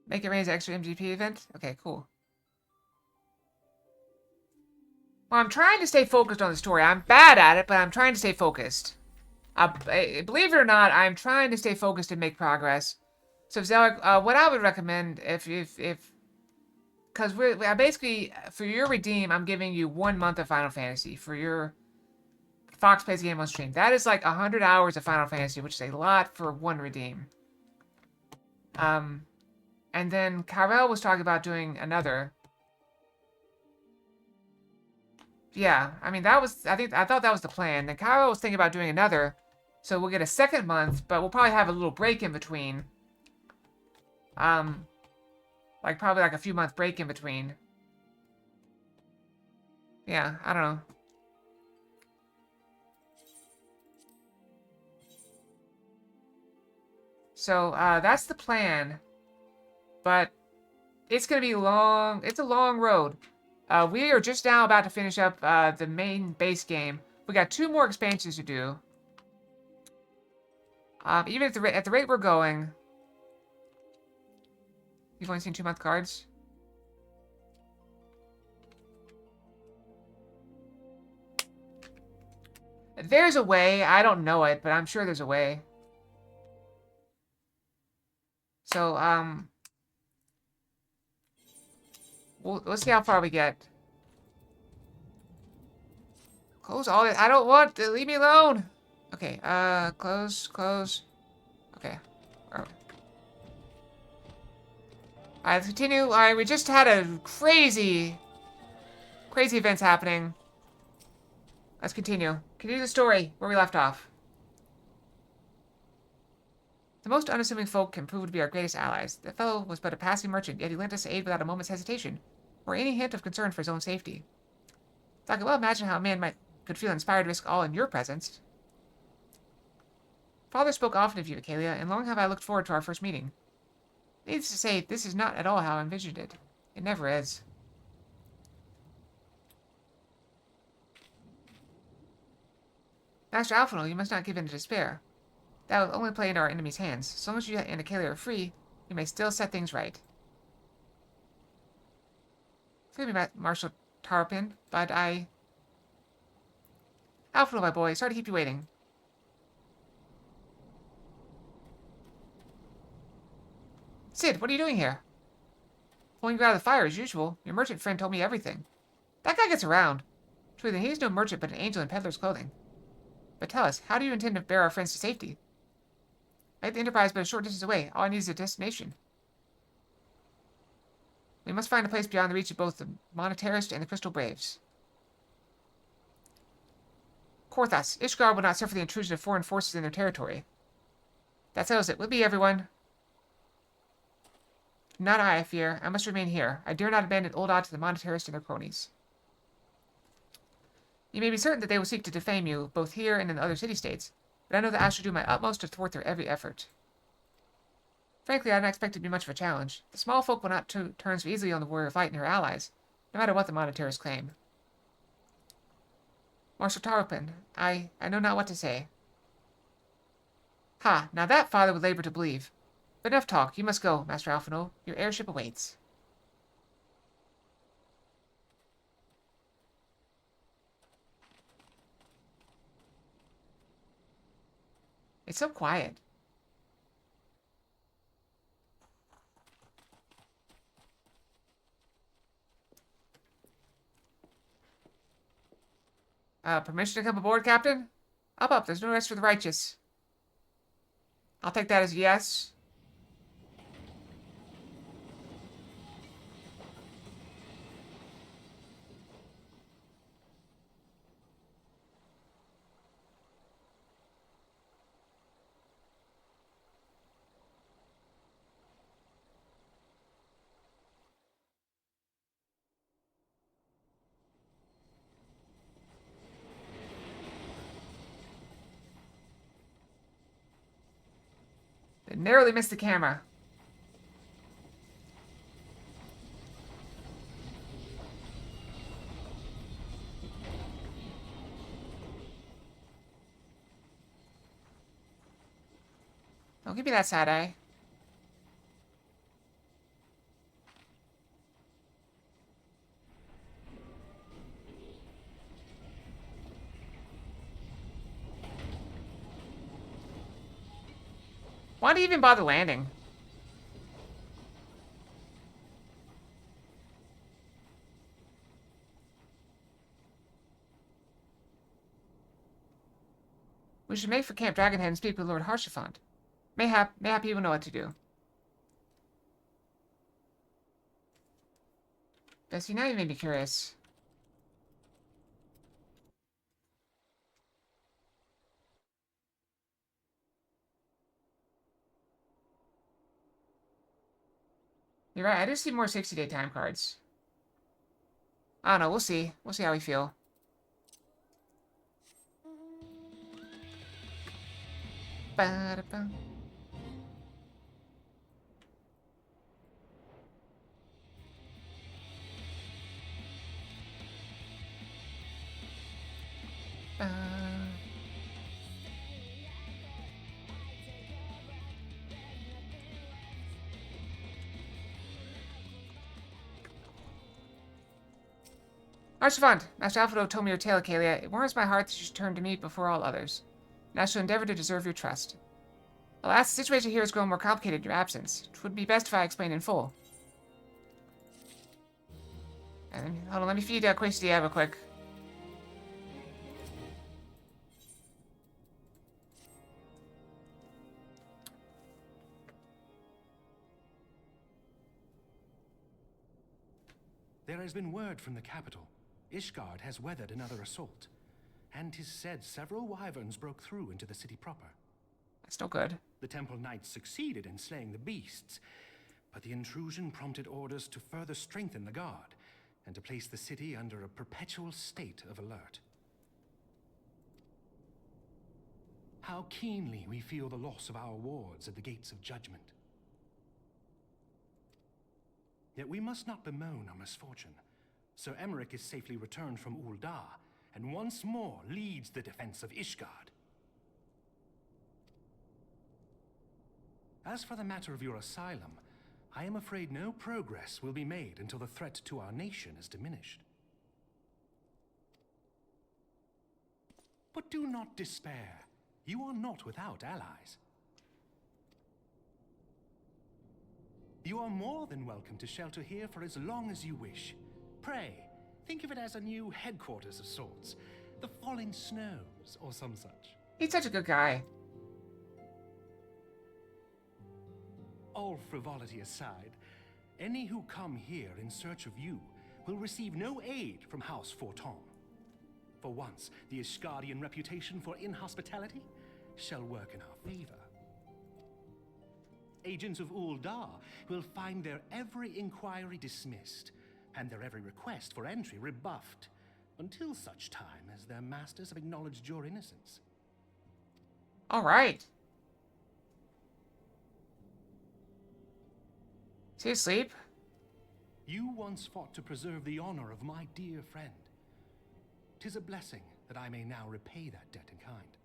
Make it rain as an extra MGP event? Okay, cool. Well, I'm trying to stay focused on the story. I'm bad at it, but I'm trying to stay focused. Believe it or not, I'm trying to stay focused and make progress. So, Zelek, what I would recommend, because I basically, for your redeem, I'm giving you 1 month of Final Fantasy. For your Fox Plays Game on Stream, that is like 100 hours of Final Fantasy, which is a lot for one redeem. And then Kyrell was talking about doing another. Yeah, I mean, I thought that was the plan. Then Kyrell was thinking about doing another. So we'll get a second month, but we'll probably have a little break in between. Like probably like a few month break in between. Yeah, I don't know. So, that's the plan. But it's gonna be long. It's a long road. We are just now about to finish up the main base game. We got 2 more expansions to do. Even at the rate we're going, you've only seen 2-month cards. There's a way. I don't know it, but I'm sure there's a way. So, let's see how far we get. Close all this. I don't want to. Leave me alone. Okay, close. Okay. Alright, let's continue. Alright, we just had a crazy events happening. Let's continue. Continue the story where we left off. The most unassuming folk can prove to be our greatest allies. The fellow was but a passing merchant, yet he lent us aid without a moment's hesitation, or any hint of concern for his own safety. So I can well imagine how a man could feel inspired to risk all in your presence. Father spoke often of you, Acalia, and long have I looked forward to our first meeting. Needless to say, this is not at all how I envisioned it. It never is. Master Alphonse, you must not give in to despair. That will only play into our enemy's hands. So long as you and Acalia are free, we may still set things right. Forgive me, Marshal Tarpin, but Alphonse, my boy, sorry to keep you waiting. Sid, what are you doing here? Pulling you out of the fire as usual. Your merchant friend told me everything. That guy gets around. Truly, then he's no merchant but an angel in peddler's clothing. But tell us, how do you intend to bear our friends to safety? I have the Enterprise but a short distance away. All I need is a destination. We must find a place beyond the reach of both the Monetarist and the Crystal Braves. Korthas, Ishgard will not suffer the intrusion of foreign forces in their territory. That settles it. With me, everyone. Not I fear. I must remain here. I dare not abandon old odds to the Monetarist and their cronies. You may be certain that they will seek to defame you, both here and in the other city-states, but I know that I shall do my utmost to thwart their every effort. Frankly, I did not expect it to be much of a challenge. The small folk will not turn so easily on the warrior of light and her allies, no matter what the Monetarists claim. Marshal Tarpin, I know not what to say. Ha, now that father would labor to believe. But enough talk. You must go, Master Alphonse. Your airship awaits. It's so quiet. Permission to come aboard, Captain? Up. There's no rest for the righteous. I'll take that as a yes. They narrowly missed the camera. Don't give me that side eye. Why do you even bother landing? We should make for Camp Dragonhead and speak with Lord Harshaphant. Mayhap he will know what to do. Bessie, now you made me curious. You're right, I do see more 60-day time cards. I don't know, we'll see. We'll see how we feel. Ba-da-ba. Archivant, Master Alfredo told me your tale, Kalia. It warms my heart that you should turn to me before all others. And I shall endeavor to deserve your trust. Alas, the situation here has grown more complicated in your absence. It would be best if I explained in full. And hold on, let me feed Quaestia real quick. There has been word from the capital. Ishgard has weathered another assault. And 'tis said several wyverns broke through into the city proper. That's no good. The temple knights succeeded in slaying the beasts, but the intrusion prompted orders to further strengthen the guard and to place the city under a perpetual state of alert. How keenly we feel the loss of our wards at the gates of judgment. Yet we must not bemoan our misfortune. Sir Emmerich is safely returned from Ul'dah, and once more leads the defense of Ishgard. As for the matter of your asylum, I am afraid no progress will be made until the threat to our nation is diminished. But do not despair. You are not without allies. You are more than welcome to shelter here for as long as you wish. Pray, think of it as a new headquarters of sorts. The Falling Snows, or some such. He's such a good guy. All frivolity aside, any who come here in search of you will receive no aid from House Forton. For once, the Ishgardian reputation for inhospitality shall work in our favor. Agents of Ul'dah will find their every inquiry dismissed, and their every request for entry rebuffed, until such time as their masters have acknowledged your innocence. All right. Is he asleep? You once fought to preserve the honor of my dear friend. 'Tis a blessing that I may now repay that debt in kind.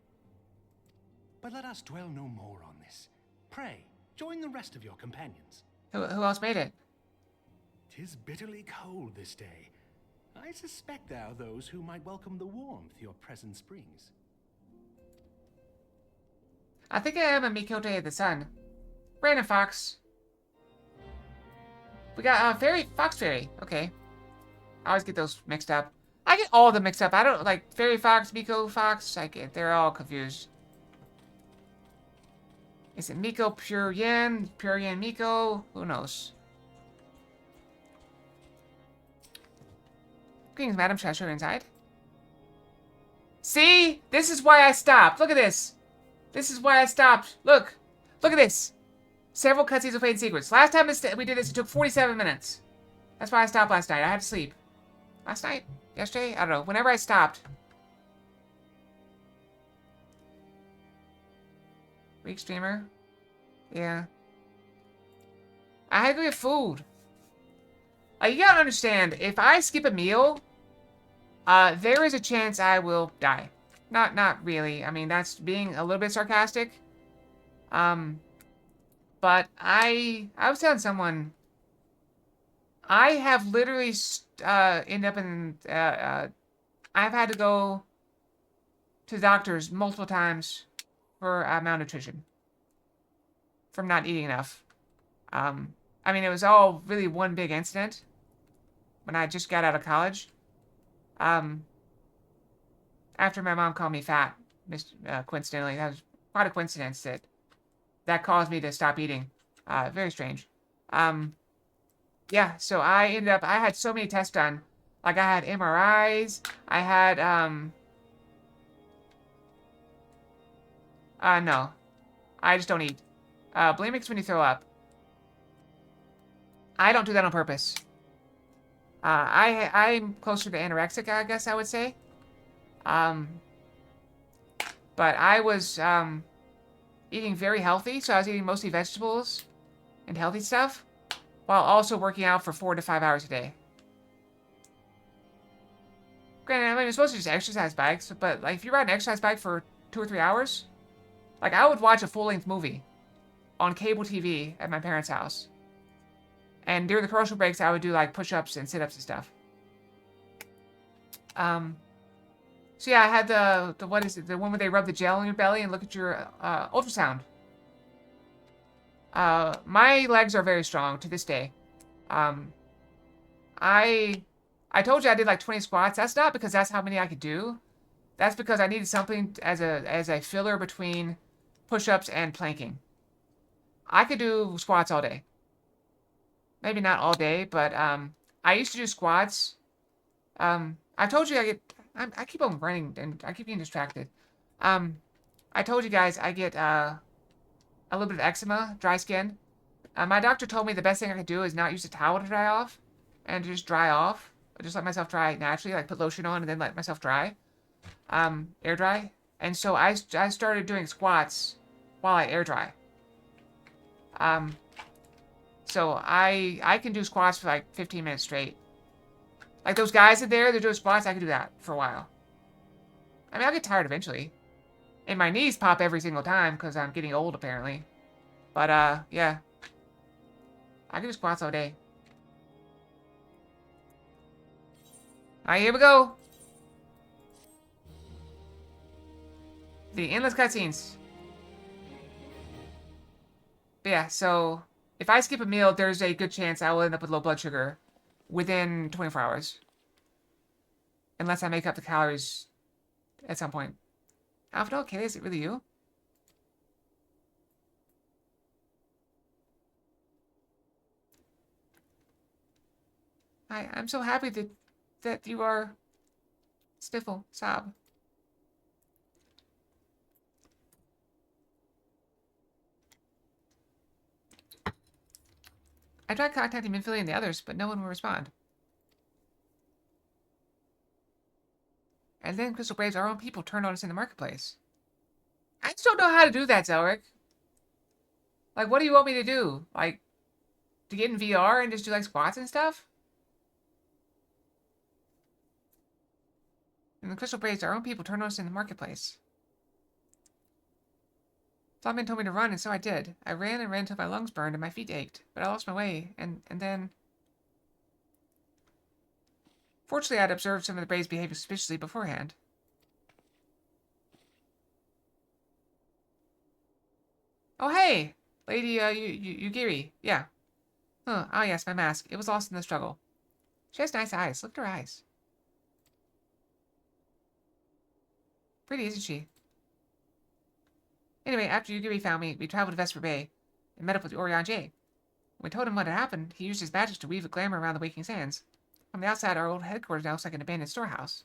But let us dwell no more on this. Pray, join the rest of your companions. Who else made it? 'Tis bitterly cold this day. I suspect there are those who might welcome the warmth your presence brings. I think I am a Mikote of the Sun. Brandon Fox. We got Fox Fairy. Okay. I always get those mixed up. I get all of them mixed up. I don't like Fairy Fox, Miko Fox. They're all confused. Is it Miko Pure Yen Miko? Who knows? Greetings, madam. Should I show you inside? See? This is why I stopped. Look at this. This is why I stopped. Look. Look at this. Several cutscenes of Hidden Secrets. Last time we did this, it took 47 minutes. That's why I stopped last night. I had to sleep. Last night? Yesterday? I don't know. Whenever I stopped. Weak streamer? Yeah. I had to go get food. You gotta understand, if I skip a meal, there is a chance I will die. Not really. I mean, that's being a little bit sarcastic. But I was telling someone, I have literally ended up in, I've had to go to the doctors multiple times for malnutrition. from not eating enough. I mean, it was all really one big incident when I just got out of college. After my mom called me fat, coincidentally, that was quite a coincidence that caused me to stop eating. Very strange. Yeah, so I had so many tests done. Like, I had MRIs, I had, no. I just don't eat. Bulimic's when you throw up. I don't do that on purpose. I'm closer to anorexic, I guess I would say. But I was, eating very healthy, so I was eating mostly vegetables and healthy stuff, while also working out for 4 to 5 hours a day. Granted, I mean, it's supposed to just exercise bikes, but, like, if you ride an exercise bike for 2 or 3 hours, like, I would watch a full-length movie on cable TV at my parents' house. And during the commercial breaks, I would do, like, push-ups and sit-ups and stuff. So yeah, I had the what is it? The one where they rub the gel in your belly and look at your ultrasound. My legs are very strong to this day. I told you I did like 20 squats. That's not because that's how many I could do. That's because I needed something as a filler between push-ups and planking. I could do squats all day. Maybe not all day, but I used to do squats. I told you I keep on running and I keep getting distracted. I told you guys I get a little bit of eczema, dry skin. My doctor told me the best thing I could do is not use a towel to dry off and just dry off. Just let myself dry naturally, like put lotion on and then let myself dry. Air dry. And so I started doing squats while I air dry. So I can do squats for like 15 minutes straight. Like those guys in there, they're doing squats, I can do that for a while. I mean, I'll get tired eventually. And my knees pop every single time because I'm getting old, apparently. But, yeah. I can do squats all day. Alright, here we go. The endless cutscenes. But yeah, so if I skip a meal, there's a good chance I will end up with low blood sugar within 24 hours. Unless I make up the calories at some point. Alfredo, okay, is it really you? I'm so happy that you are Sniffle, sob. I tried contacting Minfilly and the others, but no one will respond. And then Crystal Braves, our own people, turned on us in the marketplace. I just don't know how to do that, Zelric. Like, what do you want me to do? Like, to get in VR and just do, like, squats and stuff? And the Crystal Braves, our own people, turned on us in the marketplace. Flopman told me to run, and so I did. I ran and ran until my lungs burned and my feet ached, but I lost my way, and then... Fortunately, I'd observed some of the Braves behaving suspiciously beforehand. Oh, hey! Lady, Yugiri. Yeah. Huh, ah yes, my mask. It was lost in the struggle. She has nice eyes. Look at her eyes. Pretty, isn't she? Anyway, after Yugiri found me, we traveled to Vesper Bay and met up with Orion J. When we told him what had happened, he used his magic to weave a glamour around the Waking Sands. From the outside, our old headquarters now looks like an abandoned storehouse.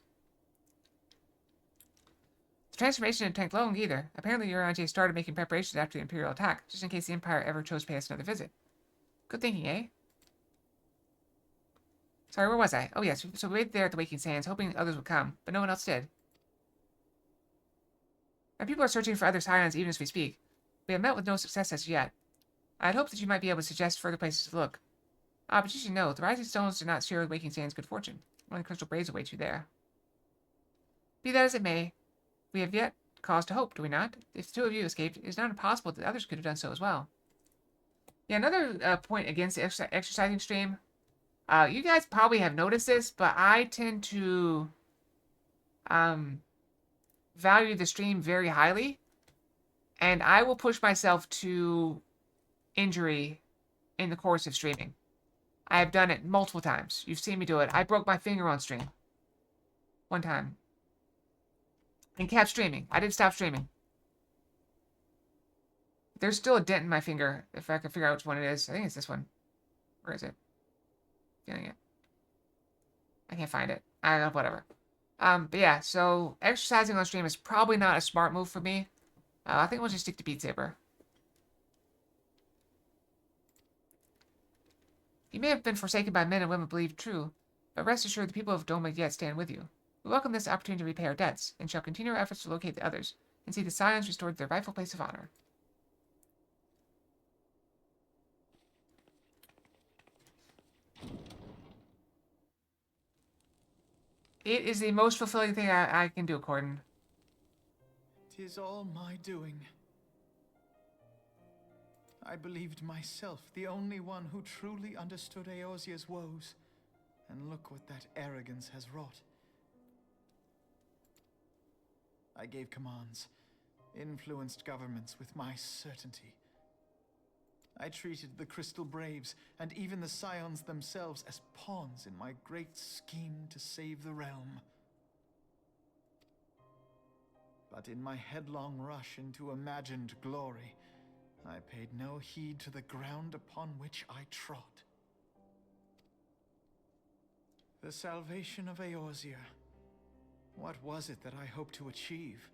The transformation didn't take long either. Apparently, Orion J started making preparations after the Imperial attack, just in case the Empire ever chose to pay us another visit. Good thinking, eh? Sorry, where was I? Oh yes, so we waited there at the Waking Sands, hoping others would come, but no one else did. Our people are searching for other scions even as we speak. We have met with no success as yet. I had hoped that you might be able to suggest further places to look. Ah, but you should know, the Rising Stones do not share the Waking Sands' good fortune. Only Crystal Braves await you there. Be that as it may, we have yet cause to hope, do we not? If the two of you escaped, it is not impossible that others could have done so as well. Yeah, another point against the exercising stream. You guys probably have noticed this, but I tend to value the stream very highly. And I will push myself to injury in the course of streaming. I have done it multiple times. You've seen me do it. I broke my finger on stream. One time. And kept streaming. I didn't stop streaming. There's still a dent in my finger, if I can figure out which one it is. I think it's this one. Where is it? Feeling it. I can't find it. I don't know, whatever. But yeah, so exercising on stream is probably not a smart move for me. I think we'll just stick to Beat Saber. You may have been forsaken by men and women believed true, but rest assured the people of Doma yet stand with you. We welcome this opportunity to repay our debts, and shall continue our efforts to locate the others, and see the Scions restored to their rightful place of honor. It is the most fulfilling thing I can do, Corden. 'Tis all my doing. I believed myself the only one who truly understood Eorzea's woes, and look what that arrogance has wrought. I gave commands, influenced governments with my certainty. I treated the Crystal Braves and even the Scions themselves as pawns in my great scheme to save the realm. But in my headlong rush into imagined glory, I paid no heed to the ground upon which I trod. The salvation of Eorzea. What was it that I hoped to achieve?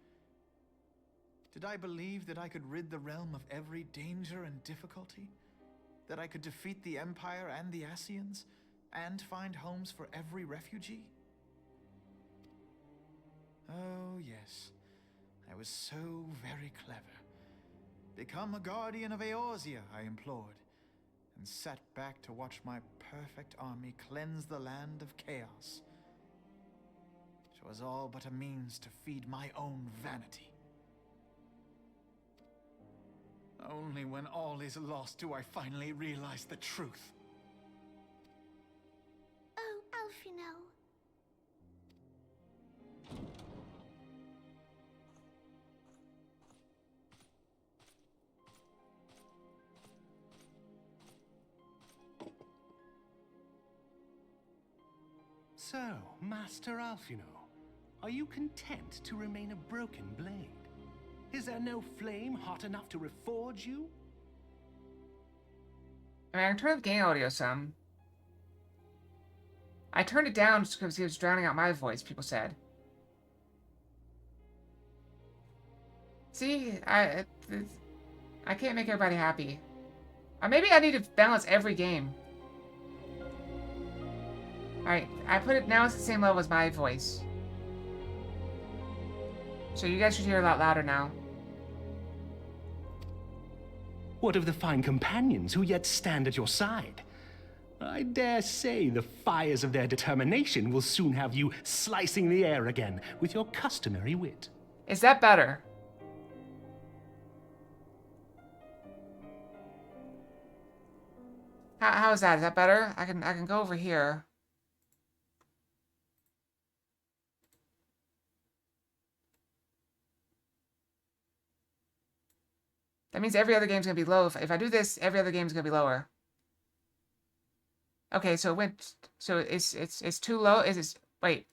Did I believe that I could rid the realm of every danger and difficulty? That I could defeat the Empire and the Ascians, and find homes for every refugee? Oh, yes. I was so very clever. Become a guardian of Eorzea, I implored, and sat back to watch my perfect army cleanse the land of chaos. It was all but a means to feed my own vanity. Only when all is lost do I finally realize the truth. Oh, Alphino. So, Master Alphino, are you content to remain a broken blade? Is there no flame hot enough to reforge you? I mean, I can turn up the game audio some. I turned it down just because he was drowning out my voice, people said. See, I can't make everybody happy. Or maybe I need to balance every game. Alright, I put it now, it's the same level as my voice. So you guys should hear a lot louder now. What of the fine companions who yet stand at your side? I dare say the fires of their determination will soon have you slicing the air again with your customary wit. Is that better? How is that? Is that better? I can go over here. That means every other game's gonna be low. If I do this, every other game's gonna be lower. Okay, so it went. So it's too low. Is it? Wait.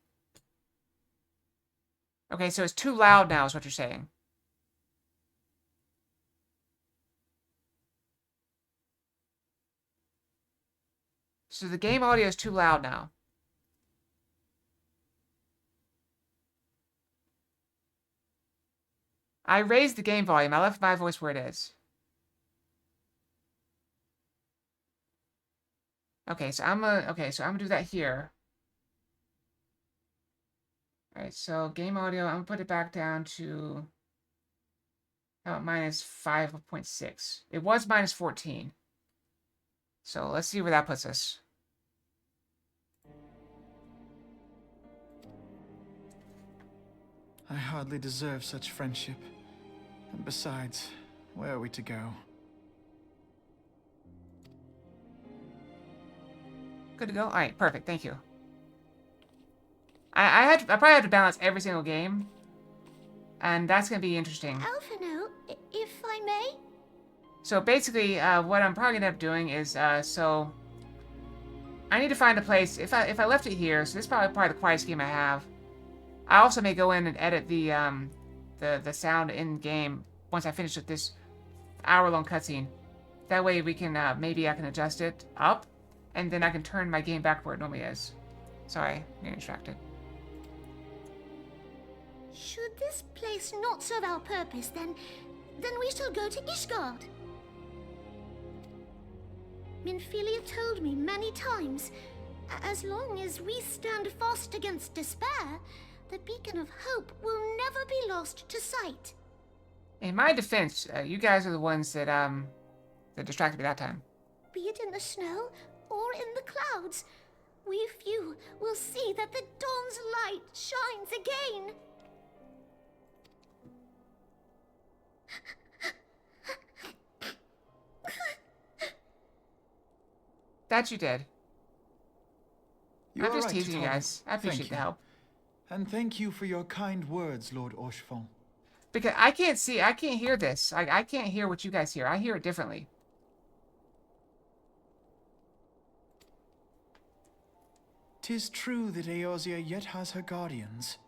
Okay, so it's too loud now, is what you're saying. So the game audio is too loud now. I raised the game volume. I left my voice where it is. Okay, so I'm gonna do that here. Alright, so game audio, I'm gonna put it back down to minus 5.6. It was minus 14. So let's see where that puts us. I hardly deserve such friendship. And besides, where are we to go? Good to go? Alright, perfect, thank you. I probably have to balance every single game. And that's gonna be interesting. Alphino, if I may? So basically, what I'm probably gonna end up doing is, so I need to find a place. If I left it here, so this is probably the quietest game I have. I also may go in and edit the sound in game once I finish with this hour-long cutscene. That way we can maybe I can adjust it up, and then I can turn my game back where it normally is. Sorry, I'm getting distracted. Should this place not serve our purpose, then we shall go to Ishgard. Minfilia told me many times, as long as we stand fast against despair, the beacon of hope will never be lost to sight. In my defense, you guys are the ones that distracted me that time. Be it in the snow or in the clouds, we few will see that the dawn's light shines again. That you did. You I'm are just right to teasing you tell me. guys. I appreciate Thank the you. help. And thank you for your kind words, Lord Orchefon. Because I can't hear this. I can't hear what you guys hear. I hear it differently. "'Tis true that Eorzea yet has her guardians.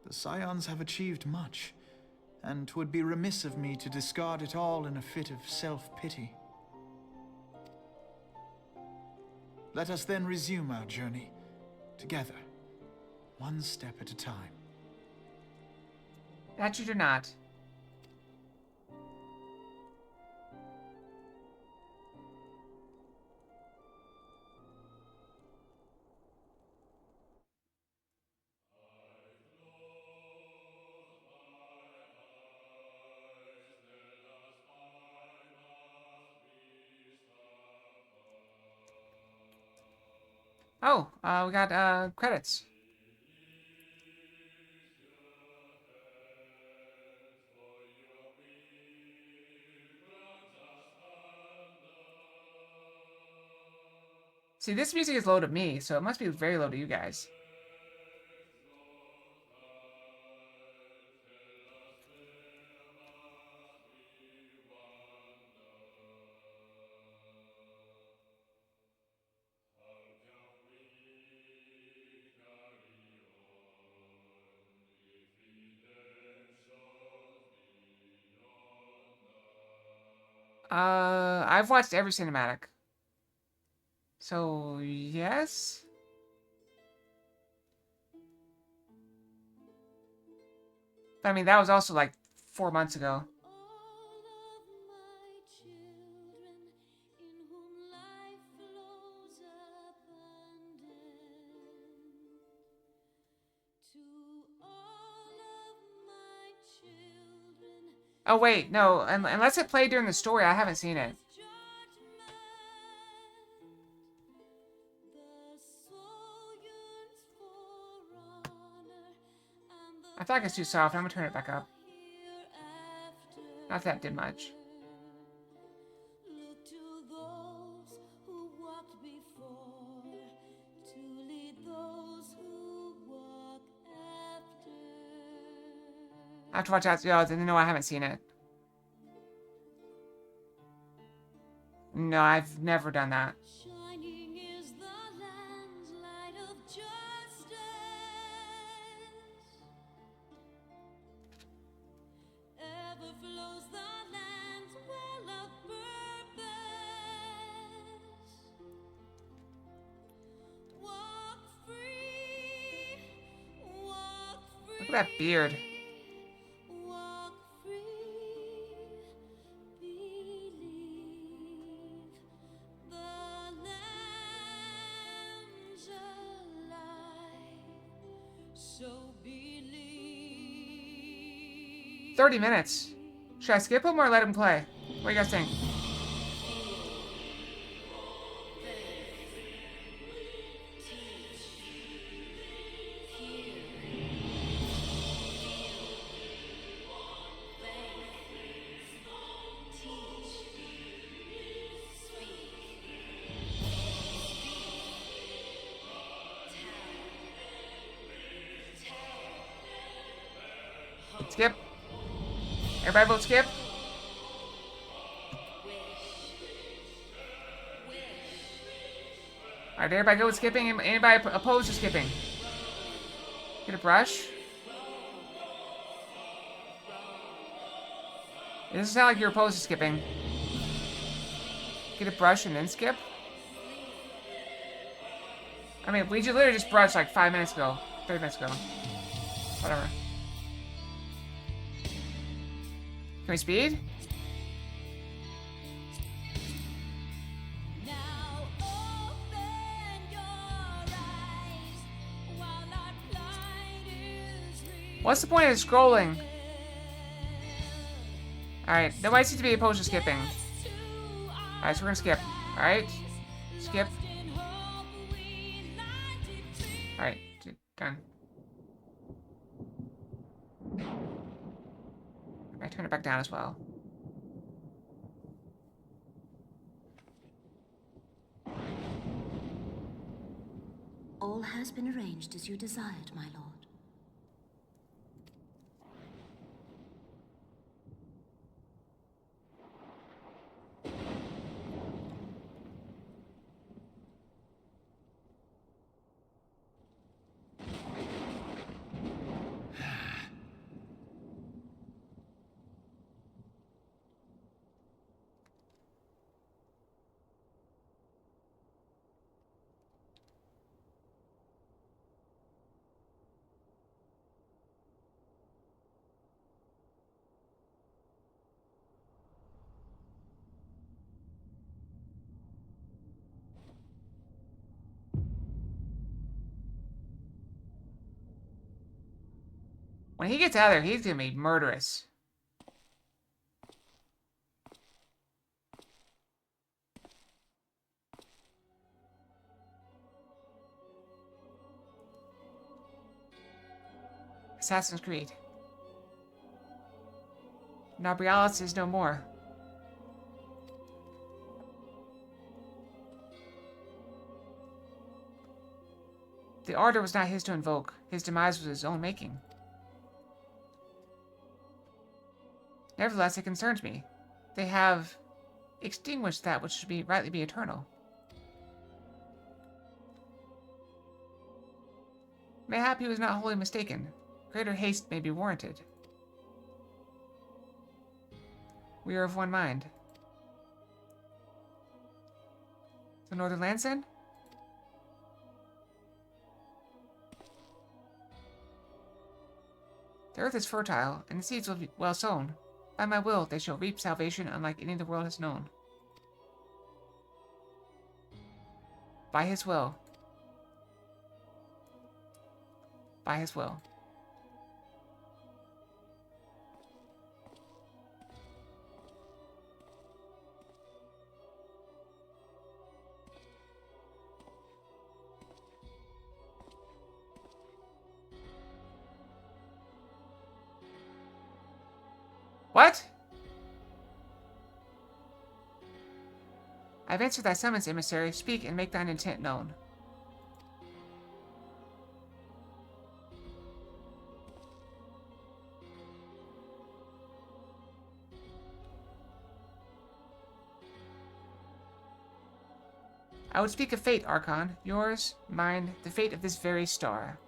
The Scions have achieved much, and 'twould be remiss of me to discard it all in a fit of self-pity. Let us then resume our journey, together, one step at a time." That you do not. Oh, we got credits. See, this music is low to me, so it must be very low to you guys. I've watched every cinematic. So, yes? I mean, that was also like 4 months ago. Oh, wait, no. Unless it played during the story, I haven't seen it. I thought it was too soft. I'm gonna turn it back up. Not that it did much. I have to watch out. Oh, no, I haven't seen it. No, I've never done that. Look at that beard. So believe. 30 minutes. Should I skip him or let him play? What do you guys think? Skip. Everybody vote skip. Alright, everybody go with skipping. Anybody opposed to skipping? Get a brush. It doesn't sound like you're opposed to skipping. Get a brush and then skip? I mean, we literally just brushed like 5 minutes ago. 30 minutes ago. Whatever. Can we speed? Now open your eyes while that light is real. What's the point of scrolling? Alright, nobody seems to be opposed to skipping. Alright, so we're gonna skip. Alright. Skip. Alright, done. I turn it back down as well. All has been arranged as you desired, my lord. When he gets out of there, he's gonna be murderous. Assassin's Creed. Nabrialis is no more. The Ardor was not his to invoke. His demise was his own making. Nevertheless, it concerns me. They have extinguished that which should rightly be eternal. Mayhap he was not wholly mistaken. Greater haste may be warranted. We are of one mind. The Northern Lands, then? The earth is fertile, and the seeds will be well sown. By my will, they shall reap salvation unlike any the world has known. By his will. By his will. What? I've answered thy summons, emissary. Speak and make thine intent known. I would speak of fate, Archon. Yours, mine, the fate of this very star.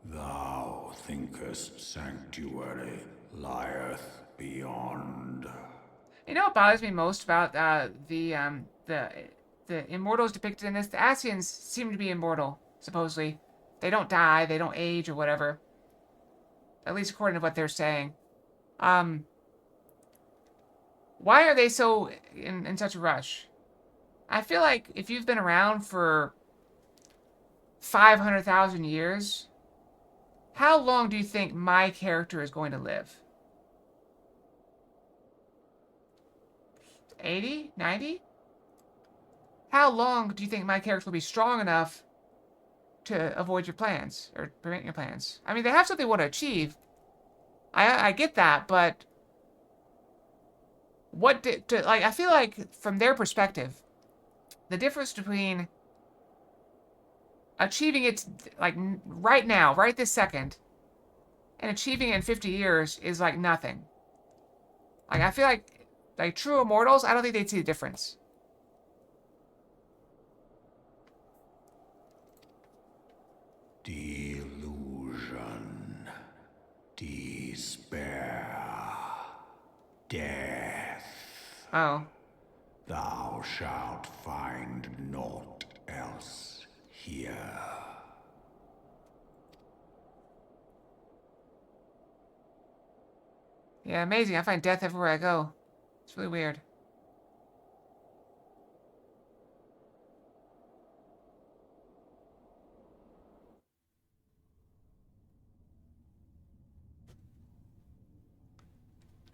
Thou thinkest sanctuary lieth beyond. You know what bothers me most about the immortals depicted in this? The Ascians seem to be immortal, supposedly. They don't die, they don't age or whatever. At least according to what they're saying. Why are they so in such a rush? I feel like if you've been around for 500,000 years, how long do you think my character is going to live? 80? 90? How long do you think my character will be strong enough to avoid your plans, or prevent your plans? I mean, they have something they want to achieve. I get that, but like, I feel like from their perspective, the difference between achieving it, like, right now, right this second, and achieving it in 50 years is, like, nothing. Like, I feel like true immortals, I don't think they'd see the difference. Delusion, despair, death. Oh. Thou shalt find naught else here. Yeah, amazing. I find death everywhere I go. It's really weird.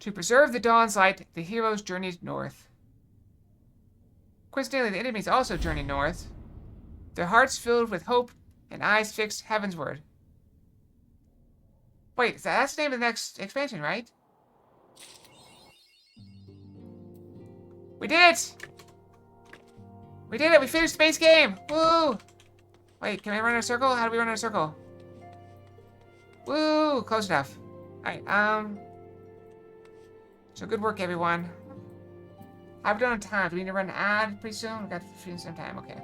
To preserve the dawn's light, the heroes journeyed north. Coincidentally, the enemies also journeyed north, their hearts filled with hope and eyes fixed heavensward. Wait, that's the name of the next expansion, right? We did it! We did it! We finished the base game! Woo! Wait, can we run in a circle? How do we run in a circle? Woo! Close enough. Alright, so good work, everyone. I've done on time. Do we need to run an ad pretty soon? We got 15 some time. Okay.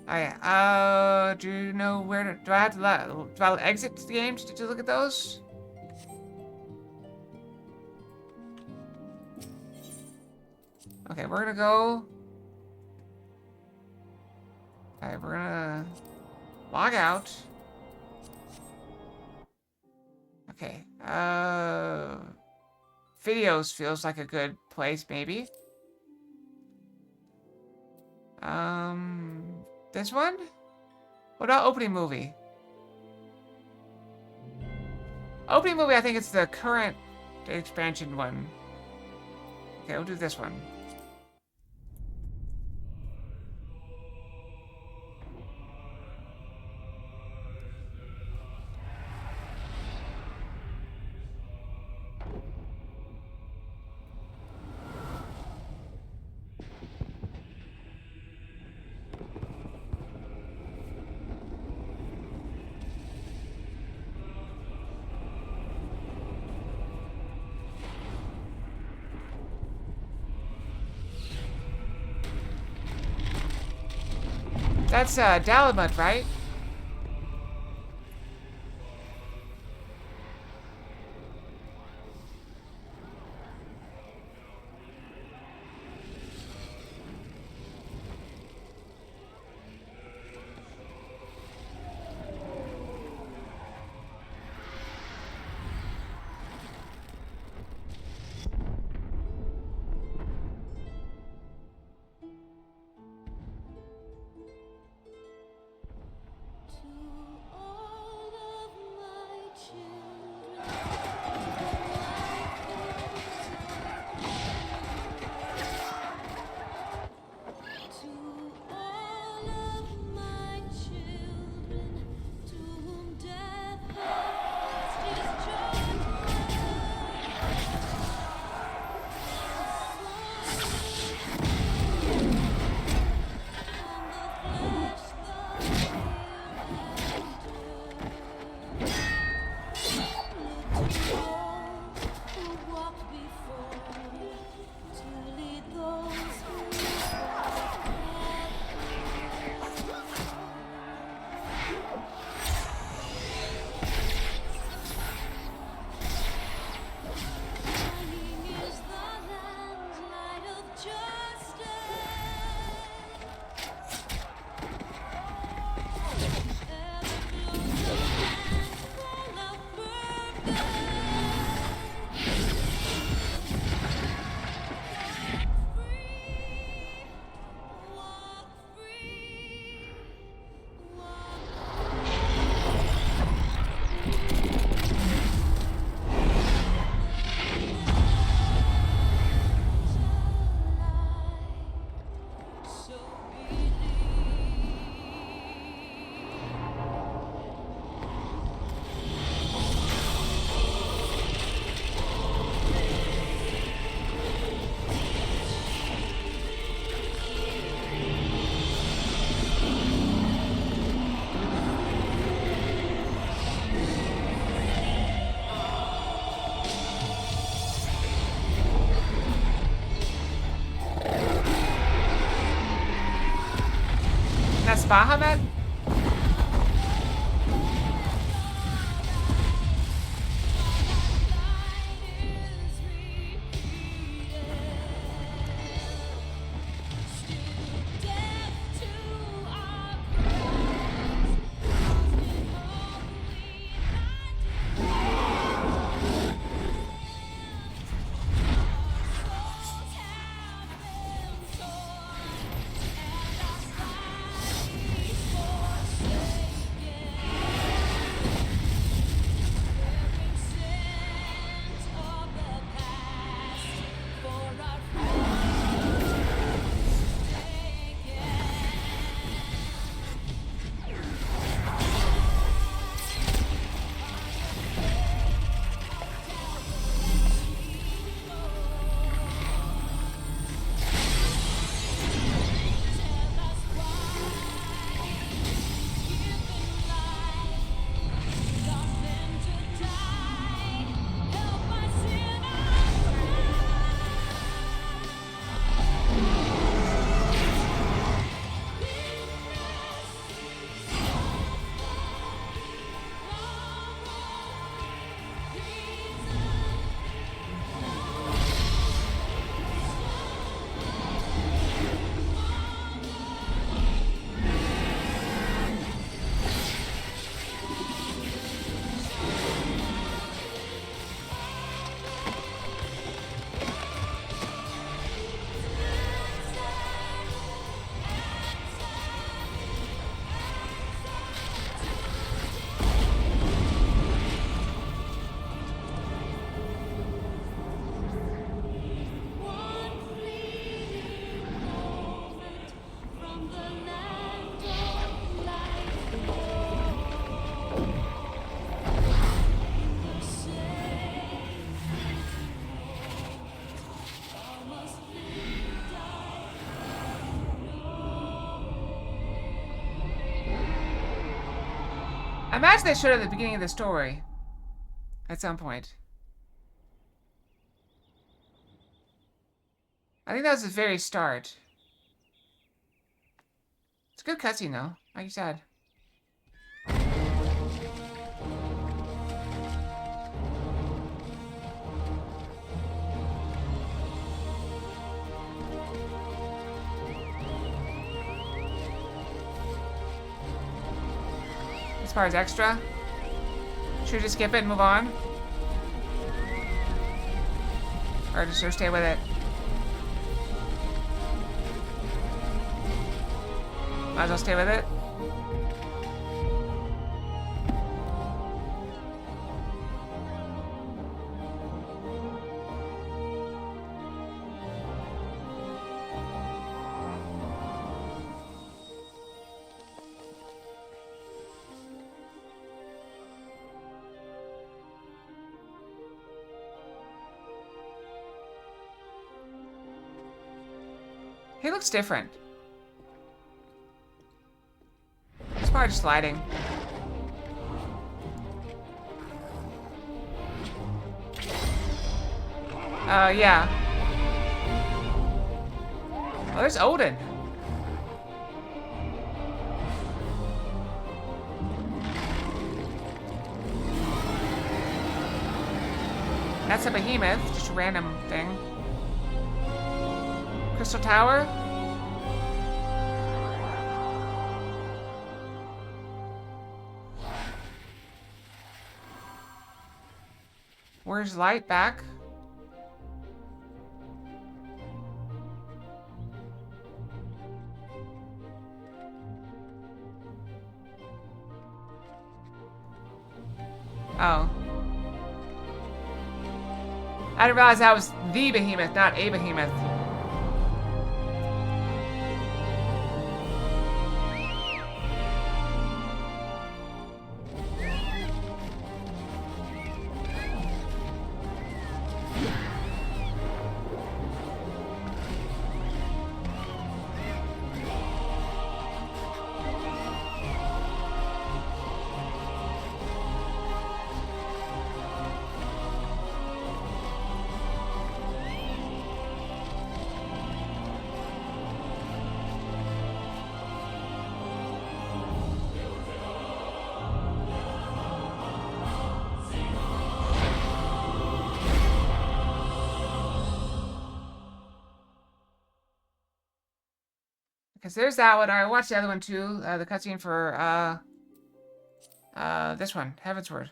Alright, do you know where to... Do I have to do I exit the game to look at those? Okay, we're gonna go... Alright, we're gonna... log out. Okay, videos feels like a good place, maybe. This one? What about opening movie? Opening movie, I think it's the current expansion one. Okay, we'll do this one. That's Dalamud, right? That's Bahamut? I imagine they showed it at the beginning of the story. At some point. I think that was the very start. It's a good cutscene though, like you said. As far as extra, should we just skip it and move on? Or just stay with it? Might as well stay with it. He looks different. It's probably just lighting. Yeah. Oh, there's Odin. That's a behemoth, just a random thing. Crystal Tower? Where's light back? Oh. I didn't realize that was the behemoth, not a behemoth. Because there's that one. I watched the other one too. The cutscene for this one, Heavensward.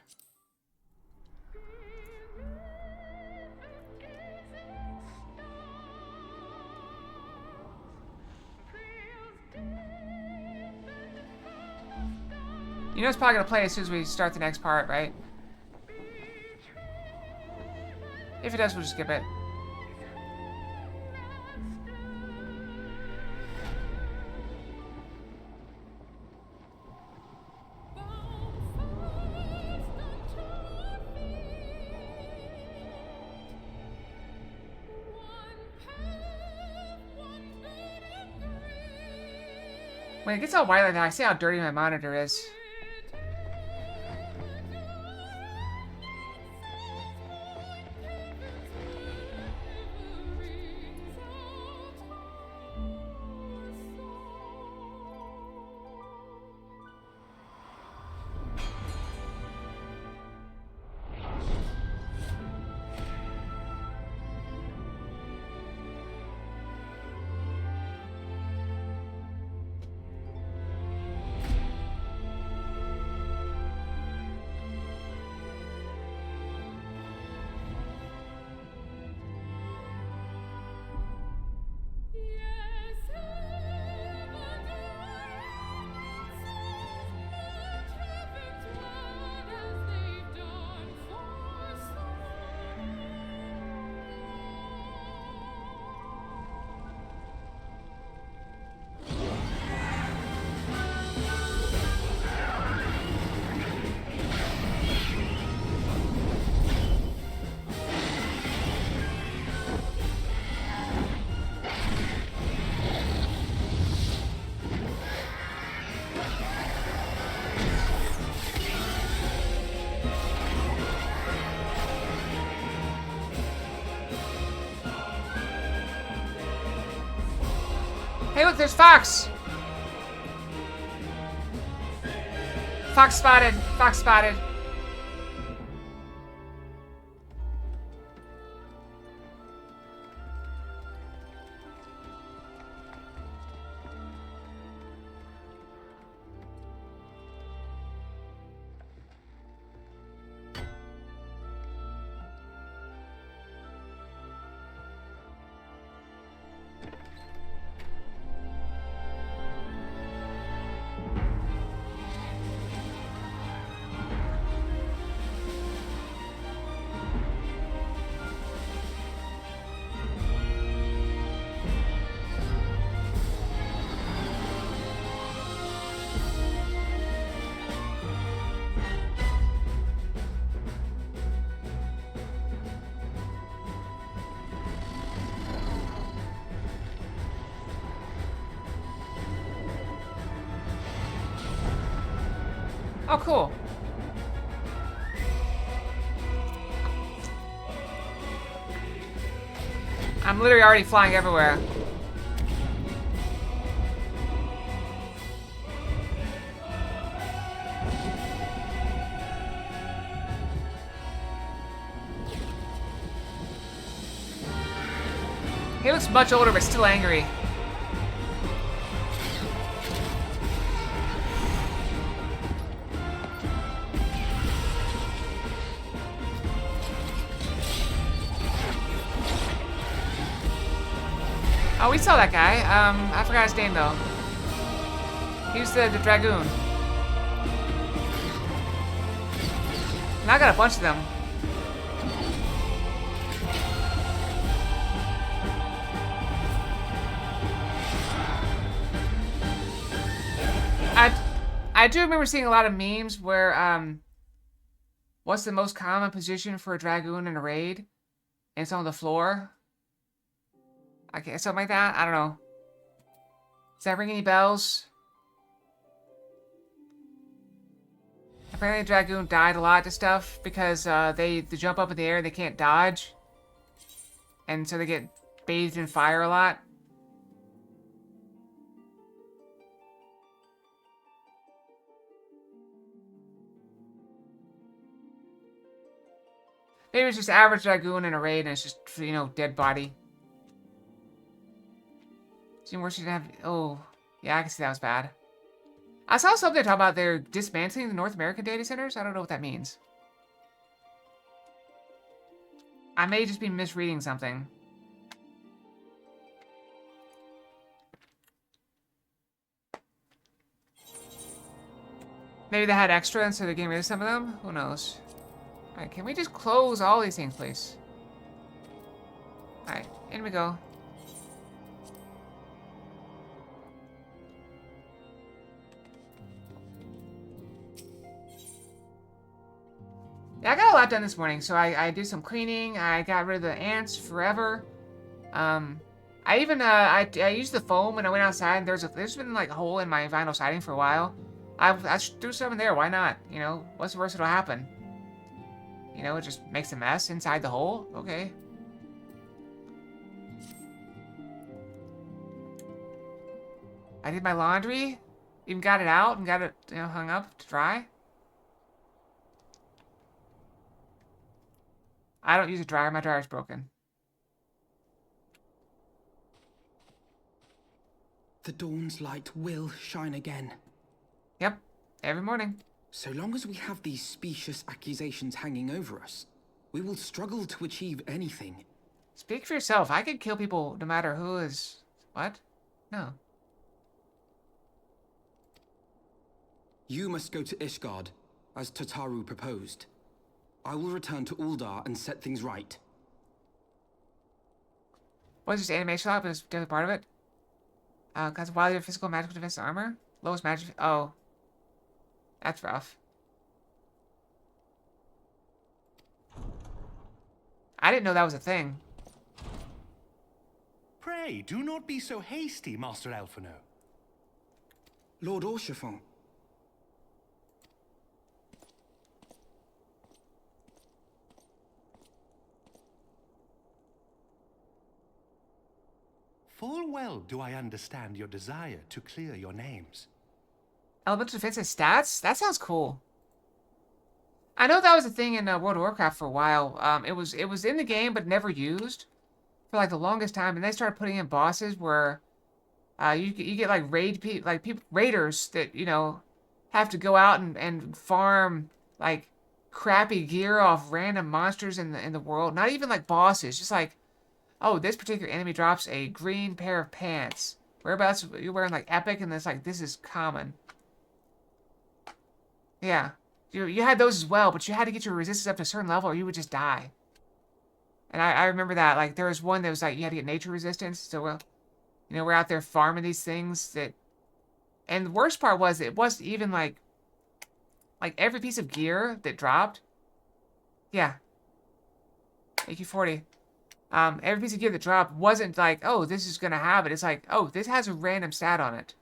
You know it's probably gonna play as soon as we start the next part, right? If it does, we'll just skip it. When it gets all white like that, I see how dirty my monitor is. Hey, look, there's Fox! Fox spotted. Fox spotted. Oh, cool. I'm literally already flying everywhere. He looks much older, but still angry. Oh, we saw that guy. I forgot his name though. He was the dragoon. And I got a bunch of them. I do remember seeing a lot of memes where what's the most common position for a dragoon in a raid? And it's on the floor. Okay, something like that? I don't know. Does that ring any bells? Apparently Dragoon died a lot to stuff because they jump up in the air and they can't dodge. And so they get bathed in fire a lot. Maybe it's just average Dragoon in a raid and it's just, you know, dead body. Seems worse than have. Oh, Yeah, I can see that was bad. I saw something talking about they're dismantling the North American data centers. I don't know what that means. I may just be misreading something. Maybe they had extra and so they're getting rid of some of them? Who knows? Alright, can we just close all these things, please? Alright, in we go. Yeah, I got a lot done this morning. So I did some cleaning. I got rid of the ants forever. I even I used the foam when I went outside. There's been like a hole in my vinyl siding for a while. I threw some in there. Why not? You know, what's the worst that'll happen? You know, it just makes a mess inside the hole. Okay. I did my laundry. Even got it out and got it, you know, hung up to dry. I don't use a dryer. My dryer's broken. The dawn's light will shine again. Yep, every morning. So long as we have these specious accusations hanging over us, we will struggle to achieve anything. Speak for yourself. I could kill people no matter who is... What? No. You must go to Ishgard, as Tataru proposed. I will return to Uldar and set things right. Was this animation lab is definitely part of it? Because while your physical magical defense armor? Lowest magic... Oh. That's rough. I didn't know that was a thing. Pray, do not be so hasty, Master Alphino. Lord Orchiffon. Full well do I understand your desire to clear your names. Elemental defense and stats? That sounds cool. I know that was a thing in World of Warcraft for a while. It was in the game, but never used for like the longest time. And they started putting in bosses where you get like raiders that, you know, have to go out and farm like crappy gear off random monsters in the world. Not even like bosses, just like, oh, this particular enemy drops a green pair of pants. Whereabouts you're wearing like epic, and it's like, this is common. Yeah. You had those as well, but you had to get your resistance up to a certain level or you would just die. And I remember that. Like, there was one that was like, you had to get nature resistance. So, you know, we're out there farming these things that... And the worst part was, it wasn't even like every piece of gear that dropped... Yeah. AQ40. Every piece of gear that dropped wasn't like, oh, this is going to have it. It's like, oh, this has a random stat on it.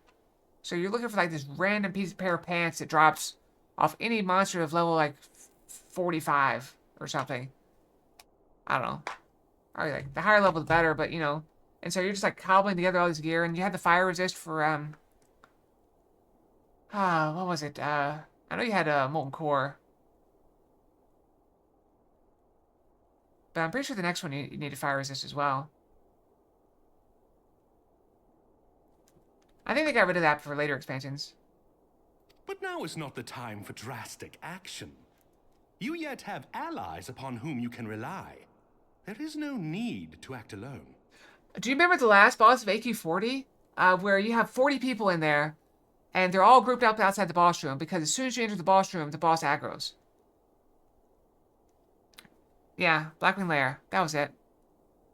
So you're looking for like this random pair of pants that drops off any monster of level like 45 or something. I don't know. Or like the higher level the better, but you know. And so you're just like cobbling together all this gear, and you had the fire resist for what was it? I know you had a molten core. But I'm pretty sure the next one you needed fire resist as well. I think they got rid of that for later expansions. But now is not the time for drastic action. You yet have allies upon whom you can rely. There is no need to act alone. Do you remember the last boss of AQ40? Where you have 40 people in there, and they're all grouped up outside the boss room, because as soon as you enter the boss room, the boss aggroes. Yeah, Blackwing Lair. That was it.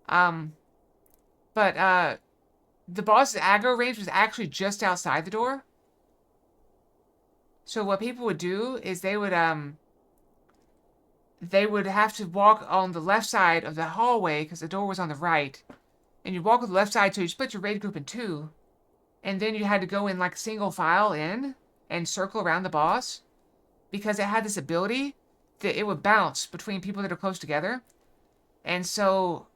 But the boss's aggro range was actually just outside the door. So what people would do is they would have to walk on the left side of the hallway because the door was on the right. And you walk on the left side, so you split your raid group in two. And then you had to go in like single file in and circle around the boss. Because it had this ability that it would bounce between people that are close together. And so,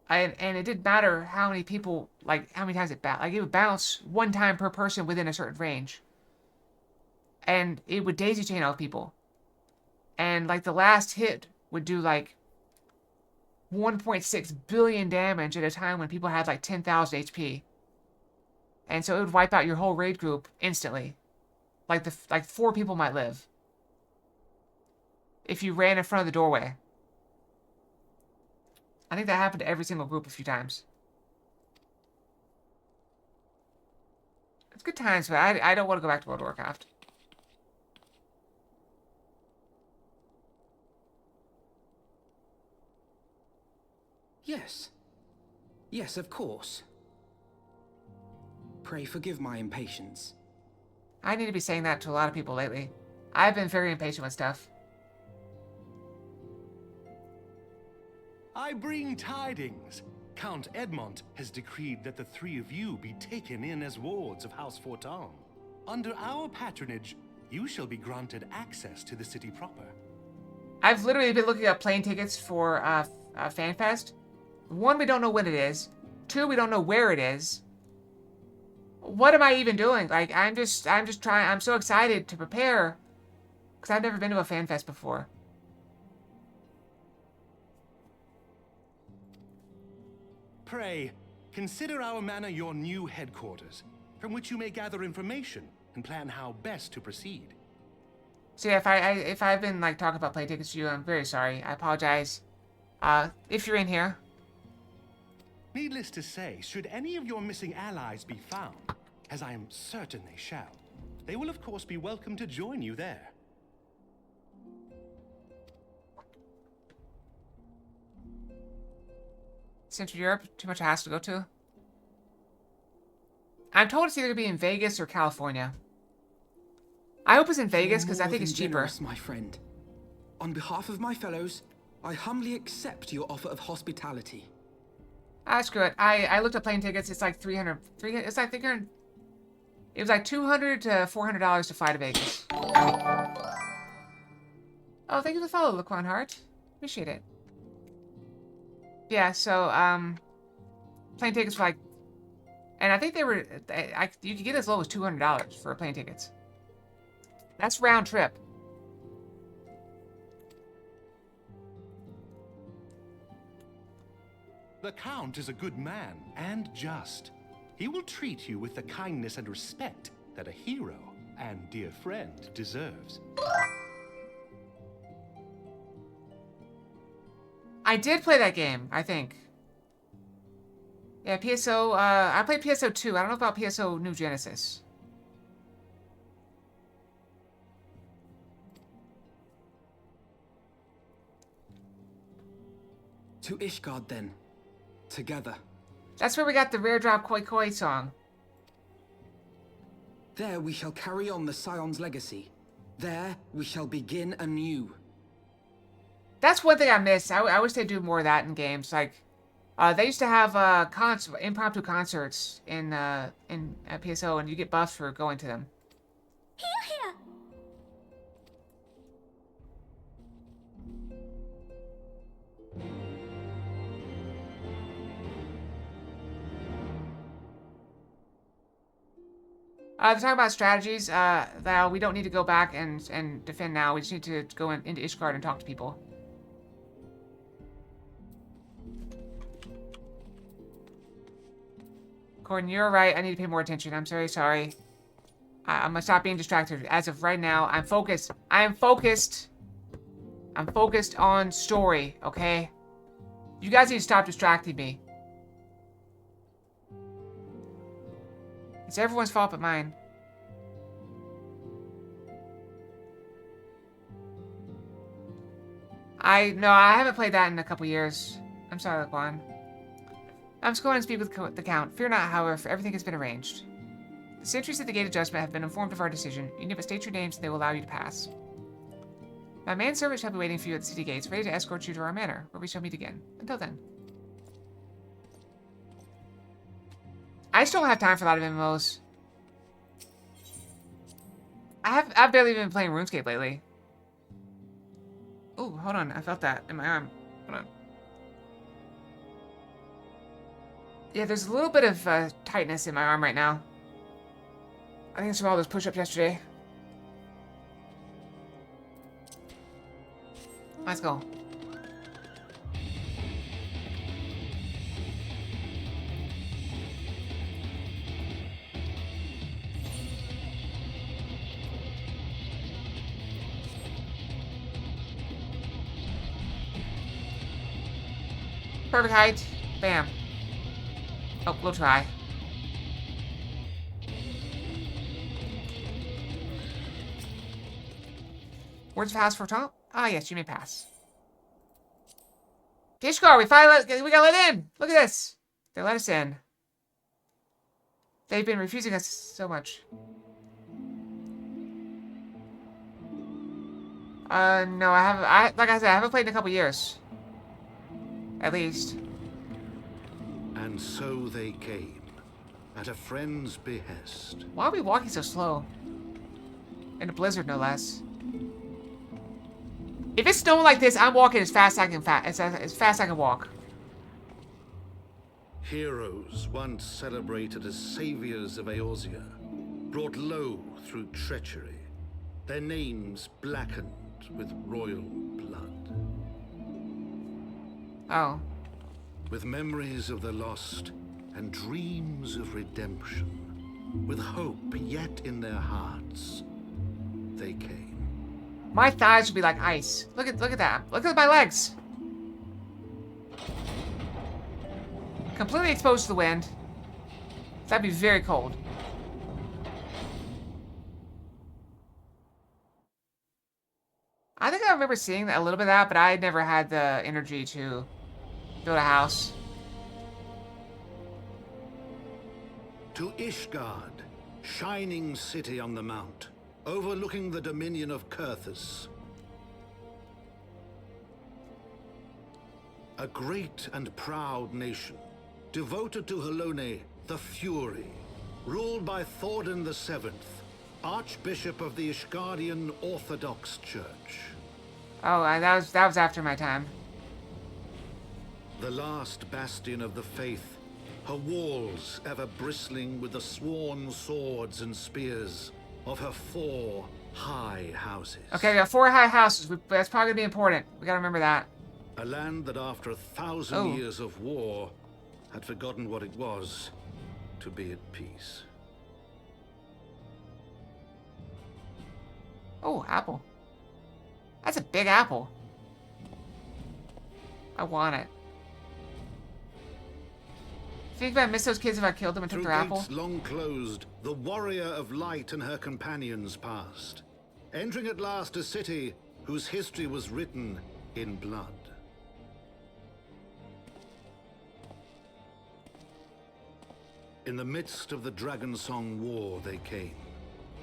and it didn't matter how many people, like how many times it bounced. Like it would bounce one time per person within a certain range. And it would daisy chain off people. And like the last hit would do like 1.6 billion damage at a time when people had like 10,000 HP. And so it would wipe out your whole raid group instantly. Like 4 people might live. If you ran in front of the doorway. I think that happened to every single group a few times. It's good times, but I don't want to go back to World of Warcraft. Yes. Yes, of course. Pray forgive my impatience. I need to be saying that to a lot of people lately. I've been very impatient with stuff. I bring tidings. Count Edmont has decreed that the 3 of you be taken in as wards of House Forton. Under our patronage, you shall be granted access to the city proper. I've literally been looking up plane tickets for FanFest. 1, we don't know when it is. 2, we don't know where it is. What am I even doing? Like, I'm just trying. I'm so excited to prepare because I've never been to a FanFest before. Pray, consider our manor your new headquarters, from which you may gather information and plan how best to proceed. So yeah, if I've been like talking about plane tickets to you, I'm very sorry. I apologize. If you're in here. Needless to say, should any of your missing allies be found, as I am certain they shall, they will of course be welcome to join you there. Central Europe, too much hassle to go to. I'm told it's either going to be in Vegas or California. I hope it's in Vegas because I think it's cheaper. Generous, my friend. On behalf of my fellows, I humbly accept your offer of hospitality. Screw it. I looked up plane tickets. It's like $300. It's like $300. It was like $200 to $400 to fly to Vegas. Oh, thank you for the follow, Laquan Hart. Appreciate it. Yeah, so plane tickets for like, and I think they were, you could get as low as $200 for plane tickets. That's round trip. The Count is a good man and just. He will treat you with the kindness and respect that a hero and dear friend deserves. I did play that game, I think. Yeah, PSO, I played PSO 2. I don't know about PSO New Genesis. To Ishgard, then. Together. That's where we got the Rare Drop Koi Koi song. There we shall carry on the Scion's legacy. There we shall begin anew. That's one thing I miss. I wish they'd do more of that in games. Like, they used to have impromptu concerts in PSO, and you get buffs for going to them. Here, here! They're talking about strategies. That we don't need to go back and defend now. We just need to go into Ishgard and talk to people. Gordon, you're right. I need to pay more attention. I'm very sorry. I'm gonna stop being distracted. As of right now, I'm focused. I am focused. I'm focused on story, okay? You guys need to stop distracting me. It's everyone's fault but mine. No, I haven't played that in a couple years. I'm sorry, Laquan. I'm just going to speak with the Count. Fear not, however, for everything has been arranged. The sentries at the Gate of Judgment have been informed of our decision. You need but state your names and they will allow you to pass. My manservant shall be waiting for you at the city gates, ready to escort you to our manor, where we shall meet again. Until then. I just don't have time for a lot of MMOs. I've barely been playing RuneScape lately. Oh, hold on. I felt that in my arm. Hold on. Yeah, there's a little bit of tightness in my arm right now. I think it's from all those push-ups yesterday. Let's go. Perfect height. Bam. Oh, we'll try. Words of House for Tom? Ah, yes, you may pass. Kishkar, we got let in! Look at this! They let us in. They've been refusing us so much. No, like I said, I haven't played in a couple years. At least. And so they came, at a friend's behest. Why are we walking so slow? In a blizzard, no less. If it's snowing like this, I'm walking as fast as as fast as I can walk. Heroes once celebrated as saviors of Eorzea, brought low through treachery, their names blackened with royal blood. Oh. With memories of the lost and dreams of redemption, with hope yet in their hearts, they came. My thighs would be like ice. Look at that. Look at my legs. Completely exposed to the wind. That'd be very cold. I think I remember seeing a little bit of that, but I never had the energy to build a house. To Ishgard, shining city on the mount, overlooking the dominion of Kurthus. A great and proud nation, devoted to Helone, the Fury, ruled by Thordan VII, Archbishop of the Ishgardian Orthodox Church. Oh, that was after my time. The last bastion of the faith, her walls ever bristling with the sworn swords and spears of her 4 high houses. Okay, we got 4 high houses. That's probably gonna be important. We gotta remember that. A land that after 1,000 years of war had forgotten what it was to be at peace. Oh, apple. That's a big apple. I want it. Think if I missed those kids if I killed them and took Through their apple? gates long closed, the warrior of light and her companions passed, entering at last a city whose history was written in blood. In the midst of the Dragonsong War they came,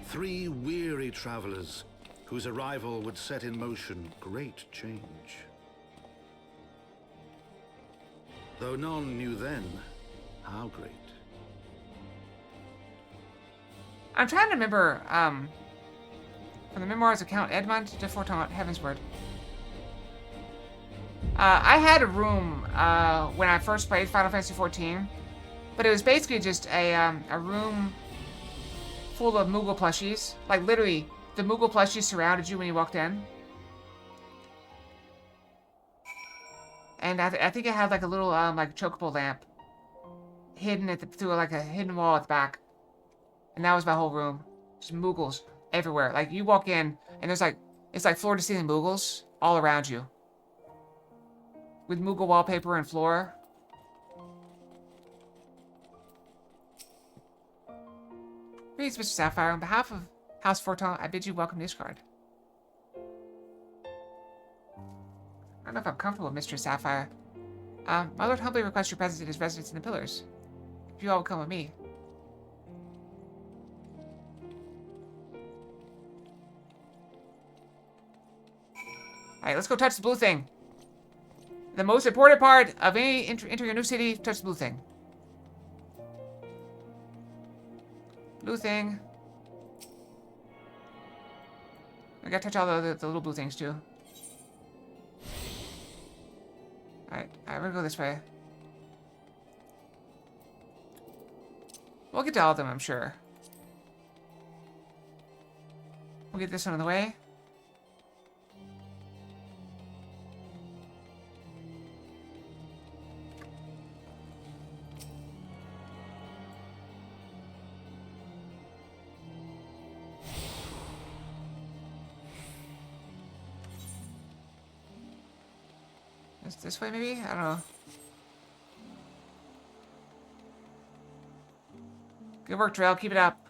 3 weary travelers whose arrival would set in motion great change. Though none knew then how great. I'm trying to remember, from the memoirs of Count Edmund de Forton, Heavensward. I had a room, when I first played Final Fantasy XIV, but it was basically just a room full of Moogle plushies. Like, literally, the Moogle plushies surrounded you when you walked in. And I think it had, like, a little, like, chocobo lamp hidden through, like, a hidden wall at the back. And that was my whole room. Just Moogles everywhere. Like, you walk in, and there's, like, it's like floor-to-ceiling Moogles all around you. With Moogle wallpaper and floor. Greetings, Mr. Sapphire. On behalf of House Forton, I bid you welcome to Ishgard. I don't know if I'm comfortable with Mistress Sapphire. My lord humbly requests your presence in his residence in the Pillars. If you all will come with me. Alright, let's go touch the blue thing. The most important part of any entering a new city, touch the blue thing. Blue thing. I gotta touch all the little blue things too. Alright, we're gonna go this way. We'll get to all of them, I'm sure. We'll get this one on the way. This way, maybe? I don't know. Good work, Drill. Keep it up.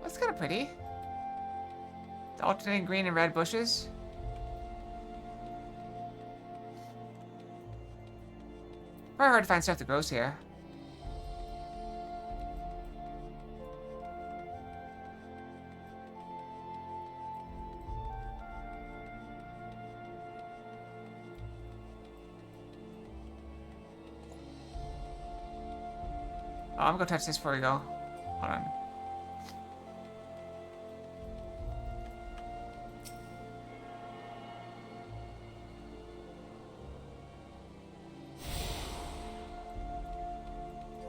That's kind of pretty. The alternating green and red bushes. Probably hard to find stuff that grows here. Oh, I'm gonna touch this before we go. Hold on.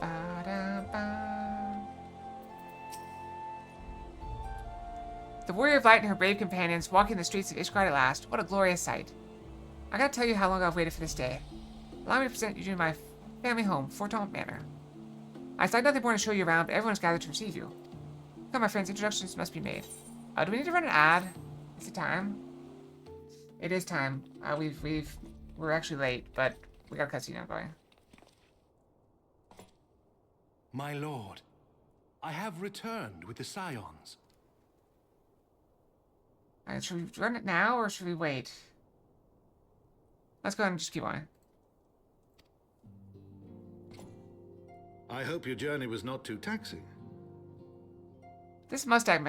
Ba-da-ba. The Warrior of Light and her brave companions walking the streets of Ishgard at last. What a glorious sight. I gotta tell you how long I've waited for this day. Allow me to present you to my family home, Fortaunt Manor. I said nothing more to show you around, but everyone's gathered to receive you. Come, my friends, introductions must be made. Do we need to run an ad? Is it time? It is time. We're actually late, but we got a cutscene now going. My lord, I have returned with the Scions. Alright, should we run it now, or should we wait? Let's go ahead and just keep on. I hope your journey was not too taxing. This mustache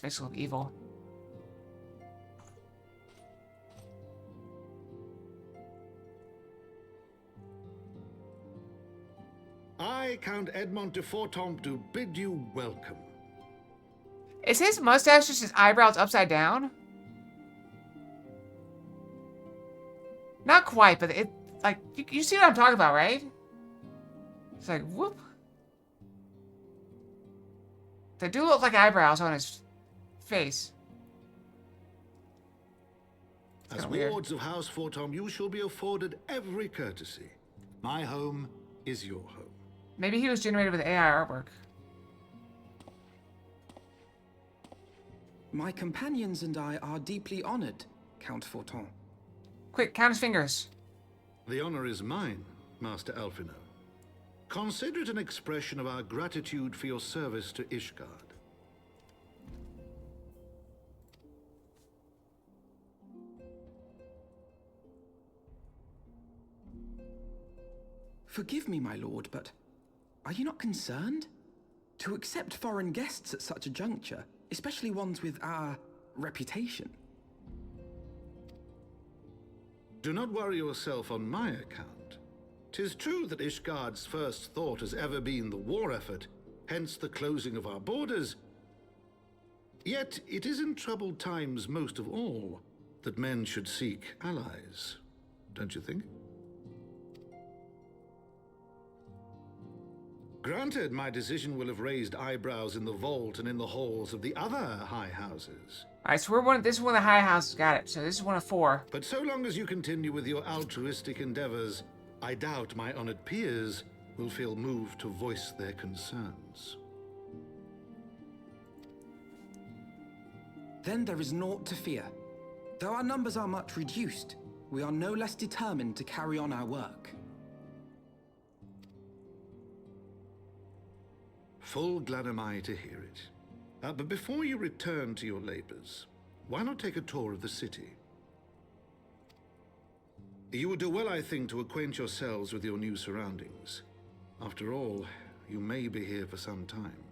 makes it look evil. I, Count Edmond de Fortemps, do bid you welcome. Is his mustache just his eyebrows upside down? Not quite, but it, like, you see what I'm talking about, right? It's like, whoop. They do look like eyebrows on his face. As wards of House Fortemps, you shall be afforded every courtesy. My home is your home. Maybe he was generated with AI artwork. My companions and I are deeply honored, Count Fortemps. Quick, count his fingers. The honor is mine, Master Alphino. Consider it an expression of our gratitude for your service to Ishgard. Forgive me, my lord, but are you not concerned? To accept foreign guests at such a juncture, especially ones with our reputation. Do not worry yourself on my account. 'Tis true that Ishgard's first thought has ever been the war effort, hence the closing of our borders. Yet it is in troubled times most of all that men should seek allies, don't you think? Granted, my decision will have raised eyebrows in the vault and in the halls of the other high houses. Alright, so this is one of the high houses, got it. So this is one of 4. But so long as you continue with your altruistic endeavors, I doubt my honored peers will feel moved to voice their concerns. Then there is naught to fear. Though our numbers are much reduced, we are no less determined to carry on our work. Full glad am I to hear it. But before you return to your labors, why not take a tour of the city? You would do well, I think, to acquaint yourselves with your new surroundings. After all, you may be here for some time.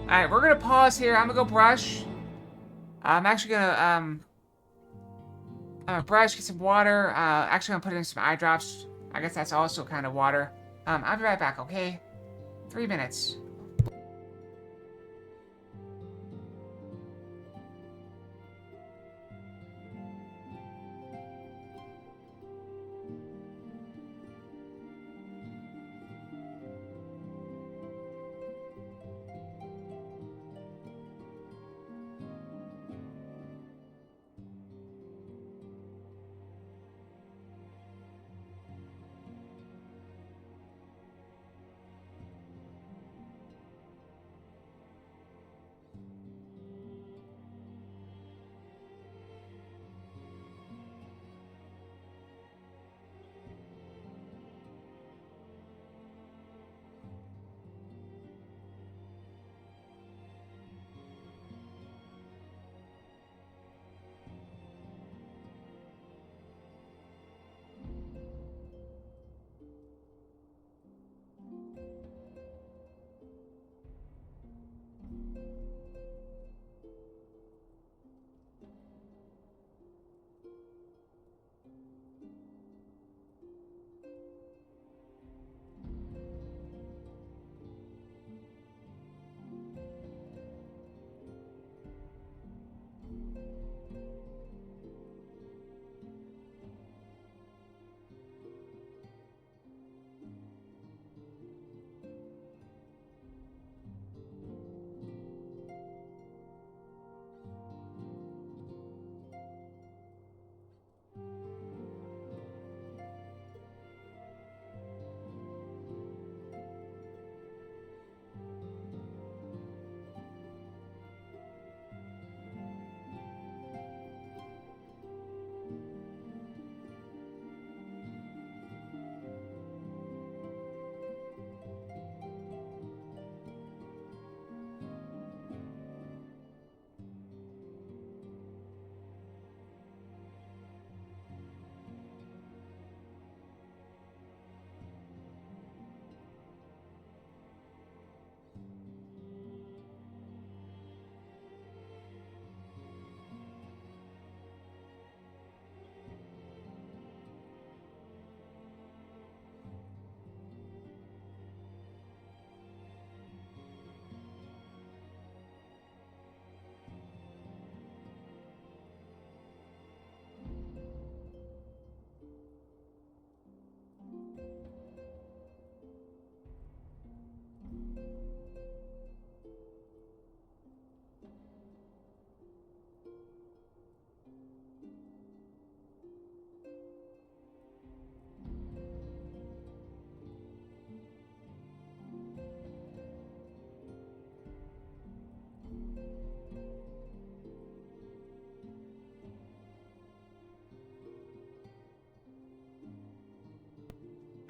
Alright, we're gonna pause here. I'm gonna go brush. I'm actually gonna, brush, get some water. Actually, I'm gonna put in some eye drops. I guess that's also kind of water. I'll be right back, okay? 3 minutes.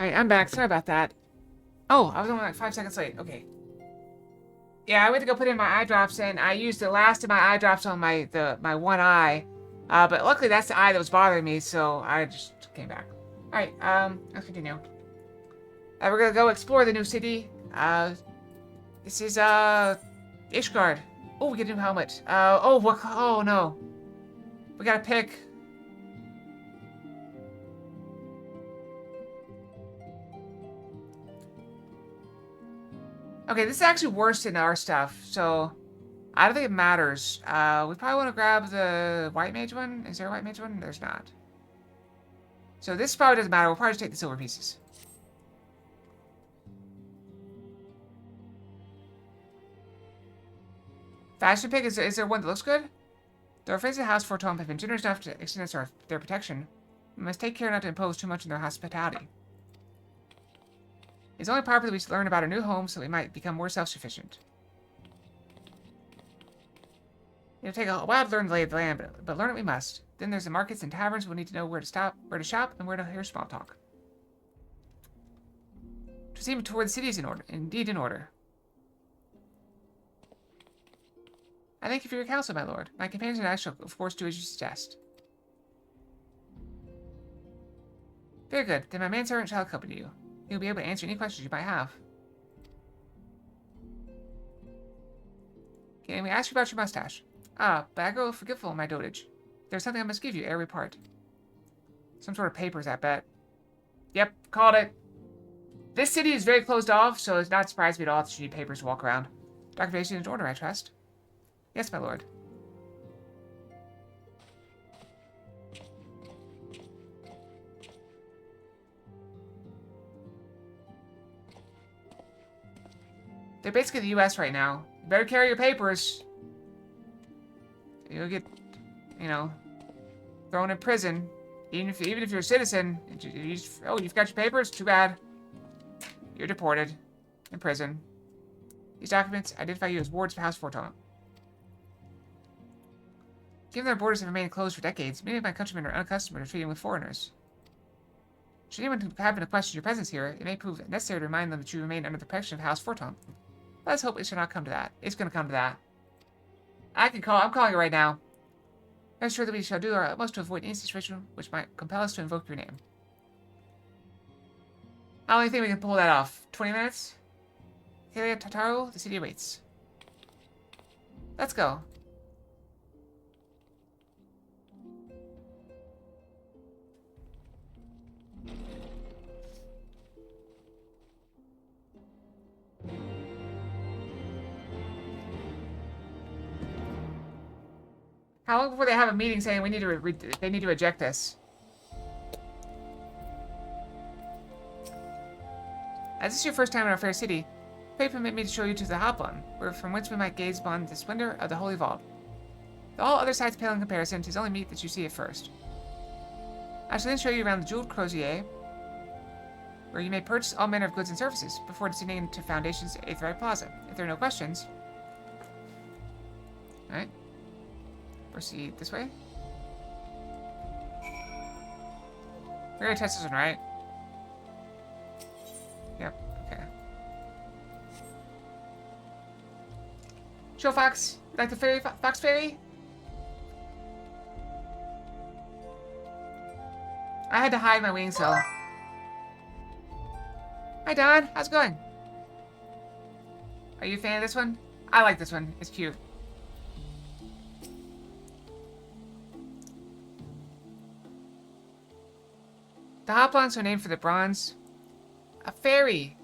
Alright, I'm back. Sorry about that. Oh, I was only like 5 seconds late. Okay. Yeah, I went to go put in my eye drops, and I used the last of my eye drops on my one eye. But luckily that's the eye that was bothering me, so I just came back. Alright, let's continue. We're gonna go explore the new city. This is, Ishgard. Oh, we get a new helmet. Oh no. We gotta pick. Okay, this is actually worse than our stuff, so I don't think it matters. We probably want to grab the white mage one. Is there a white mage one? There's not. So this probably doesn't matter. We'll probably just take the silver pieces. Fashion pick, is there one that looks good? The friends of the House Fortom have been generous enough to extend us their protection. We must take care not to impose too much on their hospitality. It's only proper that we learn about our new home so we might become more self-sufficient. It'll take a while to learn the lay of the land, but learn it we must. Then there's the markets and taverns. We'll need to know where to stop, where to shop, and where to hear small talk. To see toward the city is in order, indeed in order. I thank you for your counsel, my lord. My companions and I shall, of course, do as you suggest. Very good. Then my manservant shall accompany you. He will be able to answer any questions you might have. Okay, and we ask you about your mustache. Ah, but I grow forgetful in my dotage. There's something I must give you ere we part. Some sort of papers, I bet. Yep, called it. This city is very closed off, so it's not surprising me at all that you need papers to walk around. Documentation is in order, I trust. Yes, my lord. They're basically the U.S. right now. You better carry your papers. You'll get, you know, thrown in prison. Even if you're a citizen. Oh, you've got your papers? Too bad. You're deported. In prison. These documents identify you as wards of House Forton. Given their borders have remained closed for decades, many of my countrymen are unaccustomed to treating with foreigners. Should anyone happen to question your presence here, it may prove necessary to remind them that you remain under the protection of House Forton. Let's hope it shall not come to that. It's going to come to that. I'm calling it right now. I'm sure that we shall do our utmost to avoid any situation which might compel us to invoke your name. I only think we can pull that off. 20 minutes? Helia Tataru, the city awaits. Let's go. How long before they have a meeting saying we need to they need to eject this? As this is your first time in our fair city, pray permit me to show you to the Hoplon, from whence we might gaze upon the splendor of the Holy Vault. Though all other sights pale in comparison, 'tis only meet that you see it first. I shall then show you around the jeweled crozier, where you may purchase all manner of goods and services before descending into Foundation's Aetheryte Plaza. If there are no questions, alright. Proceed this way. We're gonna test this one, right? Yep, okay. Show Fox. You like the fairy, Fox Fairy? I had to hide my wings, so. Hi, Don. How's it going? Are you a fan of this one? I like this one. It's cute. The Hoplons are named for the bronze... A fairy!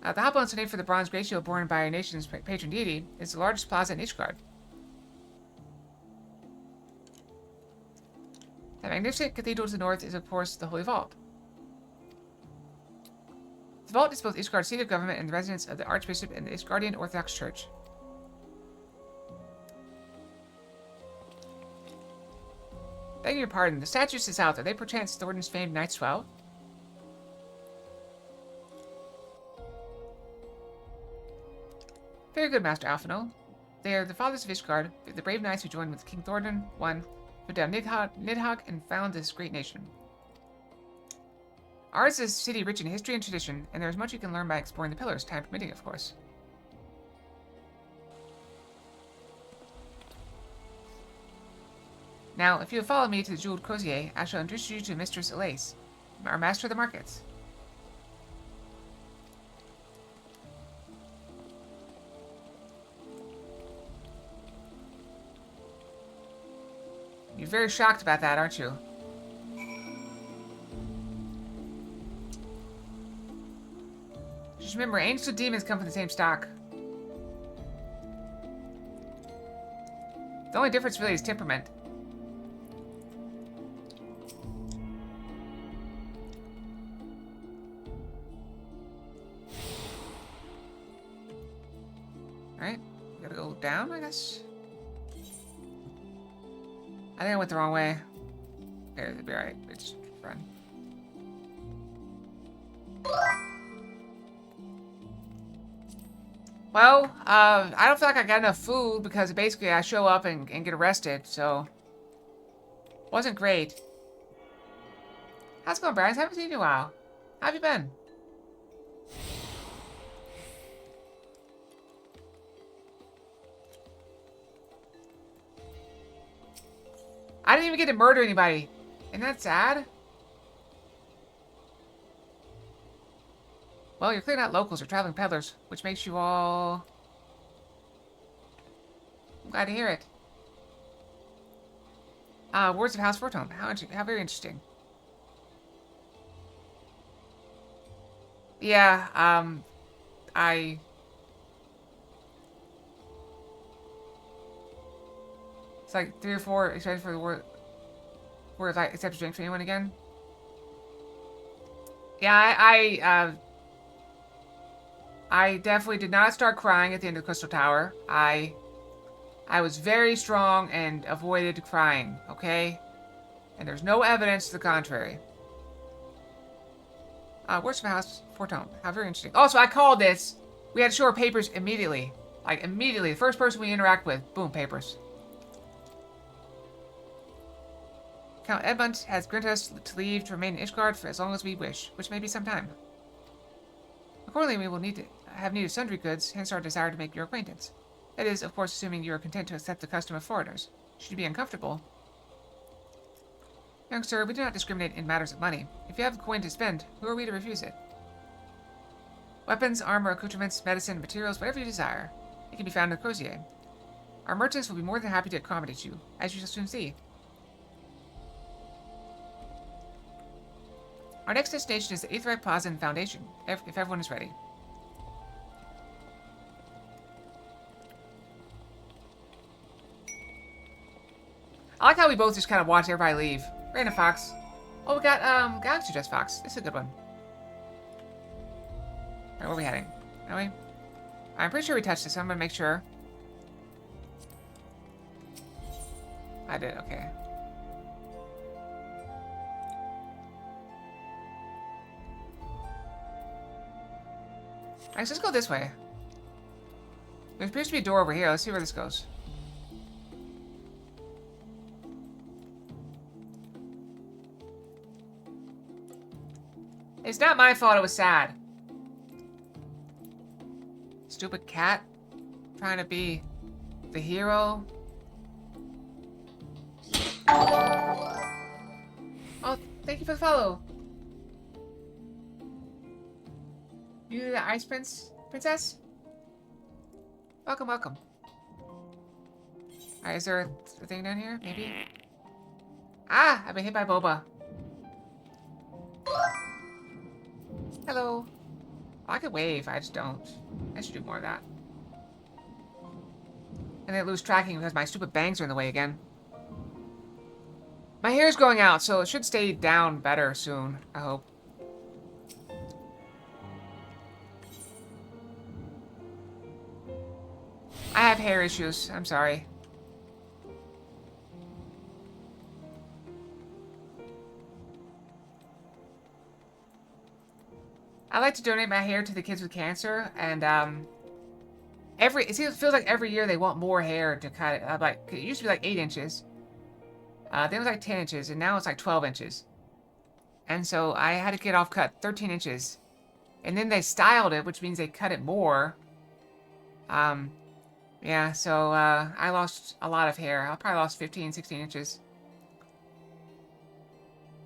The Hoplons are named for the bronze great shield borne by our nation's patron deity. It's the largest plaza in Ishgard. The magnificent cathedral to the north is, of course, the Holy Vault. The vault is both Ishgard's seat of government and the residence of the Archbishop and the Ishgardian Orthodox Church. Begging your pardon, the statues to the south, are they perchance Thornton's famed Knights 12? Very good, Master Alphino. They are the fathers of Ishgard, the brave knights who joined with King Thornton I, put down Nidhogg, and found this great nation. Ours is a city rich in history and tradition, and there's much you can learn by exploring the pillars, time permitting, of course. Now, if you'll follow me to the Jeweled Crozier, I shall introduce you to Mistress Elise, our master of the markets. You're very shocked about that, aren't you? Just remember, angels and demons come from the same stock. The only difference really is temperament. Alright, we gotta go down, I guess. I think I went the wrong way. Okay, it'll be alright. It's run. Well, I don't feel like I got enough food because basically I show up and get arrested, so... Wasn't great. How's it going, Brian? Haven't seen you in a while. How have you been? I didn't even get to murder anybody. Isn't that sad? Well, you're clearly not locals or traveling peddlers, which makes you all... I'm glad to hear it. Words of House Fortune. How very interesting. Yeah, It's like 3 or 4 excited for the word of like accept a drink for anyone again. Yeah, I definitely did not start crying at the end of the Crystal Tower. I was very strong and avoided crying, okay? And there's no evidence to the contrary. Words from House Fortune. How very interesting. Also, I called this. We had to show our papers immediately. Like, immediately. The first person we interact with. Boom, papers. Count Edmund has granted us to leave to remain in Ishgard for as long as we wish, which may be some time. Accordingly, we will need to have need of sundry goods, hence our desire to make your acquaintance. That is, of course, assuming you are content to accept the custom of foreigners. Should you be uncomfortable? Young sir, we do not discriminate in matters of money. If you have a coin to spend, who are we to refuse it? Weapons, armor, accoutrements, medicine, materials, whatever you desire. It can be found in the Crozier. Our merchants will be more than happy to accommodate you, as you shall soon see. Our next destination is the Aetheryte Plaza and Foundation, if everyone is ready. I like how we both just kind of watch everybody leave. Random Fox. Oh, we got, Galaxy Dress Fox. This is a good one. Alright, where are we heading? Are we? I'm pretty sure we touched this, so I'm gonna make sure. I did, okay. Alright, so let's go this way. There appears to be a door over here. Let's see where this goes. It's not my fault it was sad. Stupid cat. Trying to be the hero. Oh, thank you for the follow. You the Ice Princess? Welcome, welcome. Alright, is there a thing down here? Maybe? Ah! I've been hit by Boba. Hello. I could wave, I just don't. I should do more of that. And then lose tracking because my stupid bangs are in the way again. My hair's growing out, so it should stay down better soon, I hope. I have hair issues, I'm sorry. I like to donate my hair to the kids with cancer, and it feels like every year they want more hair to cut it. Like it used to be like 8 inches, then it was like 10 inches, and now it's like 12 inches. And so I had to get off cut 13 inches. And then they styled it, which means they cut it more. Yeah, so I lost a lot of hair. I probably lost 15, 16 inches.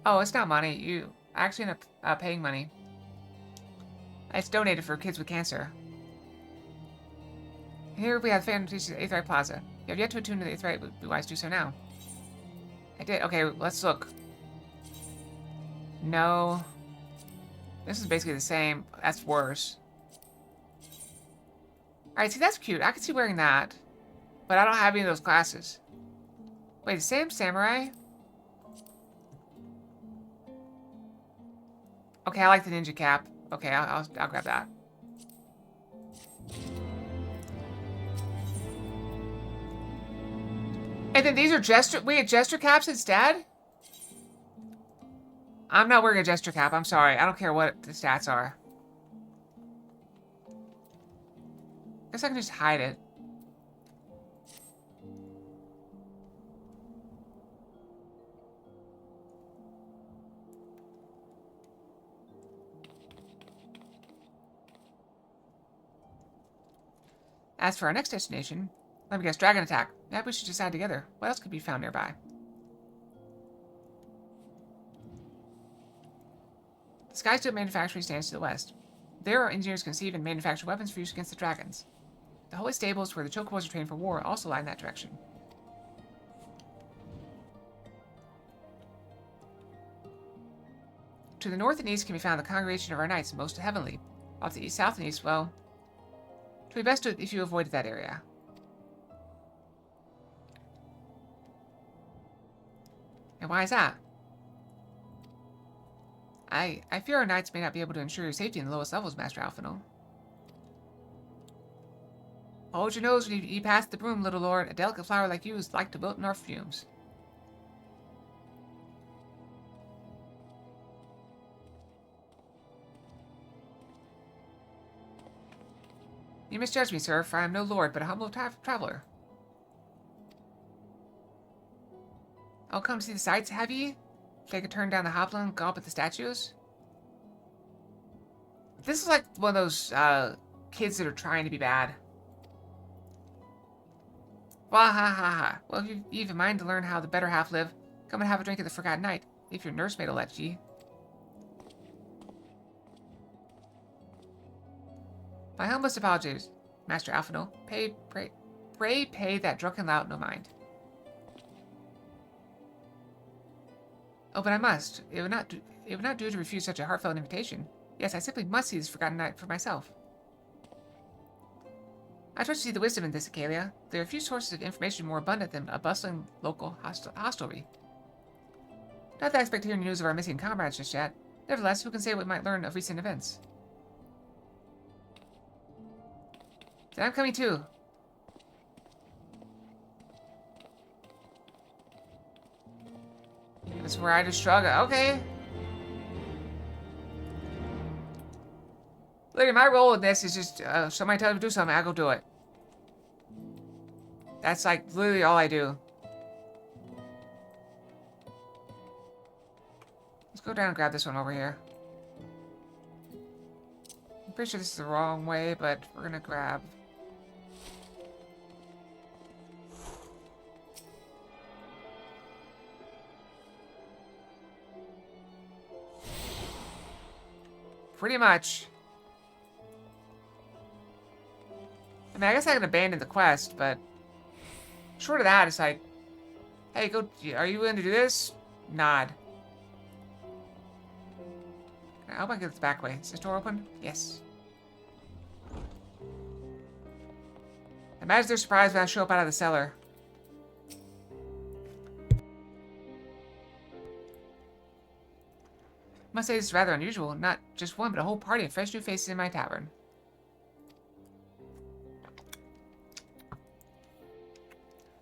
Oh, it's not money. You actually end up paying money. It's donated for kids with cancer. Here we have Fashionably Aetheryte Plaza. You have yet to attune to the Aetheryte, but be wise to do so now. I did. Okay, let's look. No. This is basically the same. That's worse. Alright, see, that's cute. I could see wearing that. But I don't have any of those classes. Wait, the same samurai? Okay, I like the ninja cap. Okay, I'll grab that. And then these are jester... Wait, jester caps instead? I'm not wearing a jester cap. I'm sorry. I don't care what the stats are. Guess I can just hide it. As for our next destination, let me guess, dragon attack. Maybe we should decide together. What else could be found nearby? The Skystone Manufactory stands to the west. There, our engineers conceive and manufacture weapons for use against the dragons. The holy stables, where the chocobos are trained for war, also lie in that direction. To the north and east can be found the congregation of our knights, most heavenly. Off the east, south, and east, well, it would be best if you avoided that area. And why is that? I fear our knights may not be able to ensure your safety in the lowest levels, Master Alphino. Hold your nose when you pass the broom, little lord. A delicate flower like you is like to wilt in our fumes. You misjudge me, sir, for I am no lord, but a humble traveler. Oh, come see the sights, have ye? Take a turn down the Hopland, gawp at the statues? This is like one of those kids that are trying to be bad. Wah ha ha ha. Well, if you've a mind to learn how the better half live, come and have a drink at the Forgotten Night, if your nursemaid will let ye. My humblest apologies, Master Alphino. Pray pay that drunken lout no mind. Oh, but I must. It would not do to refuse such a heartfelt invitation. Yes, I simply must see this Forgotten Night for myself. I trust to see the wisdom in this, Acalia. There are few sources of information more abundant than a bustling local hostelry. Not that I expect to hear news of our missing comrades just yet. Nevertheless, who can say what we might learn of recent events? Then I'm coming too. That's where I just shrug. Okay. Literally, my role in this is just somebody tells me to do something, I go do it. That's like literally all I do. Let's go down and grab this one over here. I'm pretty sure this is the wrong way, but we're gonna grab. Pretty much. I mean, I guess I can abandon the quest, but short of that, it's like, hey, go. Are you willing to do this? Nod. I hope I get this back way. Is this door open? Yes. Imagine they're surprised when I show up out of the cellar. Must say this is rather unusual. Not just one, but a whole party of fresh new faces in my tavern.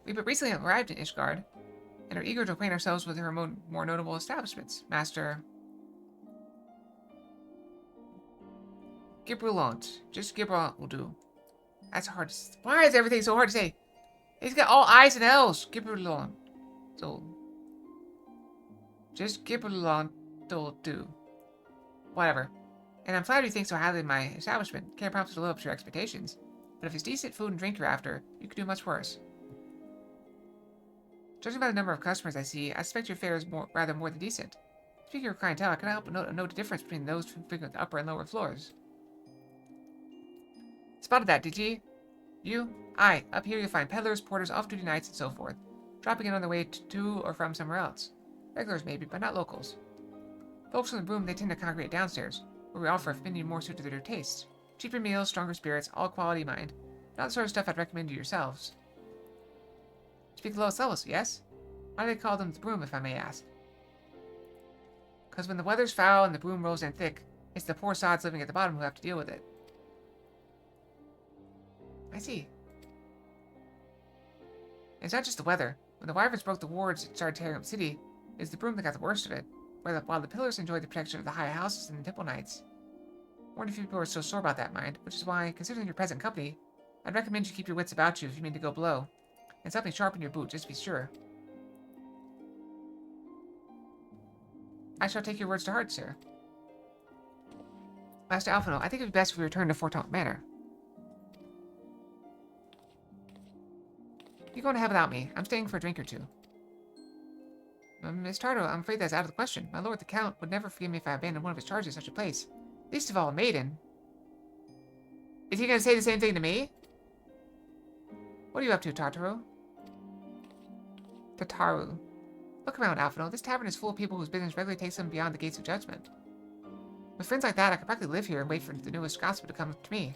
We but recently arrived in Ishgard, and are eager to acquaint ourselves with her more notable establishments. Master Gibrulant. Just Gibrulant will do. That's hard to say. Why is everything so hard to say? He's got all I's and L's. Gibrulant. So just Gibrulant. acceptable do. Whatever. And I'm flattered you think so highly of my establishment. Can't promise to live up to your expectations. But if it's decent food and drink you're after, you could do much worse. Judging by the number of customers I see, I suspect your fare is rather more than decent. Speaking of clientele, I cannot help but note the difference between those who frequent the upper and lower floors. Spotted that, did ye? You? Aye, up here you'll find peddlers, porters, off-duty knights, and so forth, dropping in on their way to or from somewhere else. Regulars maybe, but not locals. Folks from the room, they tend to congregate downstairs, where we offer a menu more suited to their tastes. Cheaper meals, stronger spirits, all quality mind. Not the sort of stuff I'd recommend to yourselves. Speak the lowest levels, yes? Why do they call them the broom, if I may ask? Because when the weather's foul and the broom rolls in thick, it's the poor sods living at the bottom who have to deal with it. I see. It's not just the weather. When the wyverns broke the wards and started tearing up the city, it's the broom that got the worst of it, while the pillars enjoyed the protection of the high houses and the temple knights. More than a few people are so sore about that, mind, which is why, considering your present company, I'd recommend you keep your wits about you if you mean to go below, and something sharp in your boot, just to be sure. I shall take your words to heart, sir. Master Alphino, I think it would be best if we return to Fortaunt Manor. You're going to have without me. I'm staying for a drink or two. Miss Tardo, I'm afraid that's out of the question. My lord the Count would never forgive me if I abandoned one of his charges in such a place. Least of all, a maiden. Is he going to say the same thing to me? What are you up to, Tataru? Tataru. Look around, Alphino. This tavern is full of people whose business regularly takes them beyond the gates of judgment. With friends like that, I could practically live here and wait for the newest gossip to come to me.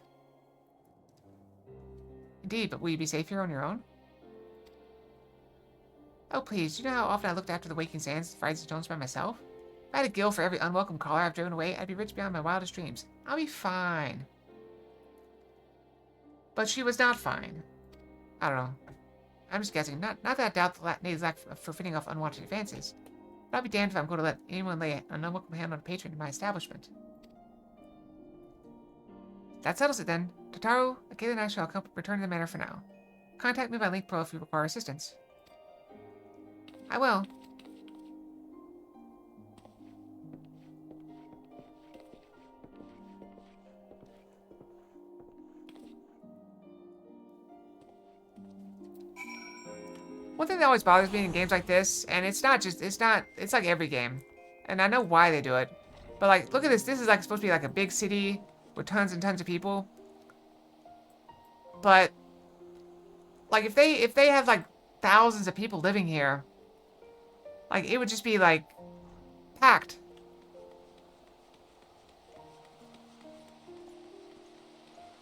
Indeed, but will you be safe here on your own? Oh, please, do you know how often I looked after the waking sands and fried stones by myself? If I had a gill for every unwelcome caller I've driven away, I'd be rich beyond my wildest dreams. I'll be fine. But she was not fine. I don't know. I'm just guessing. Not that I doubt the lady's lack for fitting off unwanted advances. But I'll be damned if I'm going to let anyone lay an unwelcome hand on a patron in my establishment. That settles it then. Tataru, Akela and I shall return to the manor for now. Contact me by link pro if you require assistance. I will. One thing that always bothers me in games like this, and it's like every game. And I know why they do it. But like, look at this. This is like supposed to be like a big city with tons and tons of people. But like if they have like thousands of people living here, like it would just be like packed.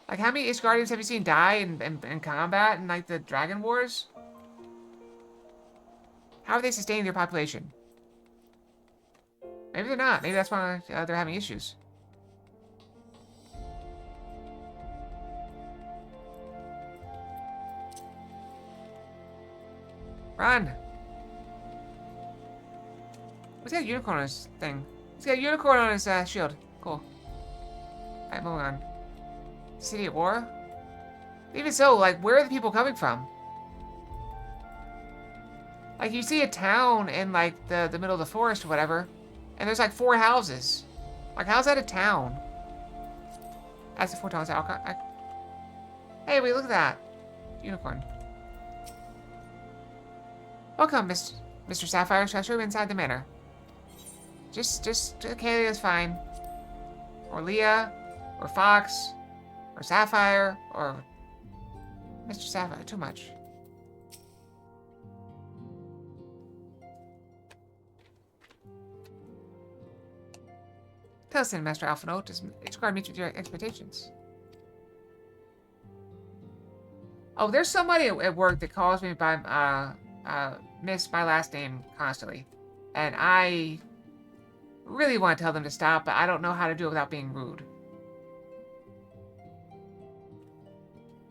Like how many Ishgardians have you seen die in combat in like the Dragon Wars? How are they sustaining their population? Maybe they're not. Maybe that's why they're having issues. Run! What's got a unicorn on his thing? He's got a unicorn on his shield. Cool. Alright, moving on. City at war? Even so, like, where are the people coming from? Like, you see a town in, like, the middle of the forest or whatever, and there's, like, 4 houses. Like, how's that a town? That's the 4 towns. Hey, wait, look at that. Unicorn. Welcome, Mr. Sapphire. Shall I show you inside the manor? Just Kaylee is fine. Or Leah, or Fox, or Sapphire, or Mr. Sapphire. Too much. Tell us then, Master Alphino, does Ishgard meet with your expectations? Oh, there's somebody at work that calls me by my last name constantly. And I really want to tell them to stop, but I don't know how to do it without being rude.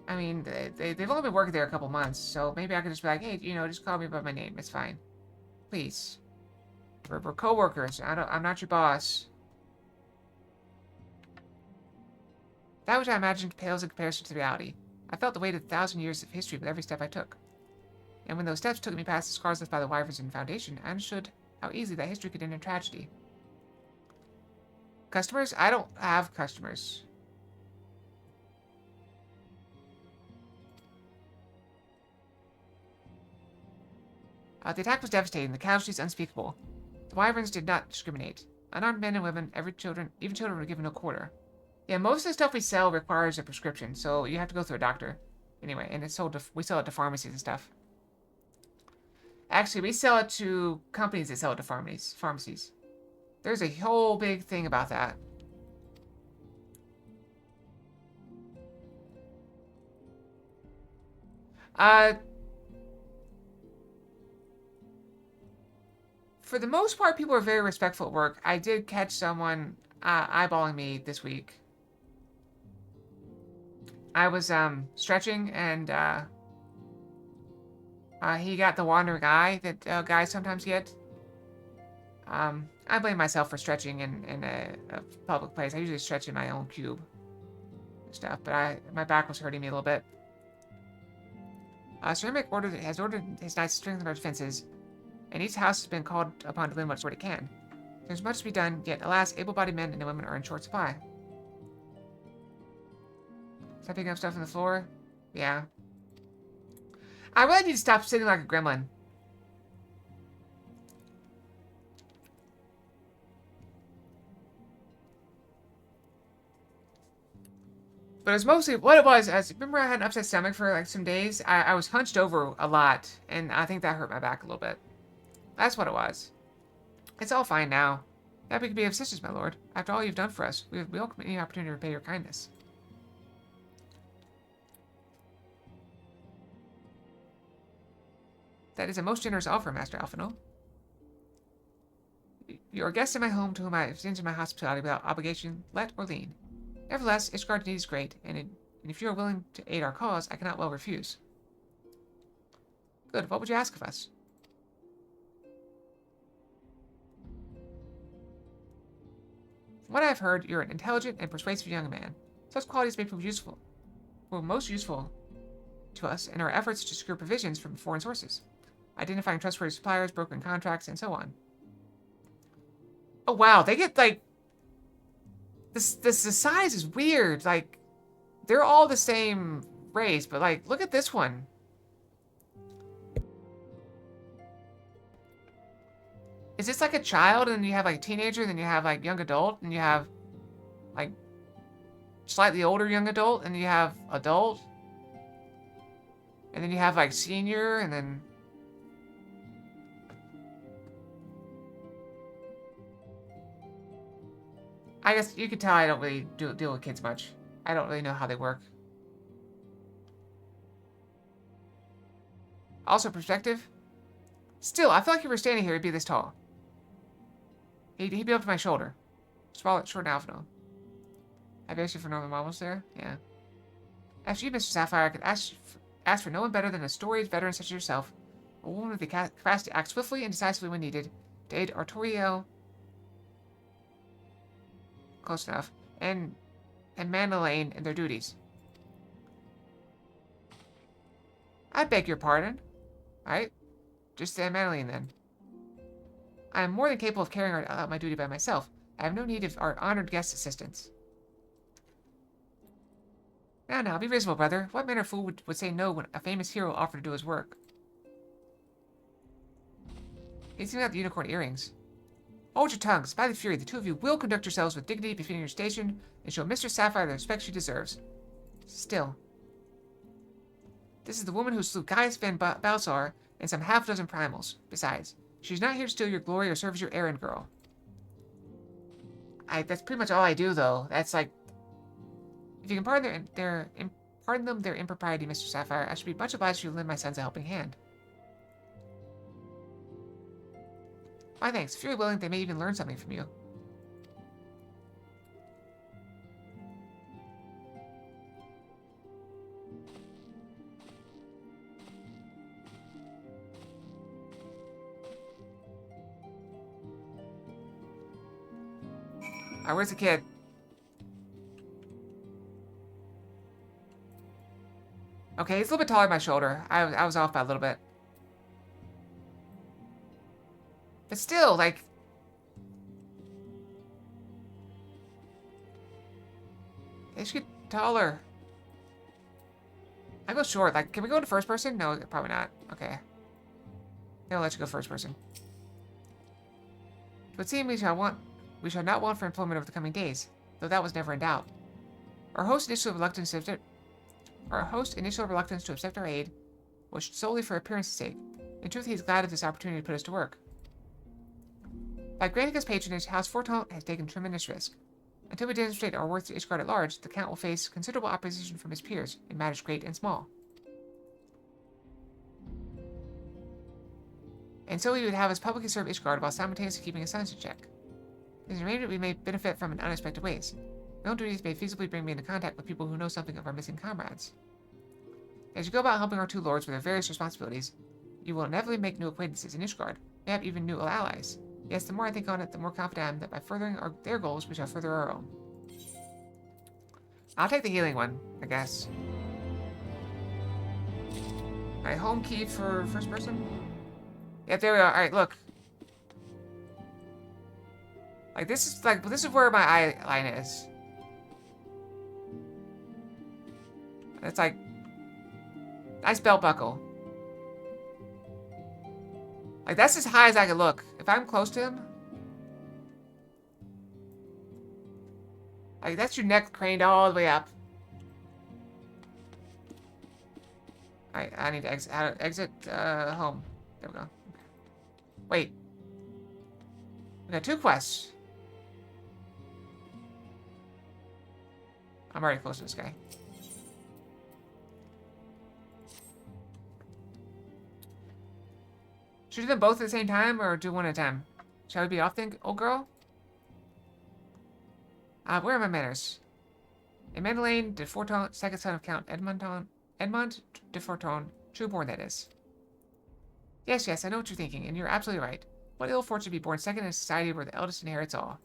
I mean, they've only been working there a couple months, so maybe I could just be like, hey, you know, just call me by my name. It's fine. Please. We're co-workers. I'm not your boss. That which I imagined pales in comparison to the reality. I felt the weight of 1,000 years of history with every step I took. And when those steps took me past the scars left by the Wyverns and Foundation, I understood how easily that history could end in tragedy. Customers? I don't have customers. The attack was devastating. The casualties unspeakable. The wyverns did not discriminate. Unarmed men and women, even children were given a quarter. Yeah, most of the stuff we sell requires a prescription, so you have to go through a doctor. Anyway, and it's sold to, we sell it to pharmacies and stuff. Actually, we sell it to companies that sell it to pharmacies. There's a whole big thing about that. For the most part, people are very respectful at work. I did catch someone eyeballing me this week. I was stretching, and he got the wandering eye that guys sometimes get. I blame myself for stretching in a public place. I usually stretch in my own cube and stuff, but my back was hurting me a little bit. Ceramic has ordered his knights to strengthen our defenses, and each house has been called upon to lend what support it can. There's much to be done, yet alas, able-bodied men and women are in short supply. Stop picking up stuff on the floor? Yeah. I really need to stop sitting like a gremlin. But it was mostly, what it was, remember I had an upset stomach for like some days? I was hunched over a lot, and I think that hurt my back a little bit. That's what it was. It's all fine now. Happy to be of sisters, my lord. After all you've done for us, we welcome any opportunity to repay your kindness. That is a most generous offer, Master Alphino. You are a guest in my home to whom I have extended my hospitality without obligation, let or lien. Nevertheless, Ishgard's need is great, and if you are willing to aid our cause, I cannot well refuse. Good. What would you ask of us? From what I have heard, you're an intelligent and persuasive young man. Such qualities may prove useful. Were most useful to us in our efforts to secure provisions from foreign sources, identifying trustworthy suppliers, brokering contracts, and so on. Oh wow, they get like the size is weird. Like they're all the same race, but like look at this one. Is this like a child, and then you have like a teenager, and then you have like young adult, and you have like slightly older young adult, and you have adult, and then you have like senior, and then I guess you can tell I don't really deal with kids much. I don't really know how they work. Also perspective. Still, I feel like if you were standing here, he'd be this tall. He'd be up to my shoulder. Short and Alphino. Have you asked you for normal models there? Yeah. After you, Mr. Sapphire, I could ask for no one better than a storied veteran such as yourself. A woman with the capacity to act swiftly and decisively when needed. To aid Artoriel. Close enough. And Mandalane in their duties. I beg your pardon. Alright. Just Mandalane then. I am more than capable of carrying out my duty by myself. I have no need of our honored guest's assistance. Now, be reasonable, brother. What manner of fool would say no when a famous hero offered to do his work? He's even got the unicorn earrings. Hold your tongues. By the Fury, the two of you will conduct yourselves with dignity befitting your station and show Mistress Sapphire the respect she deserves. Still. This is the woman who slew Gaius Van Balsar and some half-dozen primals. Besides, she's not here to steal your glory or serve as your errand girl. That's pretty much all I do, though. That's like... If you can pardon them their impropriety, Mr. Sapphire, I should be much obliged if you lend my sons a helping hand. My thanks. If you're willing, they may even learn something from you. Alright, where's the kid? Okay, he's a little bit taller than my shoulder. I was off by a little bit. But still, like... They should get taller. I go short. Like, can we go into first person? No, probably not. Okay. They'll let you go first person. But seeing we shall not want for employment over the coming days, though that was never in doubt. Our host's initial reluctance to accept our aid was solely for appearance's sake. In truth, he is glad of this opportunity to put us to work. By granting us patronage, House Forton has taken tremendous risk. Until we demonstrate our worth to Ishgard at large, the Count will face considerable opposition from his peers in matters great and small. And so he would have us publicly serve Ishgard while simultaneously keeping his sons in check. In this arrangement, we may benefit from in unexpected ways. My own duties may feasibly bring me into contact with people who know something of our missing comrades. As you go about helping our two lords with their various responsibilities, you will inevitably make new acquaintances in Ishgard, maybe even new allies. Yes, the more I think on it, the more confident I am that by furthering their goals, we shall further our own. I'll take the healing one, I guess. Alright, home key for first person? Yep, there we are. Alright, look. Like, this is where my eye line is. It's like, nice belt buckle. Like, that's as high as I can look. If I'm close to him, like, that's your neck craned all the way up. Alright, I need to exit home. There we go. Wait. We got 2 quests. I'm already close to this guy. Should we do them both at the same time, or do one at a time? Shall we be off then, old girl? Where are my manners? Emmanuel de Forton, second son of Count Edmond de Forton, trueborn that is. Yes, I know what you're thinking, and you're absolutely right. What ill fortune to be born second in a society where the eldest inherits all.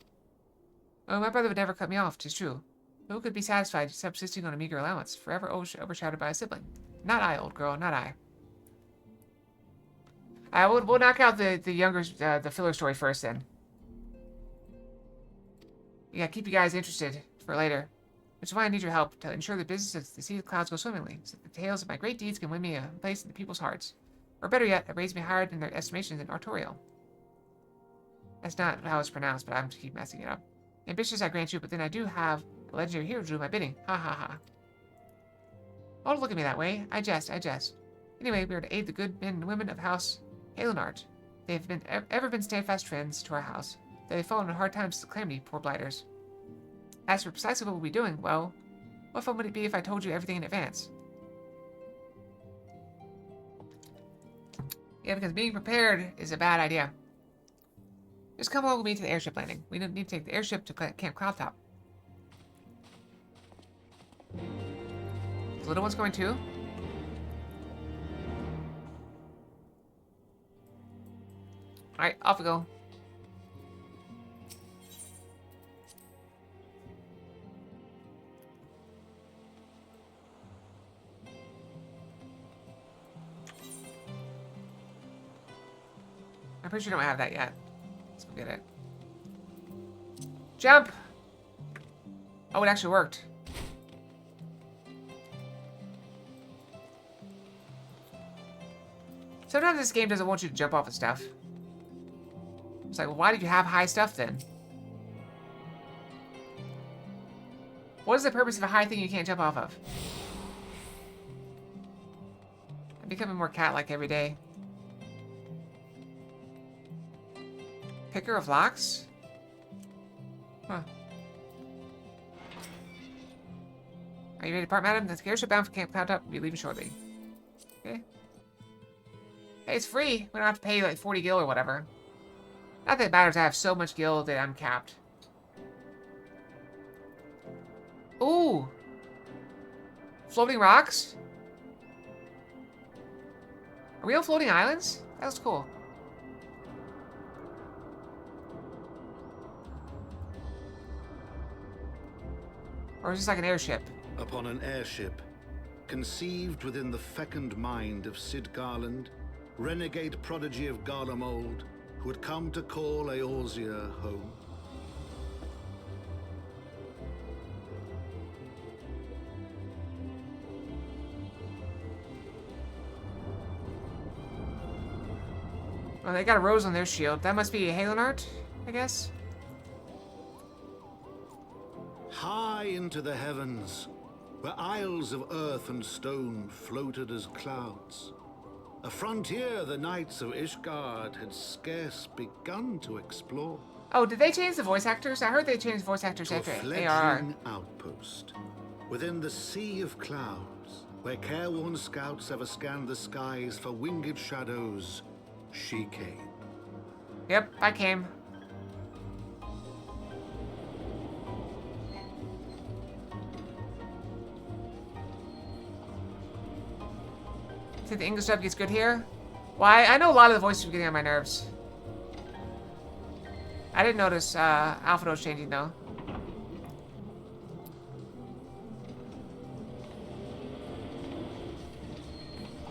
Oh, my brother would never cut me off, 'tis true. But who could be satisfied subsisting on a meager allowance, forever overshadowed by a sibling? Not I, old girl, not I. We'll knock out the filler story first, then. Yeah, keep you guys interested for later. Which is why I need your help to ensure the business of the Sea of Clouds goes swimmingly, so that the tales of my great deeds can win me a place in the people's hearts. Or better yet, raise me higher in their estimation than Artorial. That's not how it's pronounced, but I'm to keep messing it up. Ambitious, I grant you, but then I do have the legendary hero do my bidding. Ha ha ha. Don't look at me that way. I jest. Anyway, we are to aid the good men and women of House Halenart. They have ever been steadfast friends to our house. They have fallen on hard times to calamity, poor blighters. As for precisely what we'll be doing, well, what fun would it be if I told you everything in advance? Yeah, because being prepared is a bad idea. Just come along with me to the airship landing. We need to take the airship to Camp Cloudtop. The little one's going too? Alright, off we go. I'm pretty sure I don't have that yet. Let's go get it. Jump! Oh, it actually worked. Sometimes this game doesn't want you to jump off of stuff. It's like, well, why did you have high stuff then? What is the purpose of a high thing you can't jump off of? I'm becoming more cat-like every day. Picker of locks? Huh. Are you ready to depart, madam? The airship bound for Camp Cloudtop will be leaving shortly. Okay. Hey, it's free. We don't have to pay like 40 gil or whatever. Not that it matters, I have so much gil that I'm capped. Ooh! Floating rocks? Are we on floating islands? That was cool. Or is this like an airship? Upon an airship, conceived within the fecund mind of Sid Garland, renegade prodigy of Garlemald, who had come to call Eorzea home. Well, they got a rose on their shield. That must be a Halo art, I guess. High into the heavens, where isles of earth and stone floated as clouds. A frontier the knights of Ishgard had scarce begun to explore. Oh, did they change the voice actors? I heard they changed the voice actors To a after ARR. fledgling outpost, within the sea of clouds, where careworn scouts ever scanned the skies for winged shadows, she came. Yep, I came. Think the English dub gets good here? Why? I know a lot of the voices are getting on my nerves. I didn't notice Alphado's changing though.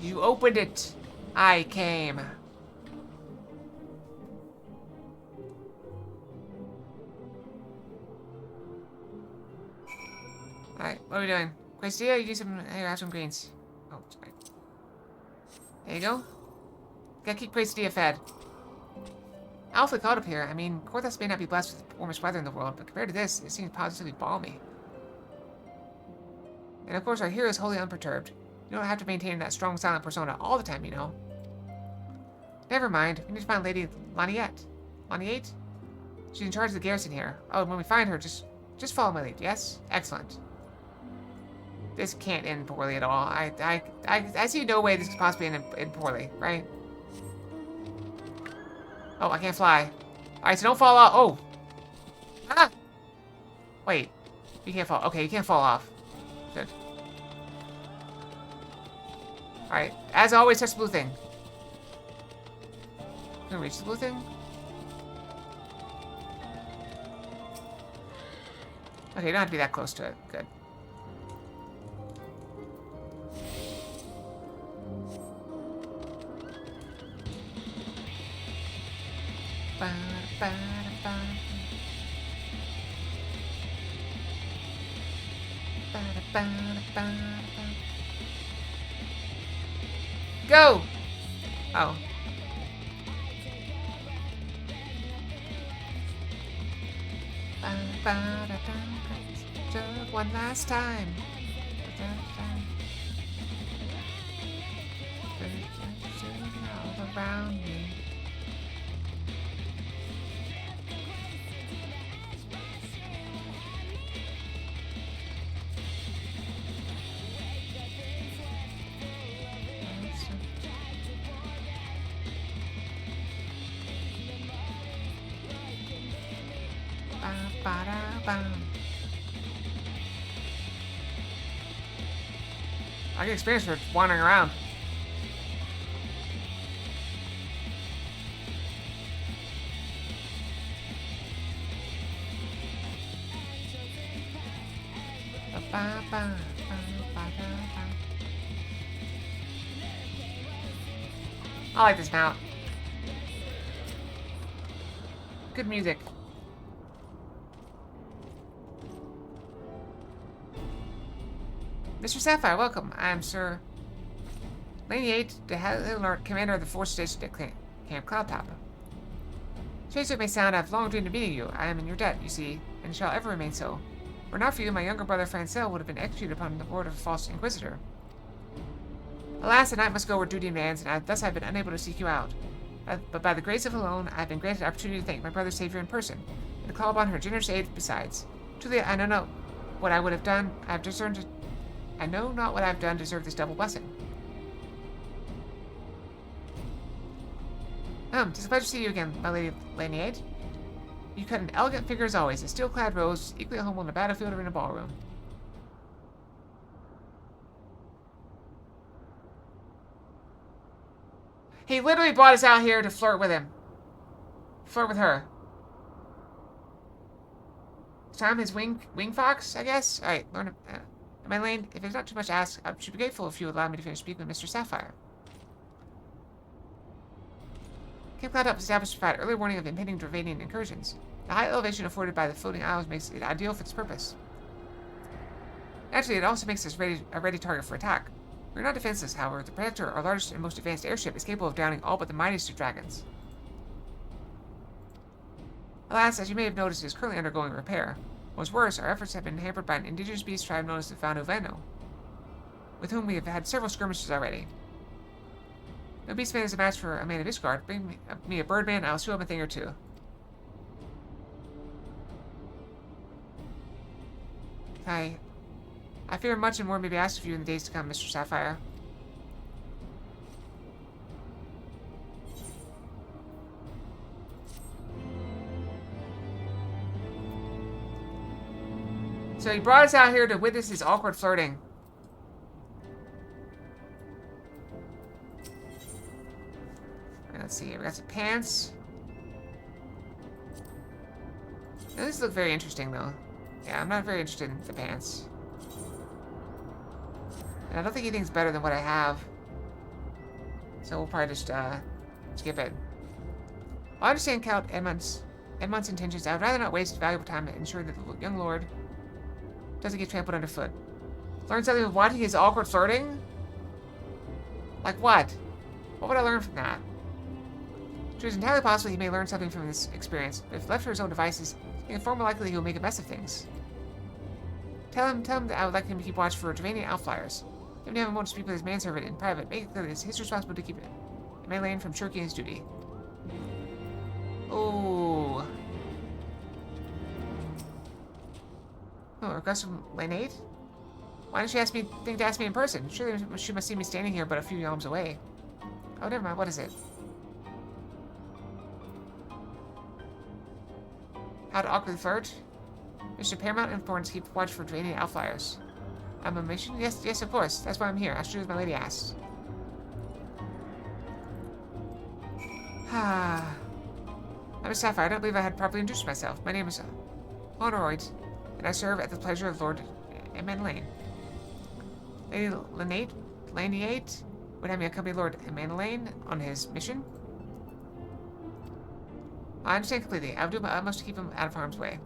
You opened it. I came. Alright, what are we doing? Questia, you do some. Here, have some greens. Oh, sorry. There you go. Gotta keep Questia fed. Awfully cold up here. I mean, Korthos may not be blessed with the warmest weather in the world, but compared to this, it seems positively balmy. And of course, our hero is wholly unperturbed. You don't have to maintain that strong, silent persona all the time, you know. Never mind. We need to find Lady Laniette. Laniette? She's in charge of the garrison here. Oh, and when we find her, just follow my lead, yes? Excellent. This can't end poorly at all. I see no way this could possibly end poorly, right? Oh, I can't fly. Alright, so don't fall off. Oh! Ah! Wait. You can't fall. Okay, you can't fall off. Good. Alright, as always, touch the blue thing. Can we reach the blue thing? Okay, you don't have to be that close to it. Good. Go! Oh. Just one last time. All around me. I get experience for wandering around. I like this mount. Good music. Mr. Sapphire, welcome. I am Sir Laniate, the Heavensward commander of the force stationed at Camp Cloudtop. Strange as it may sound, I have long dreamed of meeting you. I am in your debt, you see, and shall ever remain so. Were not for you, my younger brother Francel would have been executed upon the word of a false inquisitor. Alas, the night must go where duty demands, and thus I have been unable to seek you out. But by the grace of alone, I have been granted the opportunity to thank my brother's savior in person, and to call upon her generous aid besides. Truly, I know not what I would have done. I know not what I have done to deserve this double blessing. 'Tis a pleasure to see you again, my lady Laniade. You cut an elegant figure as always, a steel-clad rose, equally humble in a battlefield or in a ballroom. He literally brought us out here to flirt with him. Flirt with her. Time his wing fox, I guess? Alright, learn my lane, if it's not too much to ask, I should be grateful if you would allow me to finish speaking with Mr. Sapphire. Camp Cloudtop was established to provide early warning of impending Dravanian incursions. The high elevation afforded by the floating isles makes it ideal for its purpose. Naturally, it also makes us a ready target for attack. We are not defenseless, however. The Protector, our largest and most advanced airship, is capable of downing all but the mightiest of dragons. Alas, as you may have noticed, it is currently undergoing repair. What's worse, our efforts have been hampered by an indigenous beast tribe known as the Fashionably, with whom we have had several skirmishes already. No beastman is a match for a man of Ishgard. Bring me a birdman, I'll show him a thing or two. I fear much and more may be asked of you in the days to come, Mr. Sapphire. So he brought us out here to witness his awkward flirting. Let's see here. We got some pants. Now, these look very interesting, though. Yeah, I'm not very interested in the pants. And I don't think anything's better than what I have. So we'll probably just skip it. I understand Count Edmund's intentions. I would rather not waste valuable time to ensure that the young lord doesn't get trampled underfoot. Learn something from watching his awkward flirting? Like what? What would I learn from that? It is entirely possible he may learn something from this experience, but if left to his own devices, I think far more likely he will make a mess of things. Tell him that I would like him to keep watch for Dravanian outflyers. If you have a moment to speak with his manservant in private, make it clear that it's his responsibility to keep it. Lane from shirking his duty. Ooh. Oh, request from Lane 8? Why didn't she think to ask me in person? Surely she must see me standing here but a few yalms away. Oh, never mind. What is it? How to awkwardly flirt? Mr. Paramount informed to keep watch for Dravanian outflyers. I'm on a mission? Yes, of course. That's why I'm here. As true as my lady asked. I'm a Sapphire. I don't believe I had properly introduced myself. My name is Honoroid, and I serve at the pleasure of Lord Lane. Lady Laniate would have me accompany Lord Lane on his mission. I understand completely. I will do my utmost to keep him out of harm's way.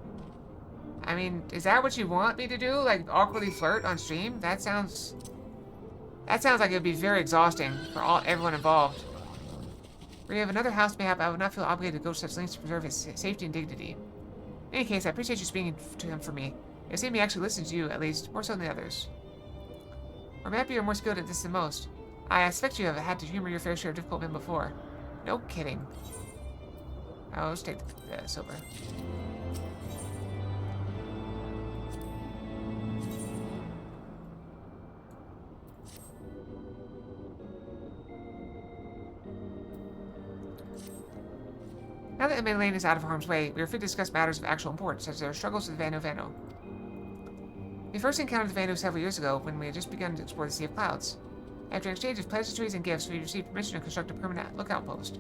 I mean, is that what you want me to do? Like, awkwardly flirt on stream? That sounds like it would be very exhausting for everyone involved. Where you have another house, mayhap I would not feel obligated to go to such lengths to preserve his safety and dignity. In any case, I appreciate you speaking to him for me. It seems he actually listens to you, at least, more so than the others. Or maybe you're more skilled at this than most. I expect you have had to humor your fair share of difficult men before. No kidding. I'll just take the silver. Now that Lane is out of harm's way, we are free to discuss matters of actual importance, such as our struggles with Vano. We first encountered the Vano several years ago when we had just begun to explore the Sea of Clouds. After an exchange of pleasantries and gifts, we received permission to construct a permanent lookout post.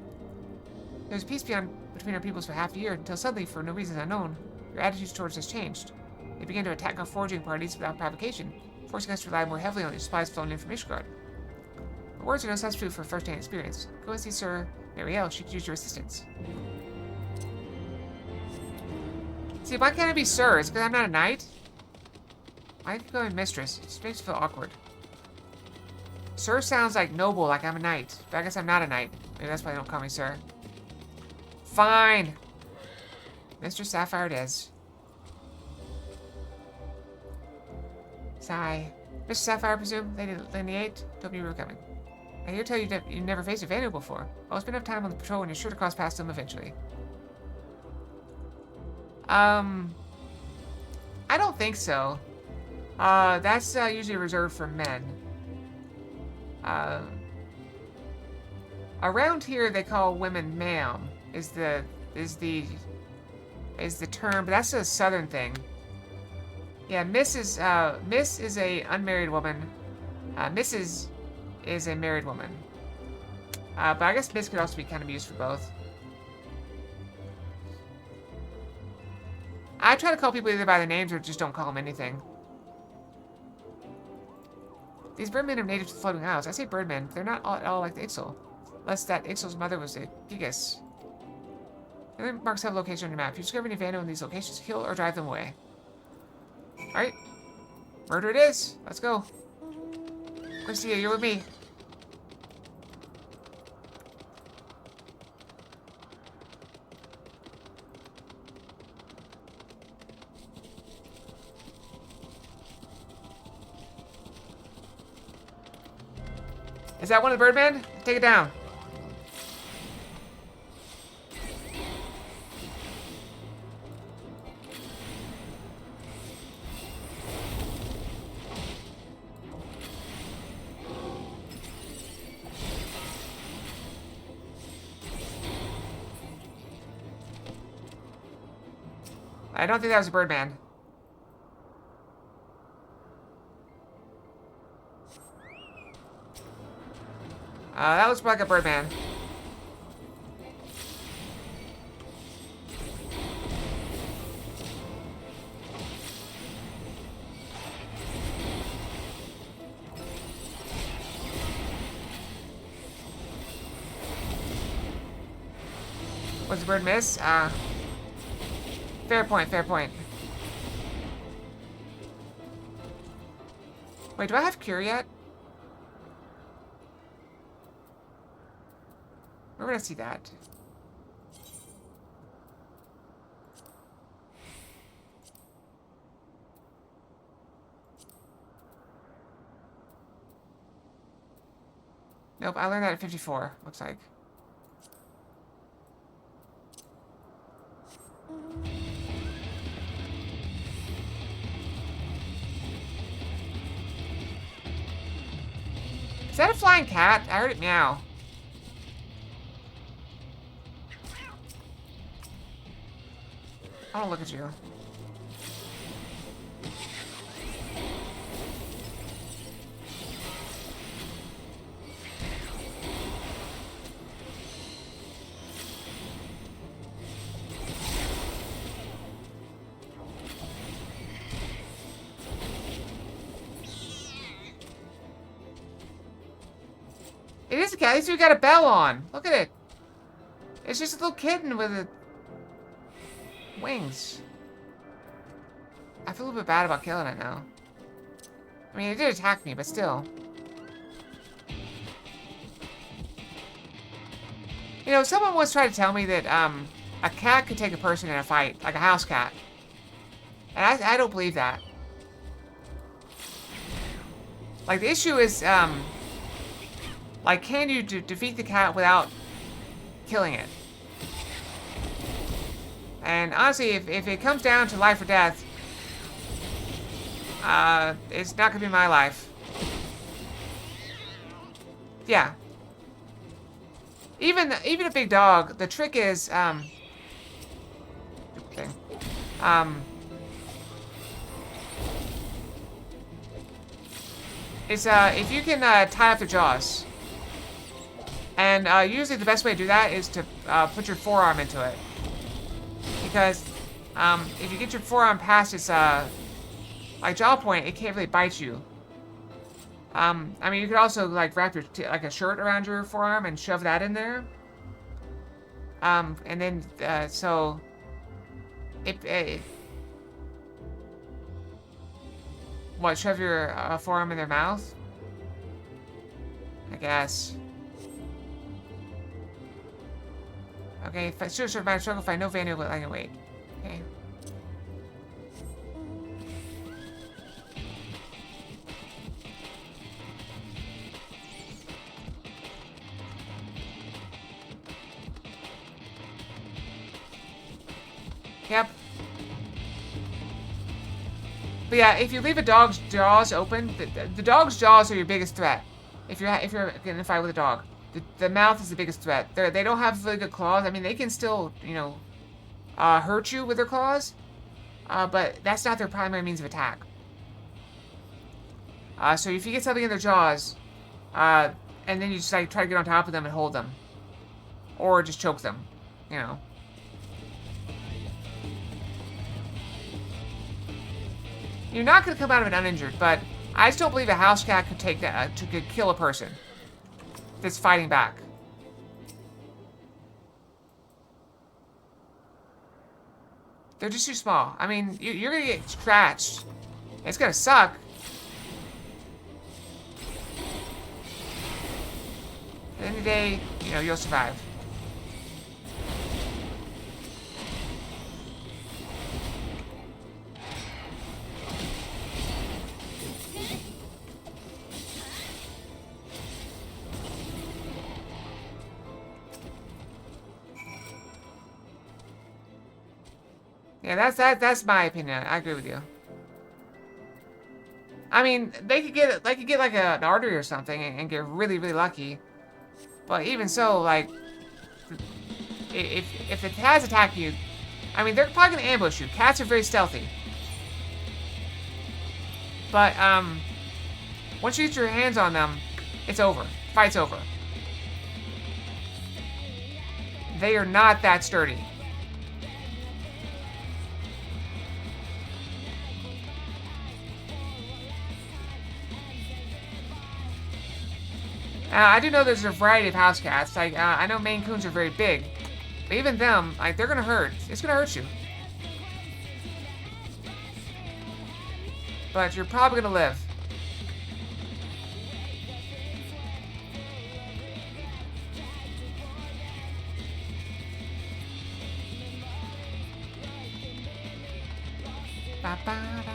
There was peace between our peoples for half a year, until suddenly, for no reason unknown, your attitudes towards us changed. They began to attack our foraging parties without provocation, forcing us to rely more heavily on the supplies flown in from Ishgard. But words are no substitute for first-hand experience. Go and see Sir Marielle, she could use your assistance. See, why can't I be Sir? Is it because I'm not a knight? Why can't I be Mistress? It just makes me feel awkward. Sir sounds like noble, like I'm a knight. But I guess I'm not a knight. Maybe that's why they don't call me Sir. Fine. Mr. Sapphire it is. Sigh. Mr. Sapphire, I presume? Lady 8? Told me you were coming. I hear tell you that you never faced a Vanu before. Well, spend enough time on the patrol and you're sure to cross past them eventually. I don't think so. That's usually reserved for men. Around here they call women ma'am is the term, but that's a southern thing. Yeah, Miss is a unmarried woman. Mrs. is a married woman. But I guess Miss could also be kind of used for both. I try to call people either by their names or just don't call them anything. These birdmen are native to the floating isles. I say birdmen, but they're not at all like the Ixal. Unless that Ixal's mother was a Gigas. The other marks have a location on your map. If you discover any Vano in these locations, kill or drive them away. Alright. Murder it is. Let's go. Christia, you're with me. Is that one of the Birdmen? Take it down. I don't think that was a Birdman. That looks like a Birdman. Was the bird miss? Fair point, fair point. Wait, do I have cure yet? Where would I see that? Nope, I learned that at 54, looks like. Is that a flying cat? I heard it meow. I want to look at you. It is a cat. At least we got a bell on. Look at it. It's just a little kitten with a wings. I feel a little bit bad about killing it now. I mean, it did attack me, but still. You know, someone once tried to tell me that a cat could take a person in a fight, like a house cat. And I don't believe that. Like, the issue is, like, can you defeat the cat without killing it? And honestly, if it comes down to life or death, it's not gonna be my life. Yeah. Even a big dog, the trick is, if you can tie up their jaws. And usually the best way to do that is to put your forearm into it. Because if you get your forearm past its like jaw point, it can't really bite you. I mean, you could also like wrap your like a shirt around your forearm and shove that in there. And then so what, shove your forearm in their mouth? I guess. Okay, if I should survive struggle, find no value, but I can wait. Okay. Yep. But yeah, if you leave a dog's jaws open, the dog's jaws are your biggest threat. If you're getting in a fight with a dog. The mouth is the biggest threat. They don't have really good claws. I mean, they can still, you know, hurt you with their claws, but that's not their primary means of attack. So if you get something in their jaws, and then you just like try to get on top of them and hold them, or just choke them, you know. You're not gonna come out of it uninjured, but I just don't believe a house cat could take that could kill a person that's fighting back. They're just too small. I mean, you're gonna get scratched. It's gonna suck. At the end of the day, you know, you'll survive. Yeah, that's my opinion. I agree with you. I mean, they could get like an artery or something and get really, really lucky. But even so, like, if it has attacked you, I mean, they're probably gonna ambush you. Cats are very stealthy. But once you get your hands on them, it's over. Fight's over. They are not that sturdy. I do know there's a variety of house cats. Like, I know Maine Coons are very big. But even them, like, they're gonna hurt. It's gonna hurt you. But you're probably gonna live. Ba-ba-da.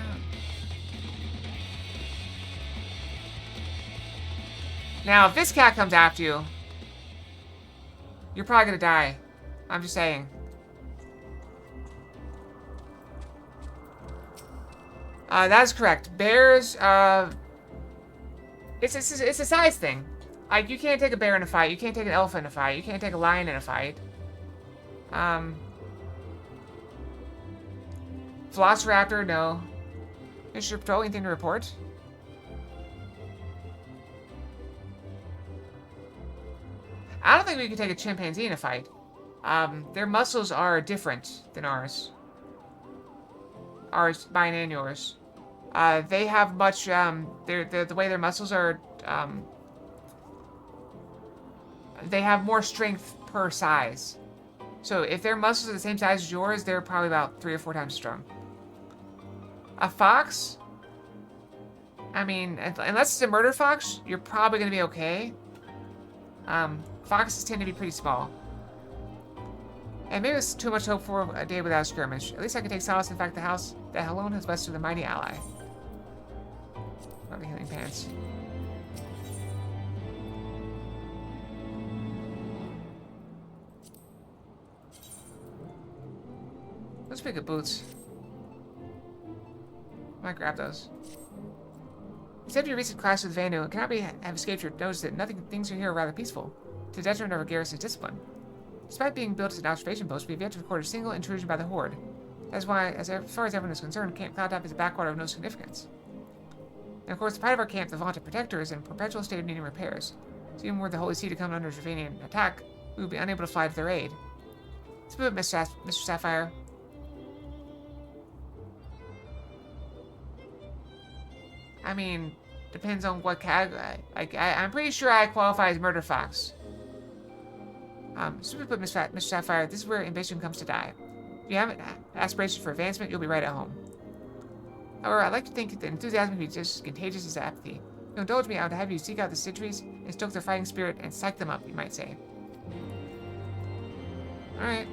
Now, if this cat comes after you, you're probably gonna die. I'm just saying. That's correct. Bears, it's a size thing. Like, you can't take a bear in a fight. You can't take an elephant in a fight. You can't take a lion in a fight. Velociraptor, no. Is your patrol anything to report? I don't think we could take a chimpanzee in a fight. Their muscles are different than ours. Mine and yours. They have much, the way their muscles are, they have more strength per size. So if their muscles are the same size as yours, they're probably about 3 or 4 times strong. A fox? I mean, unless it's a murder fox, you're probably going to be okay. Foxes tend to be pretty small. And maybe it's too much hope for a day without a skirmish. At least I can take solace in the fact the house that alone has bested a mighty ally. Not the healing pants. Let's pick up boots. I might grab those. Except your recent clash with Vanu, it cannot have escaped your notice that things are here are rather peaceful, to the detriment of our garrison's discipline. Despite being built as an observation post, we have yet to record a single intrusion by the Horde. That's why, as far as everyone is concerned, Camp Cloudtop is a backwater of no significance. And of course, the pride of our camp, the Vaunted Protector, is in perpetual state of needing repairs. So even were the Holy See to come under Dravanian attack, we would be unable to fly to their aid. Let's move it, Mr. Sapphire. I mean, depends on what category. Like, I'm pretty sure I qualify as Murder Fox. So we put Mr. Sapphire, this is where ambition comes to die. If you have an aspiration for advancement, you'll be right at home. However, I'd like to think that enthusiasm can be just as contagious as apathy. If you indulge me, I would have you seek out the sentries and stoke their fighting spirit and psych them up, you might say. Alright.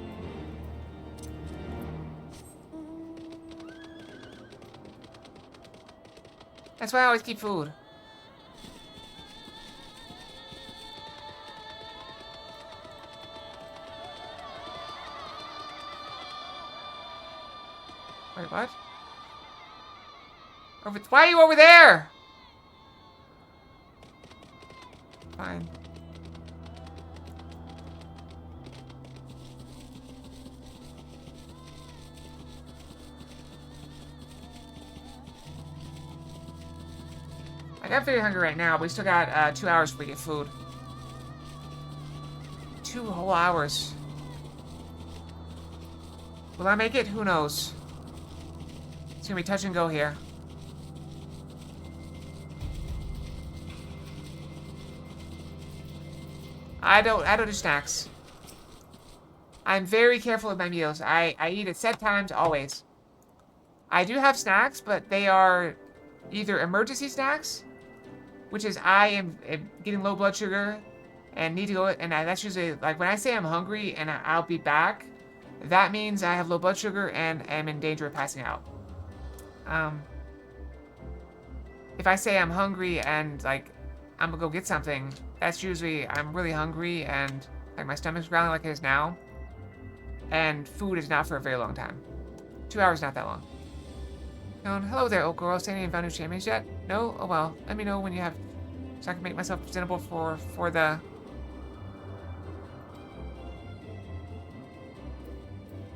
That's why I always keep food. Wait, what? Why are you over there? Fine. I got very hungry right now, but we still got 2 hours before we get food. 2 whole hours. Will I make it? Who knows? It's gonna be touch and go here. I don't do snacks. I'm very careful with my meals. I eat at set times, always. I do have snacks, but they are either emergency snacks, which is I am getting low blood sugar and need to go, and that's usually, like, when I say I'm hungry and I'll be back, that means I have low blood sugar and am in danger of passing out. If I say I'm hungry and, like, I'm gonna go get something, that's usually I'm really hungry and, like, my stomach's growling like it is now, and food is not for a very long time. 2 hours, not that long. Hello there, old girl. Standing in Vanu Champions yet? No? Oh well. Let me know when you have, so I can make myself presentable for the.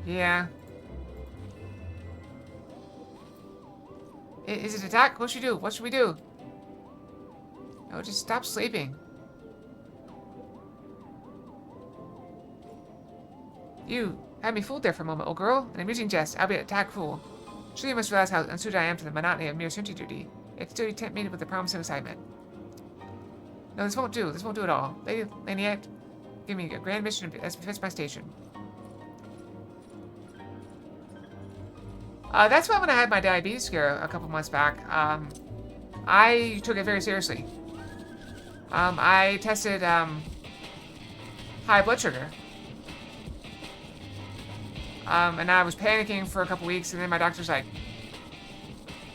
Yeah. Is it attack? What should we do? What should we do? No, just stop sleeping. You had me fooled there for a moment, old girl. An amusing jest, albeit attack fool. Surely you must realize how unsuited I am to the monotony of mere sentry duty. Yet still you tempt me with the promise of excitement. No, this won't do. This won't do at all. Lady Laniette, give me a grand mission as befits my station. That's why when I had my diabetes scare a couple months back, I took it very seriously. I tested high blood sugar. And I was panicking for a couple weeks, and then my doctor's like,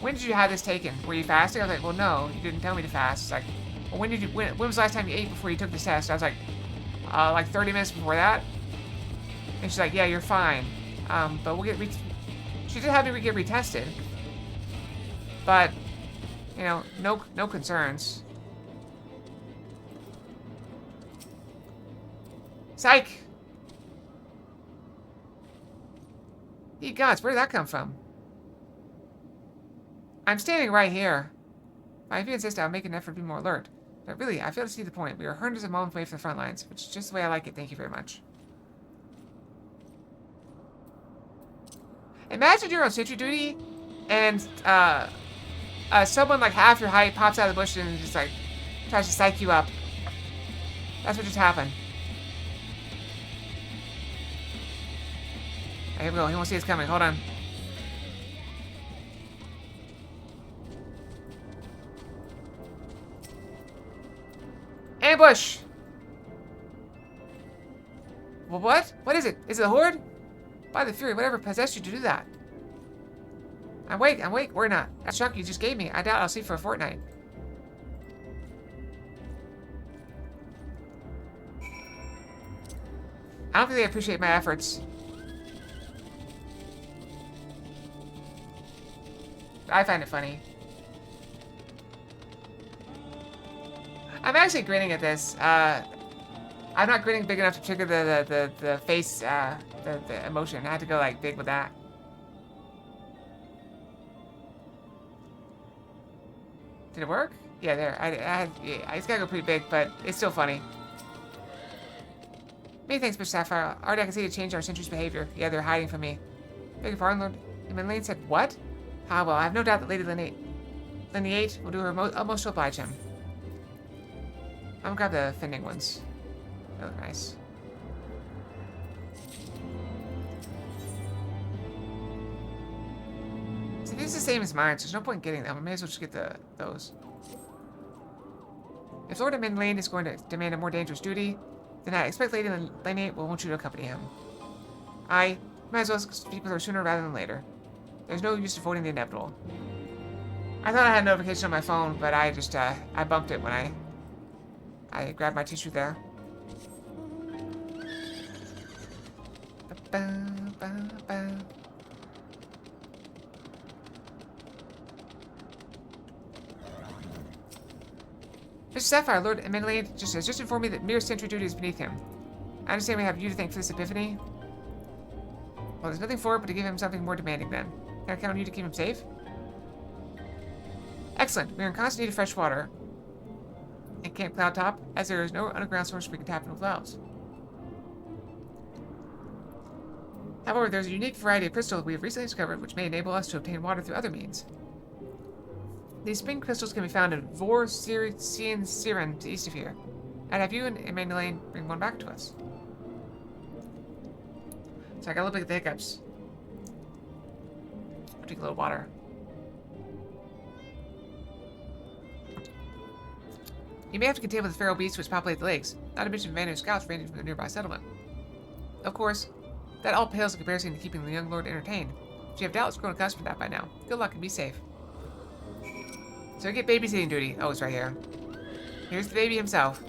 when did you have this taken? Were you fasting? I was like, well, no, you didn't tell me to fast. It's like, well, when was the last time you ate before you took this test? I was like 30 minutes before that. And she's like, yeah, you're fine. But we'll get, she did have me get retested. But, you know, no concerns. Psych! Ye gods, where did that come from? I'm standing right here. If you insist, I'll make an effort to be more alert. But really, I fail to see the point. We are hundreds of miles away from the front lines, which is just the way I like it. Thank you very much. Imagine you're on sentry duty, and someone like half your height pops out of the bush and just like tries to psych you up. That's what just happened. Here we go. He won't see us coming. Hold on. Ambush! Well, what? What is it? Is it a horde? By the fury, whatever possessed you to do that? I'm awake. We're not. That shock you just gave me. I doubt I'll sleep for a fortnight. I don't think they appreciate my efforts. I find it funny. I'm actually grinning at this. I'm not grinning big enough to trigger the face, the emotion. I had to go like big with that. Did it work? Yeah, there. I just gotta go pretty big, but it's still funny. Many thanks, Mistress Sapphire. Already I can see a change in our sentry's behavior. Yeah, they're hiding from me. Beg your pardon, Lord. And Lane said, what? Ah, well, I have no doubt that Lady Laniette will do her utmost to oblige him. I'm gonna grab the fending ones. They look nice. See, these are the same as mine, so there's no point in getting them. I may as well just get those. If Lord Lane is going to demand a more dangerous duty, then I expect Lady Laniette will want you to accompany him. I might as well speak with her sooner rather than later. There's no use avoiding the inevitable. I thought I had a notification on my phone, but I just, I bumped it when I grabbed my tissue there. Mr. Sapphire, Lord Emily has just informed me that mere sentry duty is beneath him. I understand we have you to thank for this epiphany. Well, there's nothing for it but to give him something more demanding then. Can I count on you to keep him safe? Excellent. We are in constant need of fresh water at Camp Cloudtop, as there is no underground source we can tap into wells. However, there's a unique variety of crystals we have recently discovered which may enable us to obtain water through other means. These spring crystals can be found in Vor Siren to east of here. I'd have you and Emmanuel bring one back to us. So I got a little bit of the hiccups. I'll drink a little water. You may have to contend with the feral beasts which populate the lakes, not to mention Vanu scouts ranging from the nearby settlement. Of course, that all pales in comparison to keeping the young lord entertained. But you have doubtless grown accustomed to that by now. Good luck and be safe. So I get babysitting duty. Oh, it's right here. Here's the baby himself.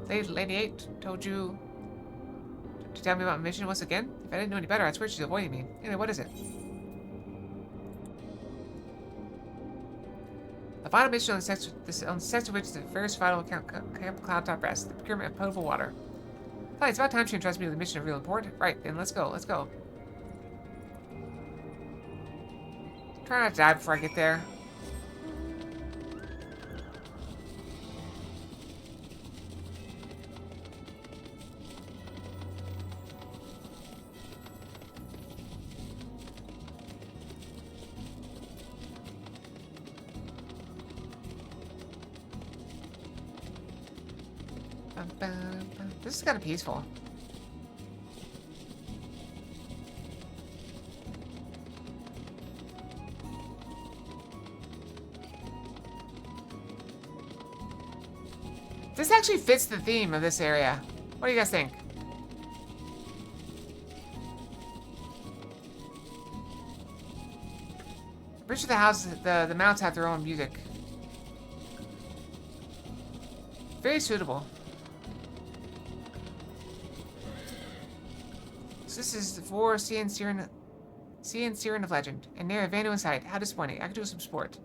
Lady Laniette told you to tell me about my mission once again? I didn't know any better, I'd swear she's avoiding me. Anyway, what is it? A vital mission on the sector which is the first vital Camp Cloudtop Rest, the procurement of potable water. Fine, it's about time she entrusts me with a mission of real import. Right, then let's go, let's go. Try not to die before I get there. This is kind of peaceful. This actually fits the theme of this area. What do you guys think? I'm pretty sure the houses, the mounts have their own music. Very suitable. So this is for Sea and Siren of Legend. And near Vando inside. How disappointing. I could do some sport.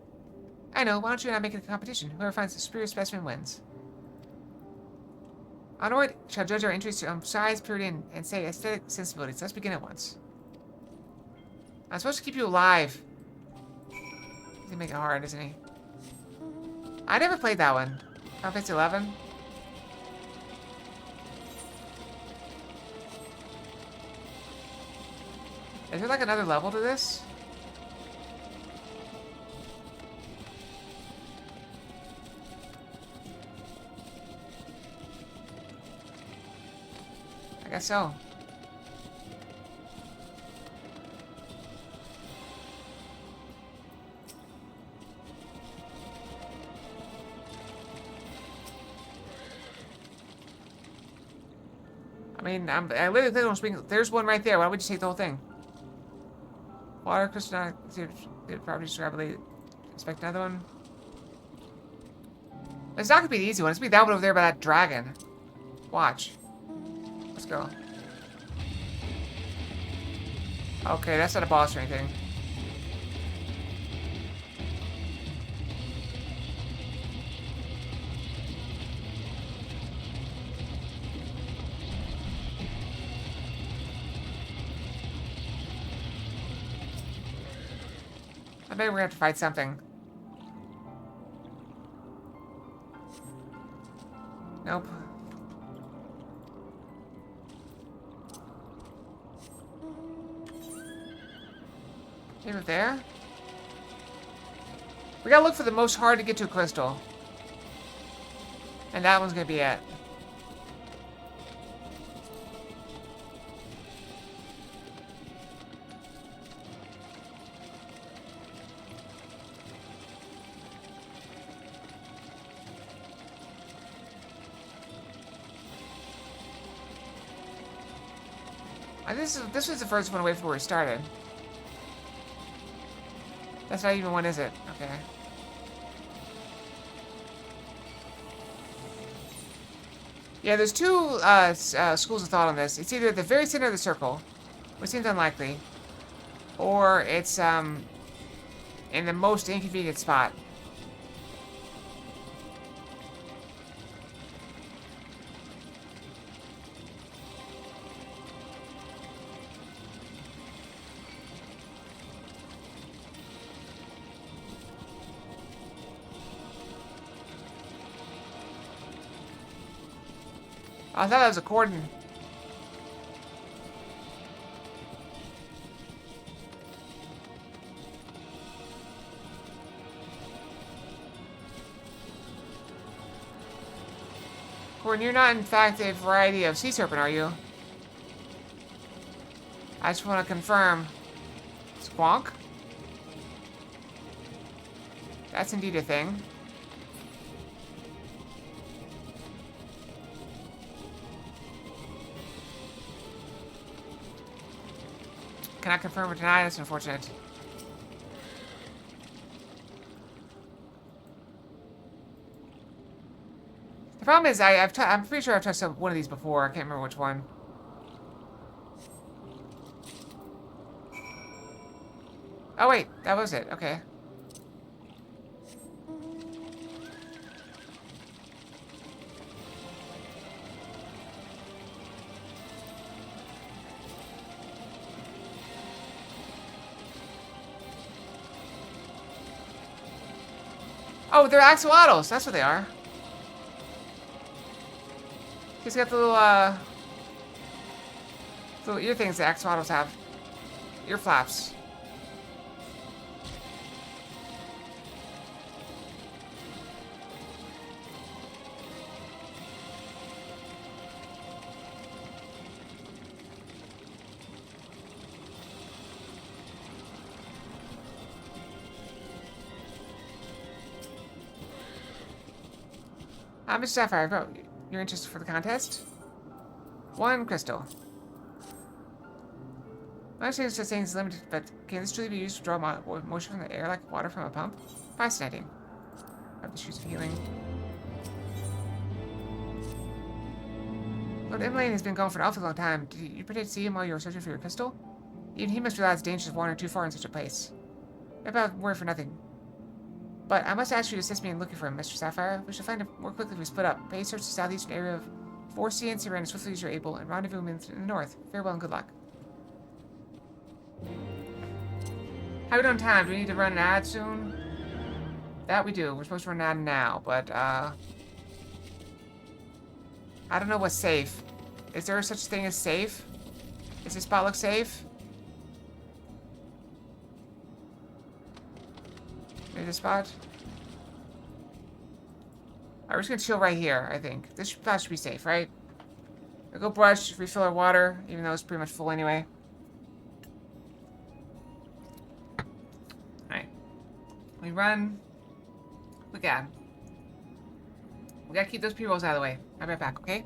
I know, why don't you and I make it a competition? Whoever finds the superior specimen wins. Onward shall judge our interests on size, purity, and say aesthetic sensibilities. Let's begin at once. I'm supposed to keep you alive. He's make it hard, isn't he? I never played that one. Final Fantasy 11. Is there like another level to this? I guess so. I mean, I literally think I'm speaking. There's one right there. Why would you take the whole thing? Water crystal properties rapidly. Expect another one. It's not gonna be the easy one. It's gonna be that one over there by that dragon. Watch. Let's go. Okay, that's not a boss or anything. I bet we're gonna have to fight something. Nope. Maybe there? We gotta look for the most hard to get to crystal. And that one's gonna be it. This was the first one away from where we started. That's not even one, is it? Okay. Yeah, there's two schools of thought on this. It's either at the very center of the circle, which seems unlikely, or it's in the most inconvenient spot. I thought that was a cordon. Cordon, you're not in fact a variety of sea serpent, are you? I just want to confirm. Squonk? That's indeed a thing. Cannot confirm or deny. That's unfortunate. The problem is, I'm pretty sure I've touched one of these before. I can't remember which one. Oh, wait. That was it. Okay. Oh, they're axolotls. That's what they are. He's got the little ear things that axolotls have. Ear flaps. Mr. Sapphire, bro, you're interested for the contest? 1 crystal. My understanding such things is limited, but can this truly be used to draw motion from the air like water from a pump? Fascinating. I have the shoes of healing. Lord Emily has been gone for an awfully long time. Did you predict to see him while you were searching for your crystal? Even he must realize the dangers of wandering too far in such a place. About word for nothing. But I must ask you to assist me in looking for him, Mr. Sapphire. We shall find him more quickly if we split up. Pay search the southeastern area of Forcia and Siren as swiftly as you're able, and rendezvous in the north. Farewell and good luck. How we doing on time? Do we need to run an ad soon? That we do. We're supposed to run an ad now, but I don't know what's safe. Is there such a thing as safe? Does this spot look safe? Maybe this spot? Alright, we're just gonna chill right here, I think. This spot should be safe, right? We'll go brush, refill our water, even though it's pretty much full anyway. Alright. We run. We gotta keep those P-rolls out of the way. I'll be right back, okay?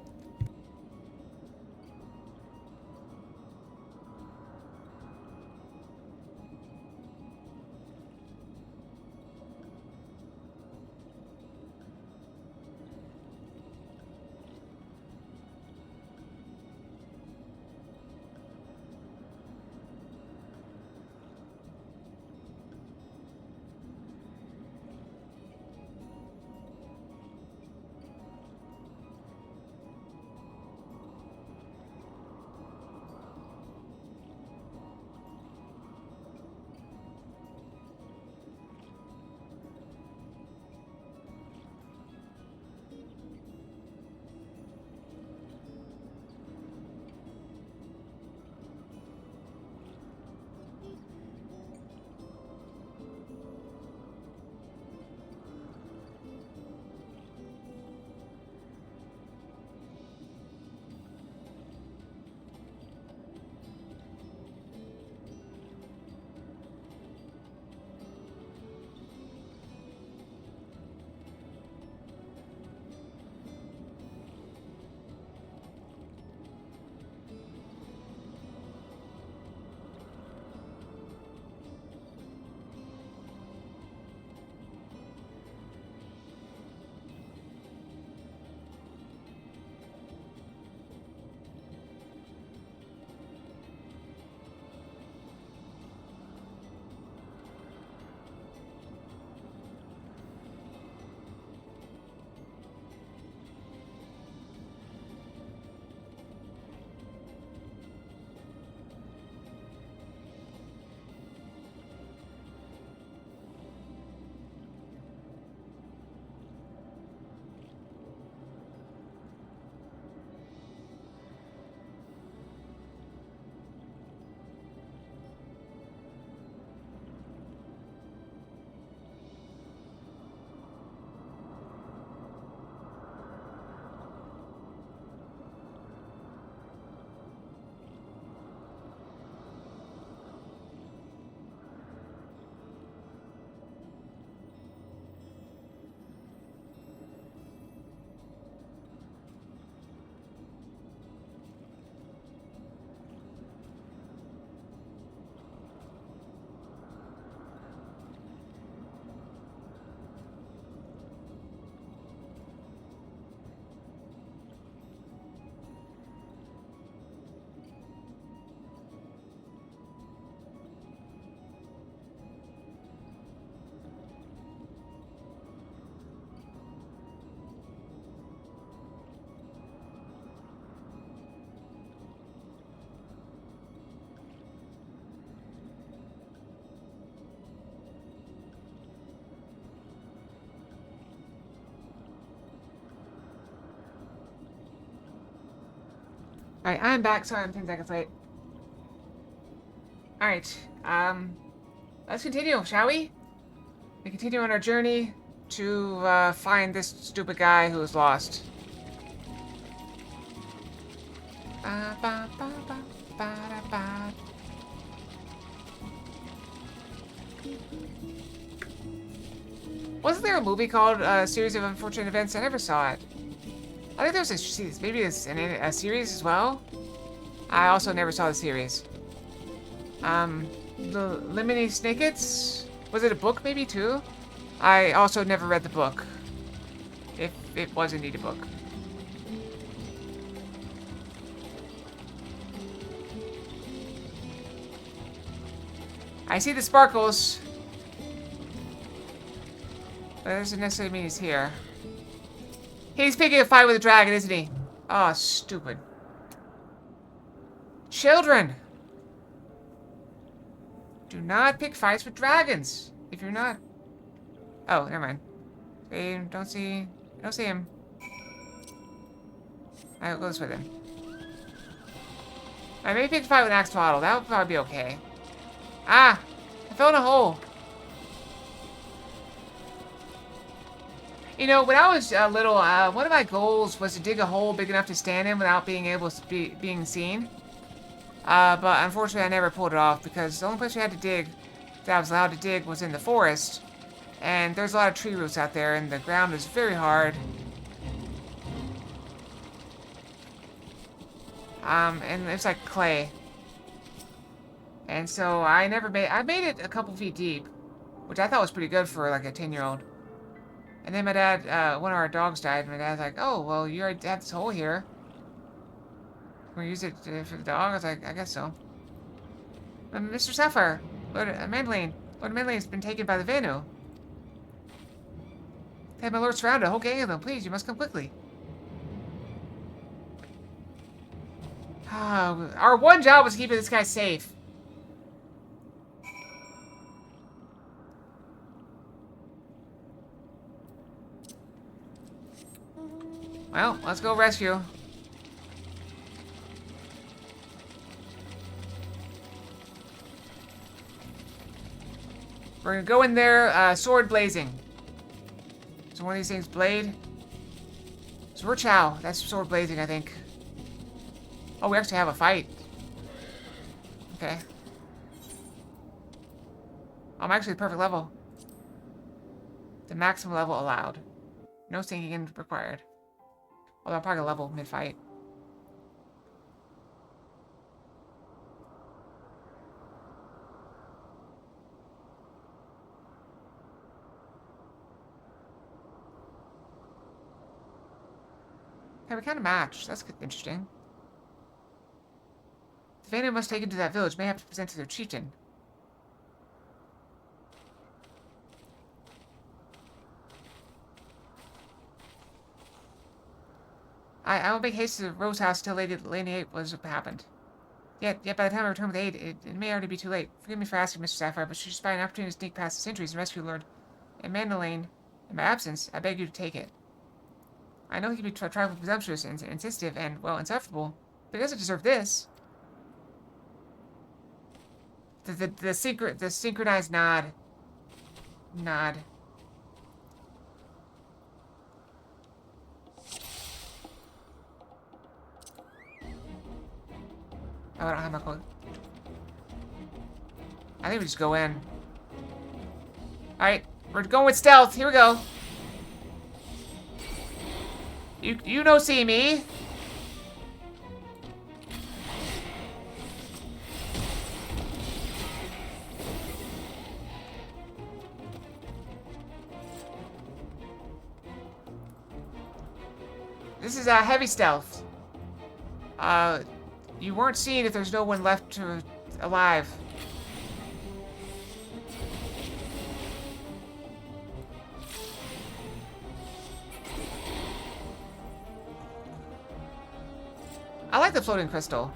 Alright, I'm back. Sorry, I'm 10 seconds late. Alright, let's continue, shall we? We continue on our journey to, find this stupid guy who's lost. Ba, ba, ba, ba, ba, da, ba. Wasn't there a movie called A Series of Unfortunate Events? I never saw it. I think there was maybe a series as well. I also never saw the series. The Lemony Snickets? Was it a book maybe too? I also never read the book. If it was indeed a book. I see the sparkles. But that doesn't necessarily mean he's here. He's picking a fight with a dragon, isn't he? Oh, stupid. Children! Do not pick fights with dragons. If you're not... Oh, never mind. Don't see him. I'll go this way then. I maybe pick a fight with an axe twaddle. That would probably be okay. Ah! I fell in a hole. You know, when I was little, one of my goals was to dig a hole big enough to stand in without being able to being seen. But unfortunately, I never pulled it off because the only place we had to dig, that I was allowed to dig, was in the forest. And there's a lot of tree roots out there, and the ground is very hard. And it's like clay. And so I made it a couple feet deep, which I thought was pretty good for like a 10-year-old. And then my dad, one of our dogs died, and my dad's like, oh, well, you already have this hole here. Can we use it for the dog? I was like, I guess so. Mr. Sapphire, Lord Mandeline has been taken by the Vanu. They have my lord surrounded, a whole gang of them. Please, you must come quickly. Our one job was keeping this guy safe. Well, let's go rescue. We're gonna go in there, sword blazing. So one of these things, blade. Sword chow. That's sword blazing, I think. Oh, we actually have a fight. Okay. I'm actually perfect level. The maximum level allowed. No singing required. Although I'm probably gonna level mid-fight. Okay, we kind of match. That's interesting. The Vanu must take into that village. May have to present to their chieftain. I will make haste to the Rose House till Lady 8 was what happened. Yet by the time I return with aid, it may already be too late. Forgive me for asking, Mr. Sapphire, but should you spy an opportunity to sneak past the sentries and rescue Lord Mandeline in my absence, I beg you to take it. I know he can be trifling presumptuous and insensitive and, well, insufferable, but he doesn't deserve this. The synchronized nod. Nod. Oh, I don't have my code. I think we just go in. Alright, we're going with stealth. Here we go. You no see me. This is a heavy stealth. You weren't seen if there's no one left alive. I like the floating crystal.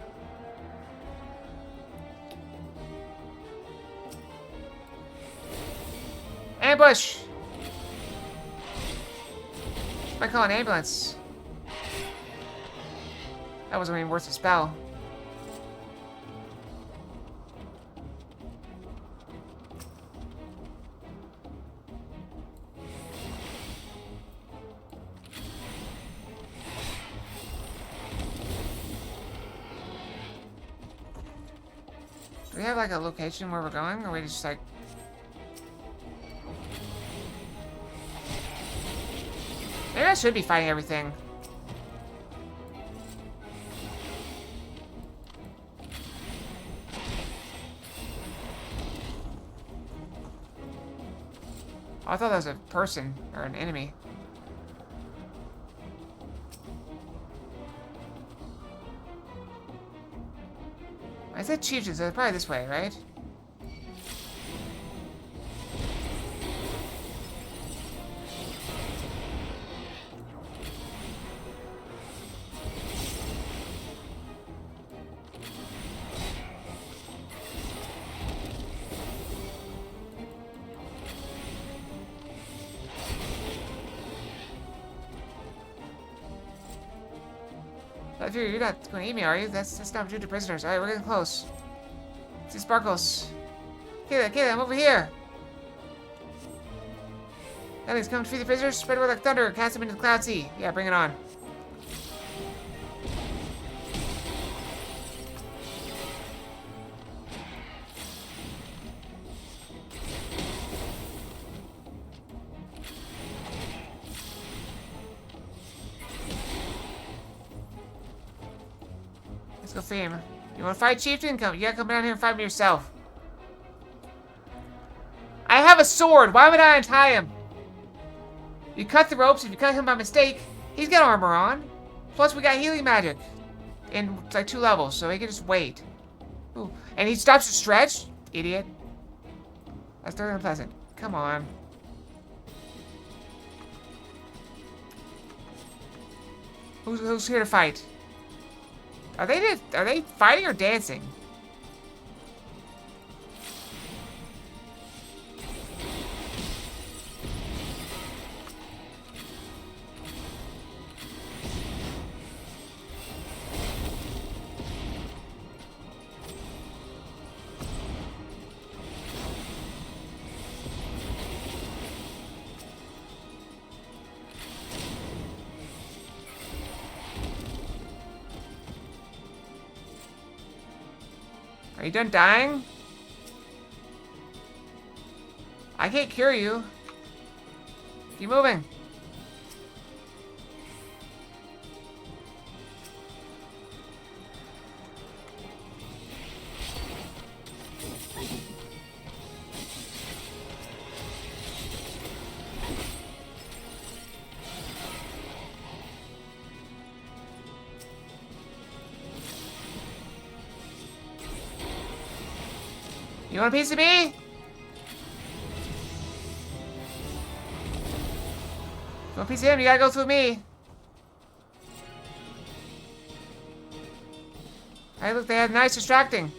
Ambush! I call an ambulance. That wasn't even worth the spell. Do we have like a location where we're going, or are we just like... Maybe I should be fighting everything. Oh, I thought that was a person or an enemy. I said chieftains, so probably this way, right? But you're not going to eat me, are you? That's not due to prisoners. Alright, we're getting close. See sparkles. Kayla, I'm over here. Ellie's coming to free the prisoners. Spread word like thunder. Cast them into the cloud sea. Yeah, bring it on. Let's go free him. You want to fight chieftain? You gotta come down here and fight me yourself. I have a sword. Why would I untie him? You cut the ropes. If you cut him by mistake, he's got armor on. Plus, we got healing magic in like 2 levels, so he can just wait. Ooh. And he stops to stretch? Idiot. That's totally unpleasant. Come on. Who's here to fight? Are they fighting or dancing? Are you done dying? I can't cure you. Keep moving. You want a piece of me? You want a piece of him? You gotta go through me. Hey, look, they had nice distracting.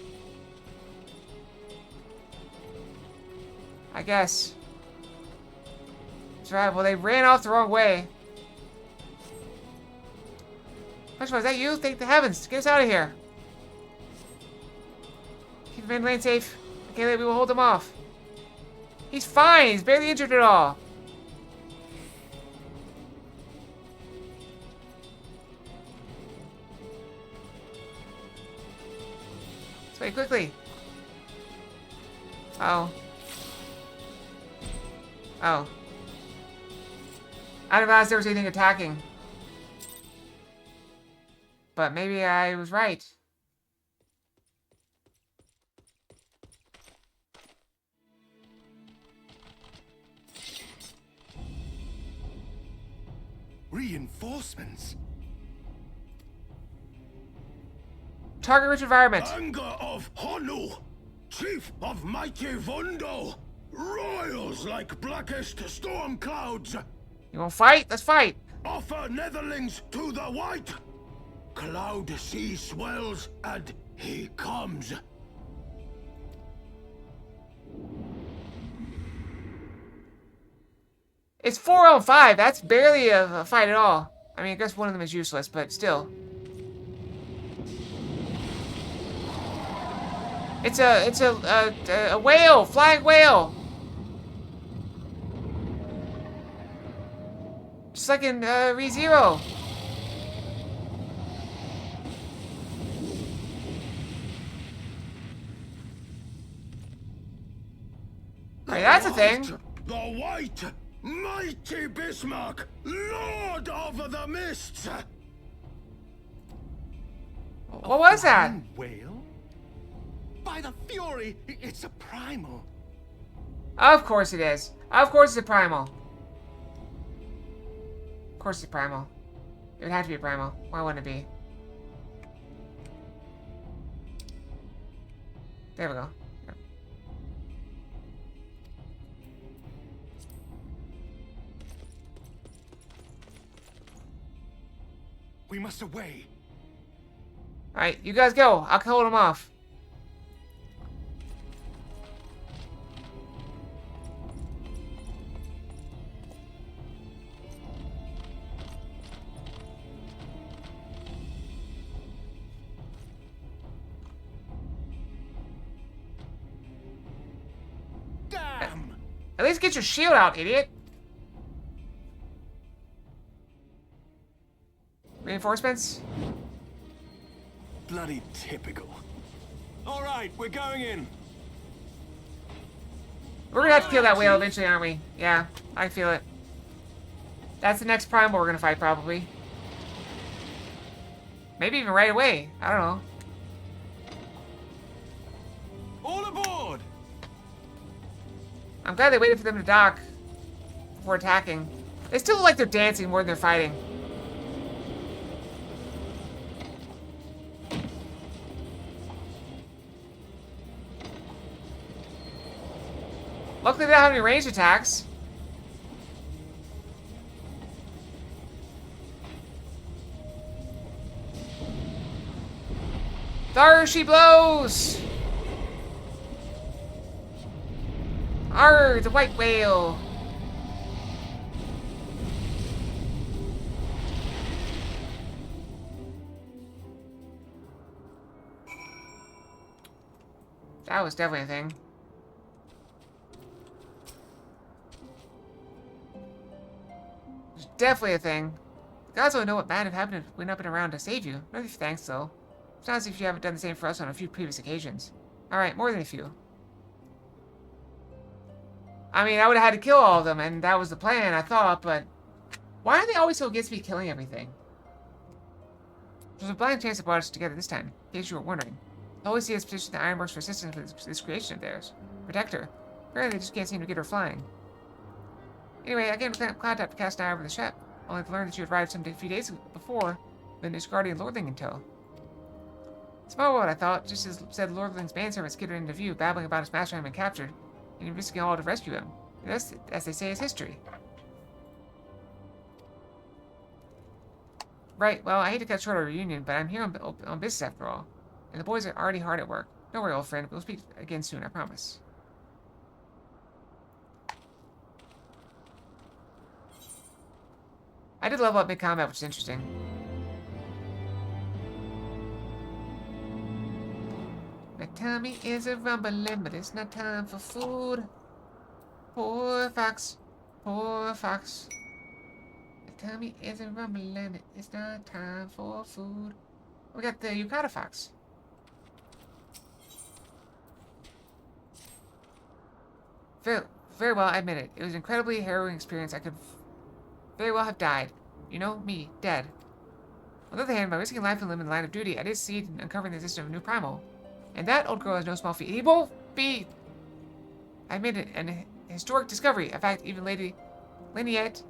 I guess. That's right, well, they ran off the wrong way. First of all, is that you? Thank the heavens. Get us out of here. Keep him in lane safe. Okay, we will hold him off. He's fine. He's barely injured at all. Let's wait quickly. Oh. Oh. I didn't realize there was anything attacking. But maybe I was right. Reinforcements? Target-rich environment. Anger of Honu, chief of mighty Vondo, royals like blackest storm clouds. You wanna fight? Let's fight. Offer netherlings to the white. Cloud sea swells and he comes. It's 4 on 5. That's barely a fight at all. I mean, I guess one of them is useless, but still. It's a whale, flying whale. Just like in ReZero. Alright, that's a thing. The white, mighty Bismarck, Lord of the Mists. What was that? Flying whale? By the fury, it's a primal. Of course it is. Of course it's a primal. Of course it's a primal. It would have to be a primal. Why wouldn't it be? There we go. Yep. We must away. Alright, you guys go. I'll hold him off. Damn! At least get your shield out, idiot. Reinforcements? Bloody typical. All right, we're going in. We're gonna have to kill that whale eventually, aren't we? Yeah, I feel it. That's the next primal we're gonna fight, probably. Maybe even right away. I don't know. All aboard! I'm glad they waited for them to dock before attacking. They still look like they're dancing more than they're fighting. Luckily they don't have any ranged attacks. There she blows! Arr, the white whale! That was definitely a thing. It's definitely a thing. The gods only know what might have happened if we went up and around to save you. No thanks, though. It's not as if you haven't done the same for us on a few previous occasions. Alright, more than a few. I mean, I would have had to kill all of them, and that was the plan, I thought, but... Why are they always so against me killing everything? There's a blind chance that brought us together this time, in case you were wondering. I always see us petition the Ironworks for assistance with this creation of theirs. Protect her. Apparently they just can't seem to get her flying. Anyway, I came to contact Cast an eye over the ship, only to learn that you had arrived few days before the Nishgardian Lordling in tow. Small world, I thought, just as said Lordling's manservant skidded into view, babbling about his master having been captured, and risking all to rescue him. The rest, as they say, is history. Right, well, I hate to cut short our reunion, but I'm here on business after all. And the boys are already hard at work. Don't worry, old friend, we'll speak again soon, I promise. I did level up mid-combat, which is interesting. My tummy is a rumbling, but it's not time for food. Poor fox, poor fox. My tummy is a rumbling, it's not time for food. We got the Yukata fox. Very well, I admit it. It was an incredibly harrowing experience. I could very well have died. You know, me, dead. On the other hand, by risking life and limb in the line of duty, I did succeed in uncovering the existence of a new primal. And that, old girl, is no small feat. He won't be... I made it an historic discovery. In fact, even Lady Lynette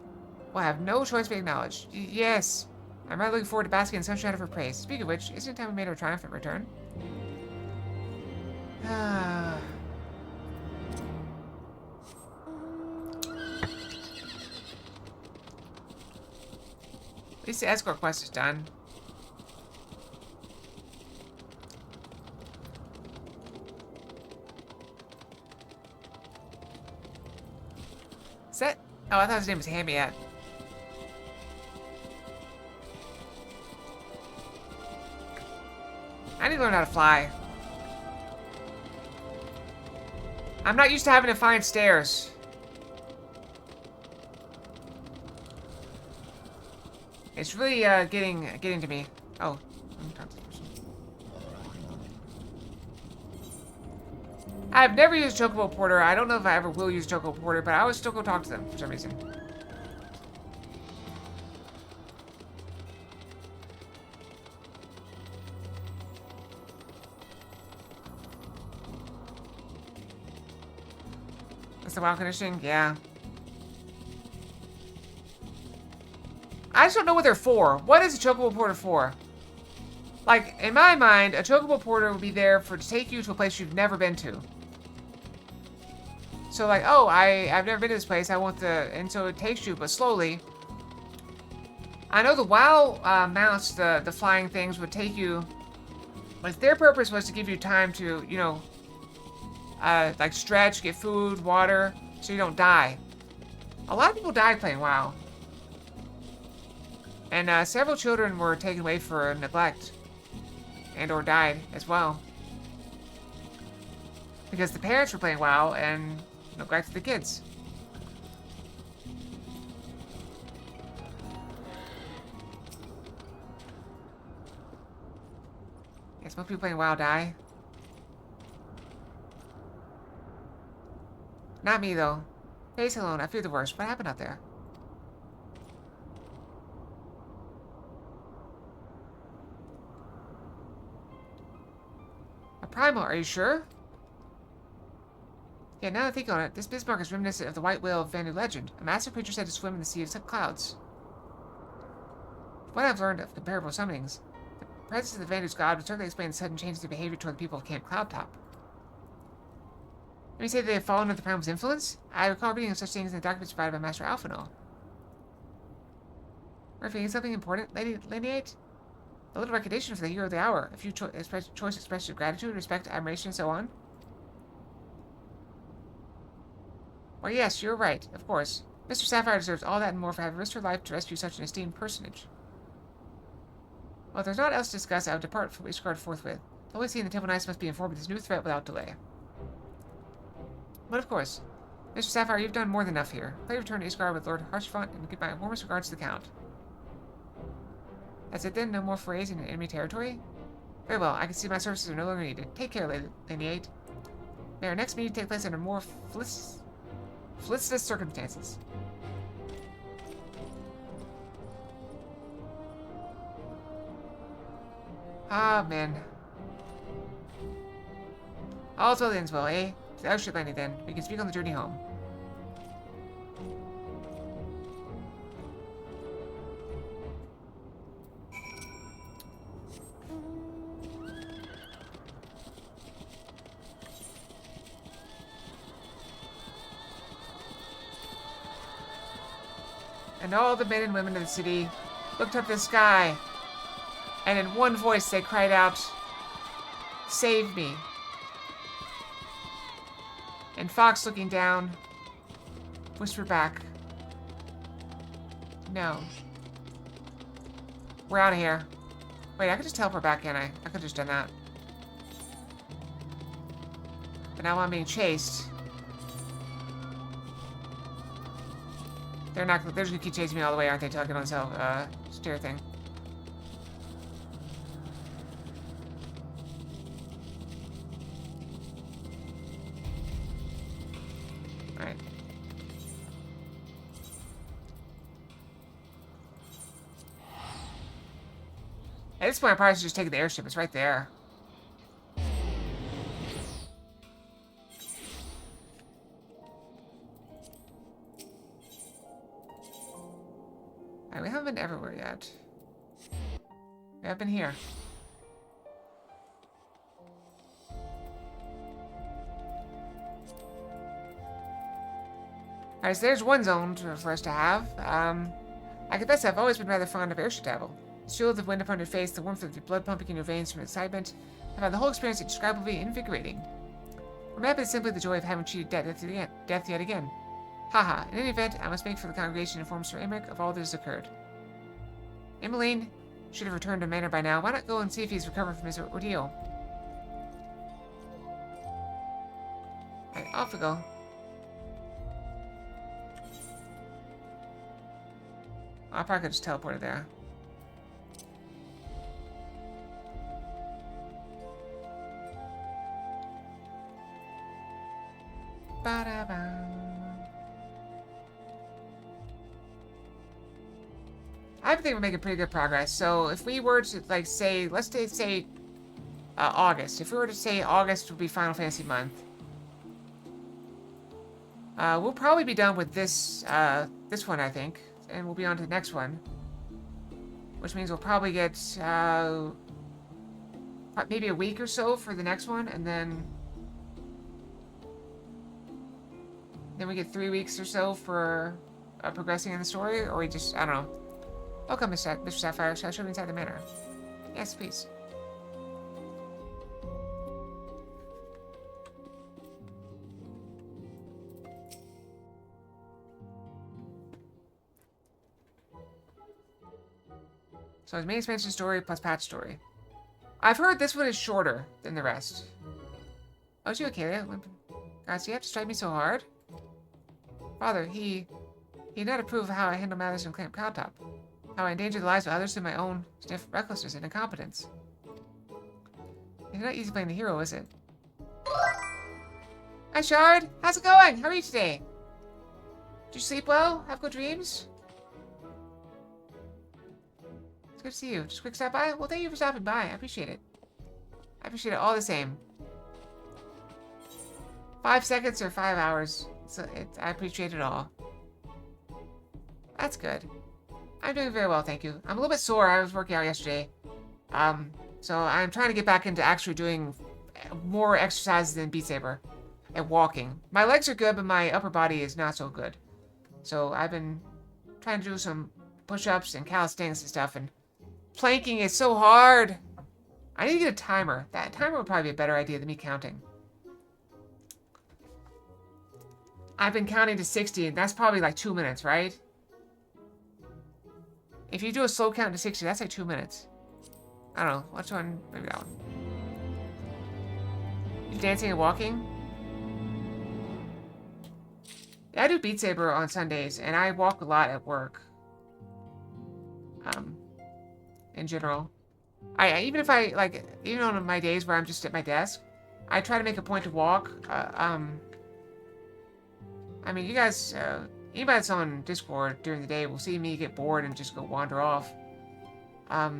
will have no choice but to acknowledge. Yes. I'm rather looking forward to basking in the sunshine of her praise. Speaking of which, isn't it time we made our triumphant return? At least the escort quest is done. Is that... Oh, I thought his name was Hamiat. I need to learn how to fly. I'm not used to having to find stairs. It's really getting to me. Oh. I've never used Chocobo Porter. I don't know if I ever will use Chocobo Porter, but I always still go talk to them for some reason. That's the wild conditioning? Yeah. I just don't know what they're for. What is a Chocobo Porter for? Like, in my mind, a Chocobo Porter would be there to take you to a place you've never been to. So like, oh, I've never been to this place, I want the... And so it takes you, but slowly. I know the WoW mounts, the flying things, would take you... Like, their purpose was to give you time to, you know... like, stretch, get food, water, so you don't die. A lot of people died playing WoW. And several children were taken away for neglect. And or died as well. Because the parents were playing WoW and neglected the kids. Yes, most people playing WoW die. Not me, though. Face alone, I fear the worst. What happened out there? A primal, are you sure? Yeah, now that I think on it, this Bismarck is reminiscent of the white whale of Vanu legend, a massive creature said to swim in the sea of clouds. From what I've learned of comparable summonings, the presence of the Vanu's god would certainly explain the sudden change in their behavior toward the people of Camp Cloudtop. Let me say that they have fallen under the primal's influence? I recall reading of such things in the documents provided by Master Alphino. Murphy, is something important, Lady Lineate? A little recognition for the hero of the hour, a few choice expressions of gratitude, respect, admiration, and so on. Well, yes, you're right, of course. Mr. Sapphire deserves all that and more for having risked her life to rescue such an esteemed personage. Well, if there's naught else to discuss, I would depart from Ishgard forthwith. The Holy See and the Temple Knights must be informed of this new threat without delay. But of course, Mr. Sapphire, you've done more than enough here. Pray return to Ishgard with Lord Harshfont and give my warmest regards to the Count. That's it then? No more forays in enemy territory? Very well, I can see my services are no longer needed. Take care, Lady Lineate. May our next meeting take place under more felicitous circumstances. Ah, man. All's well that ends well, eh? To the Outship Landing, then. We can speak on the journey home. And all the men and women of the city looked up to the sky, and in one voice they cried out, "Save me." And Fox, looking down, whispered back, "No. We're out of here." Wait, I could just teleport back, can't I? I could have just done that. But now I'm being chased. They're just gonna keep chasing me all the way, aren't they, till I get on this stair thing. Alright. At this point, I probably should just take the airship. It's right there. Alright, we haven't been everywhere yet. We have been here. Alright, so there's one zone for us to have. I confess I've always been rather fond of airship travel. The chill of the wind upon your face, the warmth of the blood pumping in your veins from excitement. I found the whole experience indescribably invigorating. Or maybe it's simply the joy of having cheated death yet again. Haha, in any event, I must make for the congregation and inform Sir Emmerich of all that has occurred. Emmeline should have returned to Manor by now. Why not go and see if he's recovered from his ordeal? Off we go. I probably could just teleport it there. Ba-da-ba. I think we're making pretty good progress. So if we were to like say, let's say August. If we were to say August would be Final Fantasy month, we'll probably be done with this this one, I think, and we'll be on to the next one, which means we'll probably get maybe a week or so for the next one, and then we get 3 weeks or so for progressing in the story, or we just, I don't know. Welcome, Mr. Sapphire. Shall I show you inside the manor? Yes, please. So it's main expansion story plus patch story. I've heard this one is shorter than the rest. Oh, is you okay? Guys, you have to strike me so hard? Father, he did not approve of how I handle matters in Camp Cloudtop. How I endanger the lives of others through my own stiff recklessness and incompetence. It's not easy playing the hero, is it? Hi, Shard! How's it going? How are you today? Did you sleep well? Have good dreams? It's good to see you. Just a quick stop by? Well, thank you for stopping by. I appreciate it. I appreciate it all the same. 5 seconds or 5 hours. I appreciate it all. That's good. I'm doing very well, thank you. I'm a little bit sore. I was working out yesterday. So I'm trying to get back into actually doing more exercises than Beat Saber and walking. My legs are good, but my upper body is not so good. So I've been trying to do some push-ups and calisthenics and stuff, and planking is so hard. I need to get a timer. That timer would probably be a better idea than me counting. I've been counting to 60, and that's probably like 2 minutes, right? If you do a slow count to 60, that's like 2 minutes. I don't know. Which one? Maybe that one. You dancing and walking? Yeah, I do Beat Saber on Sundays, and I walk a lot at work. In general. Even if I, like, even on my days where I'm just at my desk, I try to make a point to walk. I mean, you guys, anybody that's on Discord during the day will see me get bored and just go wander off. But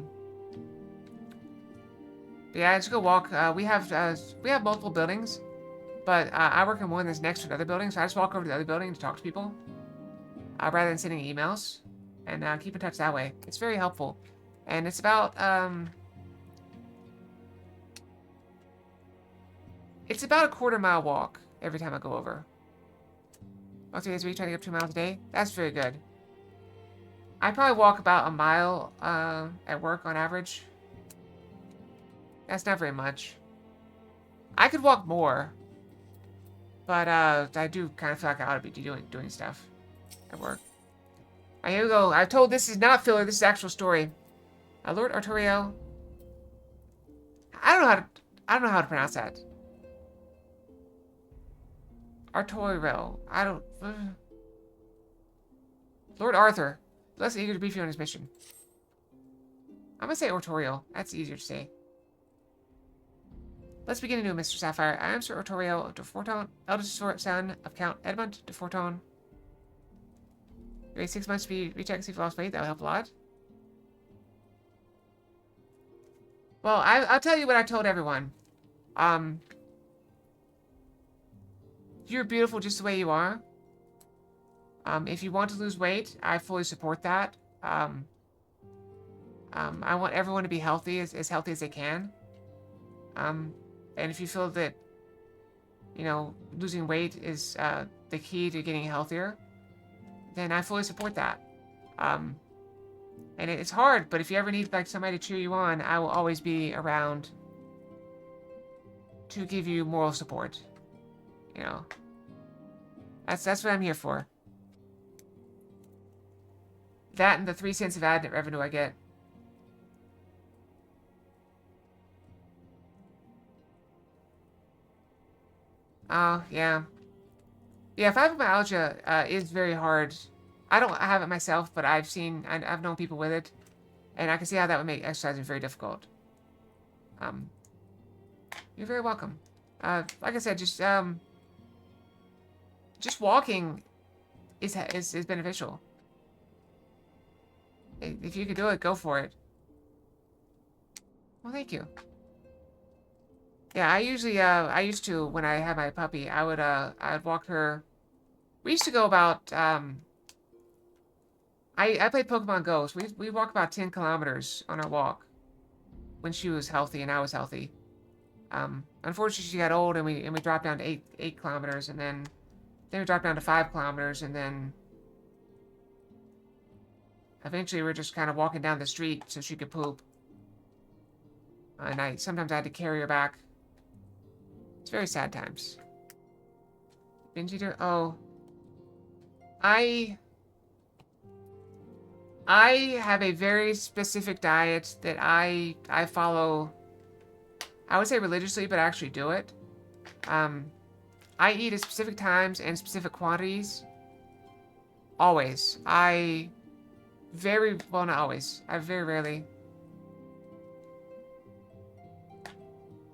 yeah, I just go walk. We have multiple buildings, but I work in one that's next to another building, so I just walk over to the other building to talk to people, rather than sending emails, and keep in touch that way. It's very helpful, and it's about a quarter-mile walk every time I go over. Most 3 days a week, trying to get up 2 miles a day. That's very good. I probably walk about a mile at work on average. That's not very much. I could walk more, but I do kind of feel like I ought to be doing stuff at work. Alright, here we go. I'm told this is not filler. This is actual story. Lord Arturio. I don't know how to pronounce that. Artorio. I don't... Lord Arthur. Less eager to brief you on his mission. I'm gonna say Artorio. That's easier to say. Let's begin anew, Mr. Sapphire. I am Sir Artorio de Forton, eldest son of Count Edmund de Forton. You wait 6 months to be rechecked and see if you lost weight. That would help a lot. Well, I'll tell you what I told everyone. You're beautiful just the way you are. If you want to lose weight, I fully support that. I want everyone to be healthy, as healthy as they can. And if you feel that, you know, losing weight is the key to getting healthier, then I fully support that. And it's hard, but if you ever need like somebody to cheer you on, I will always be around to give you moral support. You know, that's what I'm here for. That and the 3 cents of ad revenue I get. Oh, yeah. Yeah, fibromyalgia is very hard. I don't have it myself, but I've known people with it, and I can see how that would make exercising very difficult. You're very welcome. Like I said, just walking is beneficial. If you could do it, go for it. Well, thank you. Yeah, I used to, when I had my puppy, I'd walk her. We used to go about, I played Pokemon Go, so we walk about 10 kilometers on our walk when she was healthy and I was healthy. Unfortunately, she got old and we dropped down to 8 kilometers, and then we dropped down to 5 kilometers, and then eventually we're just kind of walking down the street so she could poop. And sometimes I had to carry her back. It's very sad times. Binge eater? Oh. I have a very specific diet that I follow. I would say religiously, but I actually do it. I eat at specific times and specific quantities. Always. Well, not always. I very rarely.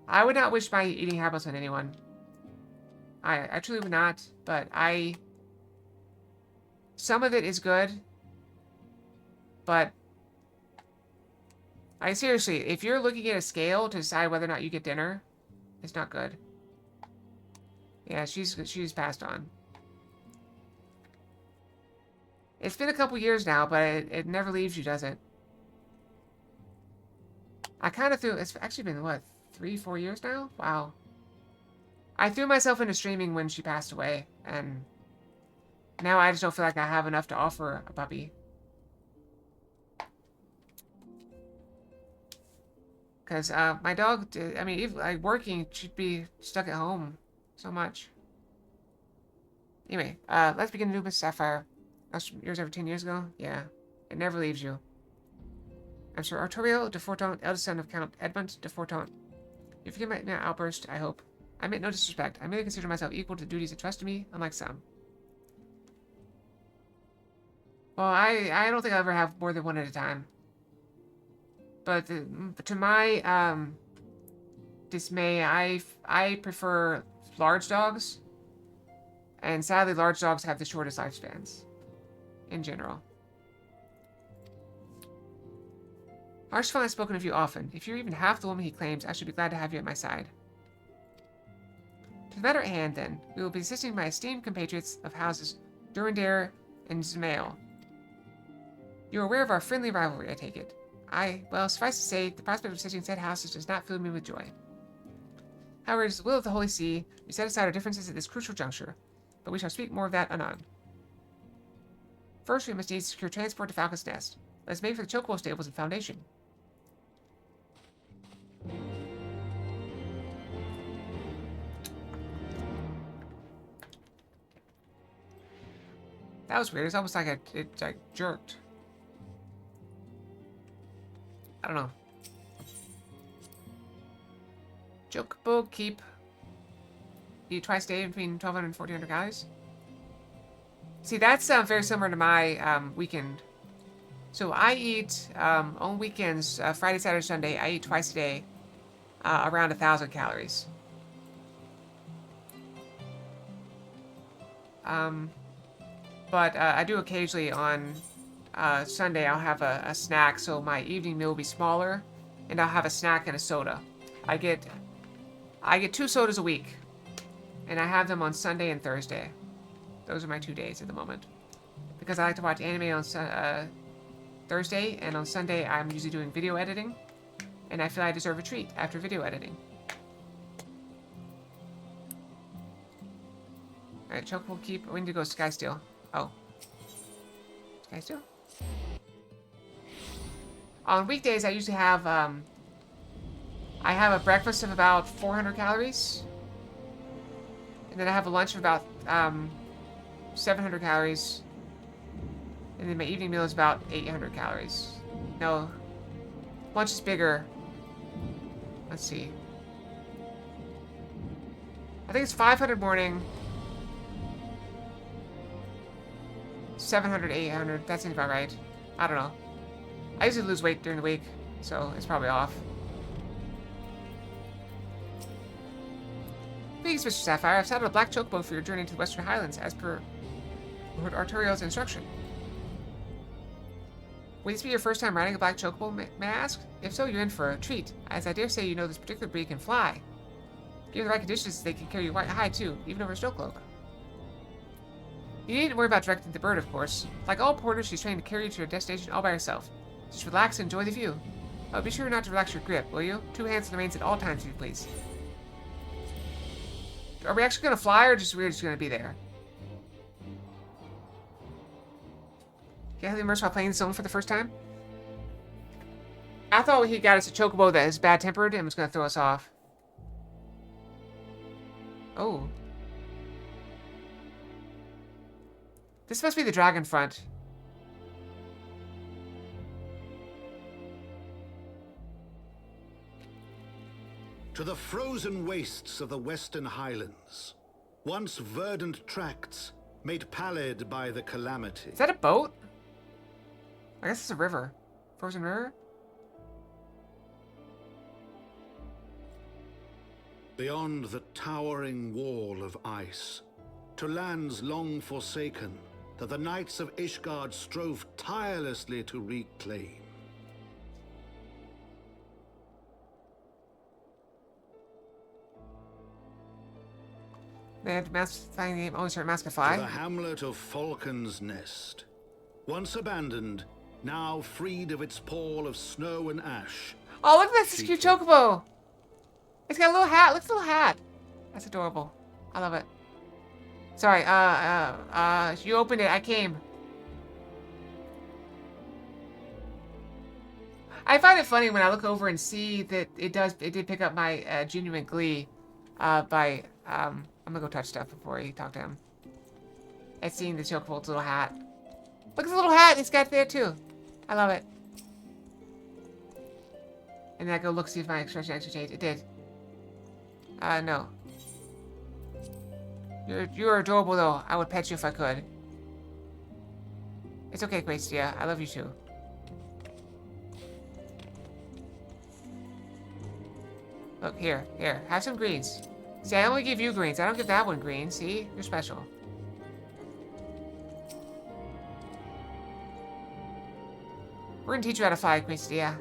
I would not wish my eating habits on anyone. I truly would not, but some of it is good, but seriously, if you're looking at a scale to decide whether or not you get dinner, it's not good. Yeah, she's passed on. It's been a couple years now, but it never leaves you, does it? I kind of it's actually been, what, 3-4 years now? Wow. I threw myself into streaming when she passed away, and now I just don't feel like I have enough to offer a puppy. Because my dog, I mean, even like working, she'd be stuck at home so much. Anyway, let's begin to do Miss Sapphire. That's yours over 10 years ago? Yeah. It never leaves you. I'm Sir Arturo de Forton, eldest son of Count Edmund de Forton. You forgive my outburst, I hope. I meant no disrespect. I merely consider myself equal to the duties entrusted me, unlike some. Well, I don't think I'll ever have more than one at a time. But to my dismay, I prefer large dogs. And sadly, large dogs have the shortest lifespans. In general. Archibald has spoken of you often. If you're even half the woman he claims, I should be glad to have you at my side. To the matter at hand, then, we will be assisting my esteemed compatriots of houses Durandare and Zmail. You are aware of our friendly rivalry, I take it. Well, suffice to say, the prospect of assisting said houses does not fill me with joy. However, it is the will of the Holy See, we set aside our differences at this crucial juncture, but we shall speak more of that anon. First, we must needs secure transport to Falcon's Nest. Let us make for the Chocobo stables and foundation. That was weird. It's almost like it like jerked. I don't know. Chocobo keep. Eat twice a day between 1,200 and 1,400 calories. See, that's very similar to my weekend. So I eat on weekends, Friday, Saturday, Sunday. I eat twice a day, around 1,000 calories. But I do occasionally on Sunday. I'll have a snack, so my evening meal will be smaller, and I'll have a snack and a soda. I get 2 sodas a week, and I have them on Sunday and Thursday. Those are my 2 days at the moment, because I like to watch anime on Thursday, and on Sunday I'm usually doing video editing, and I feel I deserve a treat after video editing. Alright, Chocobo keep. We need to go Skysteel. Oh. Skysteel? On weekdays I usually have I have a breakfast of about 400 calories. And then I have a lunch of about 700 calories. And then my evening meal is about 800 calories. No. Lunch is bigger. Let's see. I think it's 500 morning. 700, 800. That seems about right. I don't know. I usually lose weight during the week, so it's probably off. Please, Mr. Sapphire, I've saddled a black chocobo for your journey to the Western Highlands, as per Lord Arturiel's instruction. Will this be your first time riding a black chocobo, may I ask? If so, you're in for a treat, as I dare say you know this particular breed can fly. Given the right conditions, they can carry you quite high, too, even over a snow cloak. You needn't worry about directing the bird, of course. Like all porters, she's trained to carry you to your destination all by herself. Just relax and enjoy the view. Oh, be sure not to relax your grip, will you? 2 hands on the reins at all times, if you please. Are we actually going to fly, or just we're just going to be there? Get heavily immersed while playing the zone for the first time? I thought he got us a chocobo that is bad-tempered and was going to throw us off. Oh. This must be the dragon front. To the frozen wastes of the Western Highlands, once verdant tracts made pallid by the calamity. Is that a boat? I guess it's a river. Frozen river? Beyond the towering wall of ice, to lands long forsaken that the knights of Ishgard strove tirelessly to reclaim. They had finding the game always start Mask of To Fly. the hamlet of Falcon's Nest, once abandoned, now freed of its pall of snow and ash. Oh, look at this cute chocobo! It's got a little hat. Look at the little hat. That's adorable. I love it. Sorry, you opened it. I came. I find it funny when I look over and see that it did pick up my genuine glee by, I'm gonna go touch stuff before you talk to him. At seeing the chocobo's little hat. Look at the little hat it's got there too. I love it. And then I go look, see if my expression actually changed. It did. No. You're adorable though. I would pet you if I could. It's okay, Gracia. I love you too. Look, here. Have some greens. See, I only give you greens. I don't give that one green. See? You're special. We're gonna teach you how to fly, Gracia.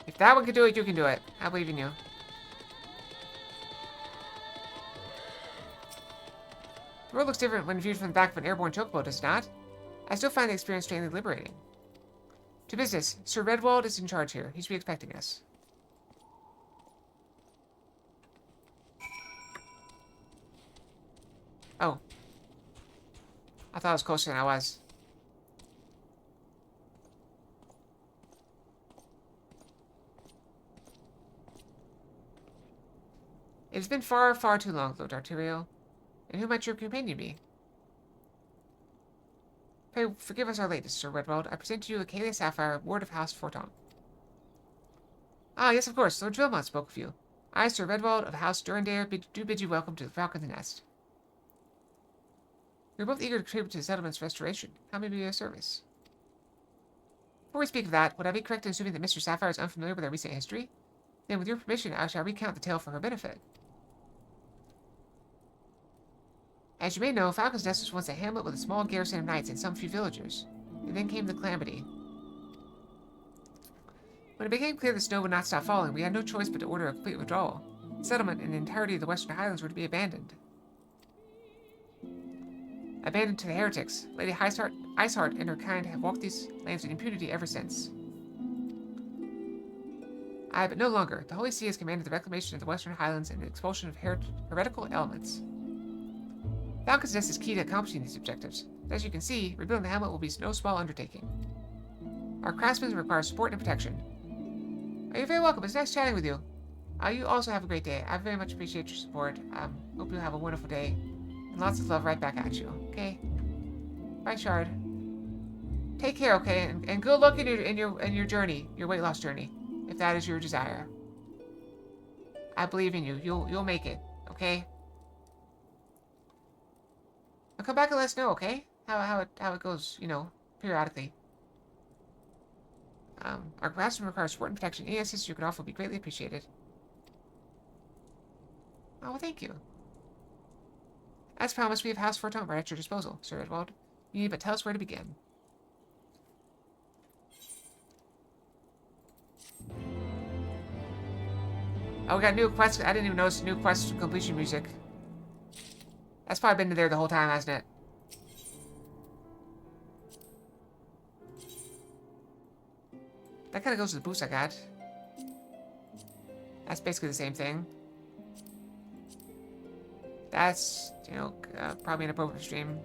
If that one can do it, you can do it. I believe in you. The world looks different when viewed from the back of an airborne chocobo, does it not? I still find the experience strangely liberating. To business. Sir Redwald is in charge here. He should be expecting us. Oh. I thought I was closer than I was. It has been far, far too long, Lord Arturiel. And who might your companion be? Pray forgive us our lateness, Sir Redwald. I present to you Acalia Sapphire, Ward of House Forton. Ah, yes, of course. Lord Drillmont spoke of you. I, Sir Redwald of House Durandare, do bid you welcome to the Falcon's Nest. We are both eager to contribute to the settlement's restoration. How may we be of service? Before we speak of that, would I be correct in assuming that Mr. Sapphire is unfamiliar with our recent history? Then, with your permission, I shall recount the tale for her benefit. As you may know, Falcon's Nest was once a hamlet with a small garrison of knights and some few villagers. And then came the calamity. When it became clear the snow would not stop falling, we had no choice but to order a complete withdrawal. The settlement and the entirety of the Western Highlands were to be abandoned. Abandoned to the heretics, Lady Iceheart and her kind have walked these lands in impunity ever since. Aye, but no longer. The Holy See has commanded the reclamation of the Western Highlands and the expulsion of heretical elements. Falcon's Nest is key to accomplishing these objectives. As you can see, rebuilding the hamlet will be no small undertaking. Our craftsmen require support and protection. Oh, you're very welcome. It's nice chatting with you. You also have a great day. I very much appreciate your support. Hope you have a wonderful day. And lots of love right back at you, okay? Bye, Shard. Take care, okay? And good luck in your journey, your weight loss journey, if that is your desire. I believe in you. You'll make it, okay? Now come back and let us know, okay? How it goes, you know, periodically. Our craftsman requires support and protection. Any assistance you can offer will be greatly appreciated. Oh, well, thank you. As promised, we have House Forton right at your disposal, Sir Edward. You need but tell us where to begin. Oh, we got new quest. I didn't even notice new quest completion music. That's probably been there the whole time, hasn't it? That kind of goes with the boost I got. That's basically the same thing. That's, you know, probably an appropriate stream.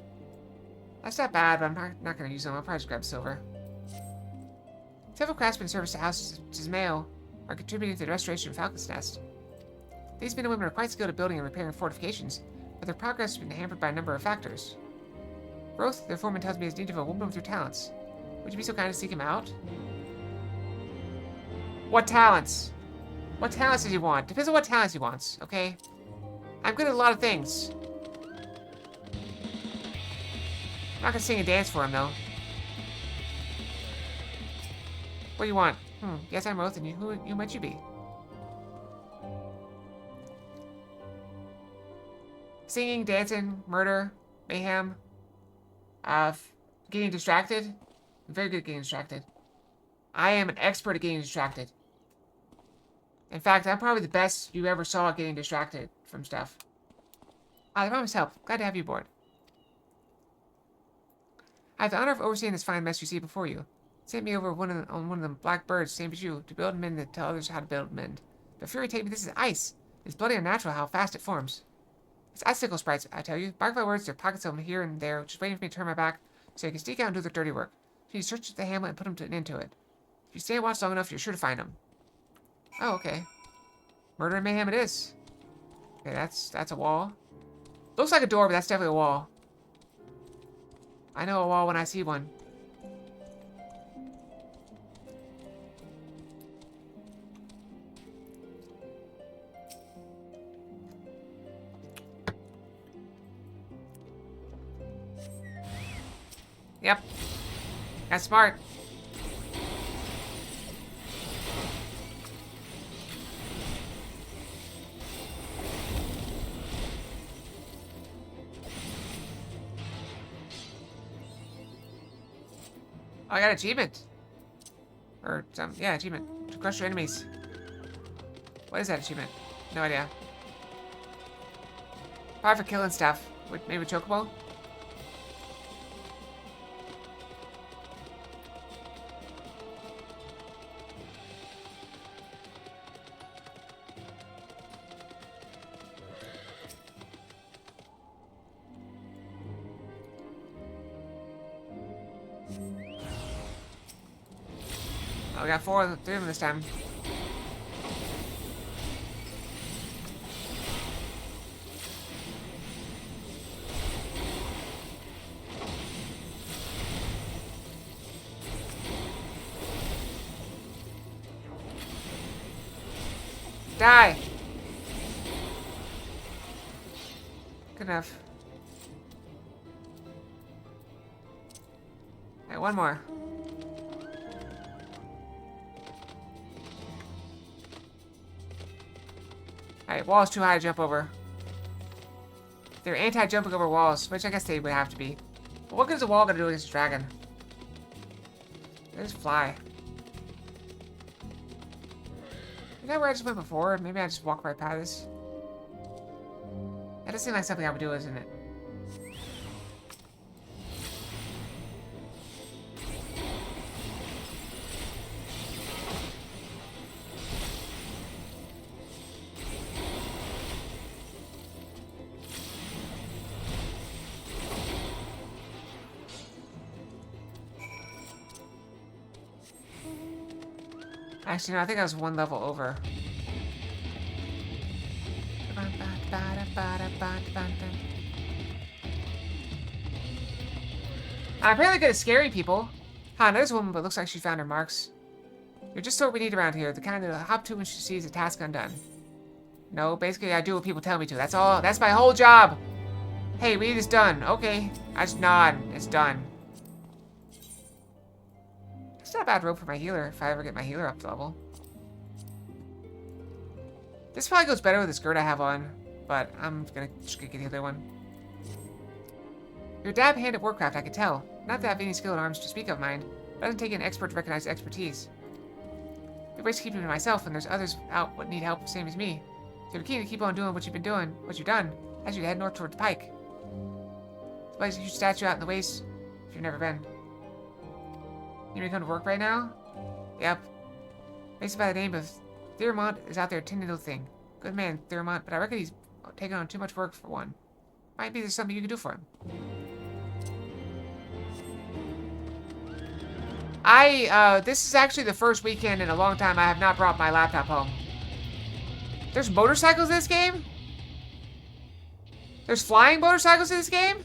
That's not bad, but I'm not going to use them. I'll probably just grab silver. Several craftsmen service to House Tismail are contributing to the restoration of Falcon's Nest. These men and women are quite skilled at building and repairing fortifications, but their progress has been hampered by a number of factors. Growth, their foreman tells me, is needed of a woman with your talents. Would you be so kind to seek him out? What talents? What talents does he want? Depends on what talents he wants, okay? I'm good at a lot of things. I'm not gonna sing and dance for him, though. What do you want? Yes, I'm Roth, and who might you be? Singing, dancing, murder, mayhem. Getting distracted. I'm very good at getting distracted. I am an expert at getting distracted. In fact, I'm probably the best you ever saw at getting distracted from stuff. I promise help. Glad to have you aboard. I have the honor of overseeing this fine mess you see before you. Sent me over on one of them black birds, same as you, to build and mend and tell others how to build and mend. But Fury take me, this is ice. It's bloody unnatural how fast it forms. It's icicle sprites, I tell you. Bark my words, there are pockets of them here and there, just waiting for me to turn my back, so you can sneak out and do their dirty work. So you search the hamlet and put them into it. If you stay and watch long enough, you're sure to find them. Oh, okay. Murder and mayhem it is. Okay, that's a wall. Looks like a door, but that's definitely a wall. I know a wall when I see one. Yep. That's smart. Oh, I got an achievement. Or some, yeah, achievement. To crush your enemies. What is that achievement? No idea. Probably for killing stuff. Maybe chocobo? Oh, we got three of them this time. Die! Good enough. Alright, one more. Alright, wall's too high to jump over. They're anti-jumping over walls, which I guess they would have to be. But what good is a wall gonna do against a dragon? They just fly. Is that where I just went before? Maybe I just walk right past this. That does seem like something I would do, isn't it? Actually, no, I think I was one level over. I'm apparently good at scaring people. Huh, there's a woman, but looks like she found her marks. You're just what we need around here, the kind that hop to when she sees a task undone. No, basically I do what people tell me to. That's all. That's my whole job. Hey, we need this done. Okay. I just nod. It's done. It's not a bad rope for my healer if I ever get my healer up to level. This probably goes better with the skirt I have on, but I'm just gonna get the other one. You're a dab hand at Warcraft, I can tell. Not that I have any skill in arms to speak of, mind. It doesn't take an expert to recognize expertise. It wastes keeping it to myself when there's others out what need help, same as me. So if you're keen to keep on doing what you've been doing, what you've done, I should head north towards Pike. There's a huge statue out in the waste, if you've never been. You may come to work right now? Yep. Based by the name of Theramont is out there tending to the thing. Good man, Theramont, but I reckon he's taking on too much work for one. Might be there's something you can do for him. This is actually the first weekend in a long time I have not brought my laptop home. There's motorcycles in this game? There's flying motorcycles in this game?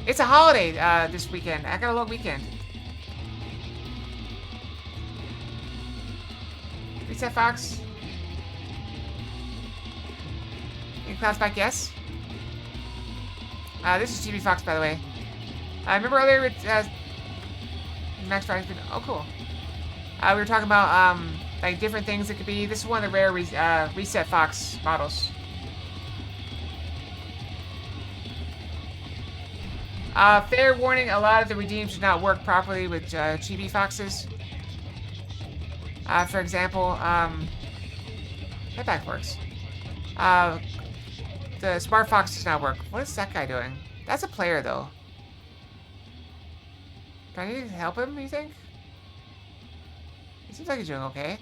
It's a holiday, this weekend. I got a long weekend. Reset Fox. In Cloud's back, yes. This is GB Fox, by the way. I remember earlier with, Max Frida's been, oh, cool. We were talking about, like, different things it could be. This is one of the rare Reset Fox models. Fair warning, a lot of the redeems do not work properly with chibi foxes. For example, Headback works. The Smart Fox does not work. What is that guy doing? That's a player, though. Do I need to help him, you think? He seems like he's doing okay.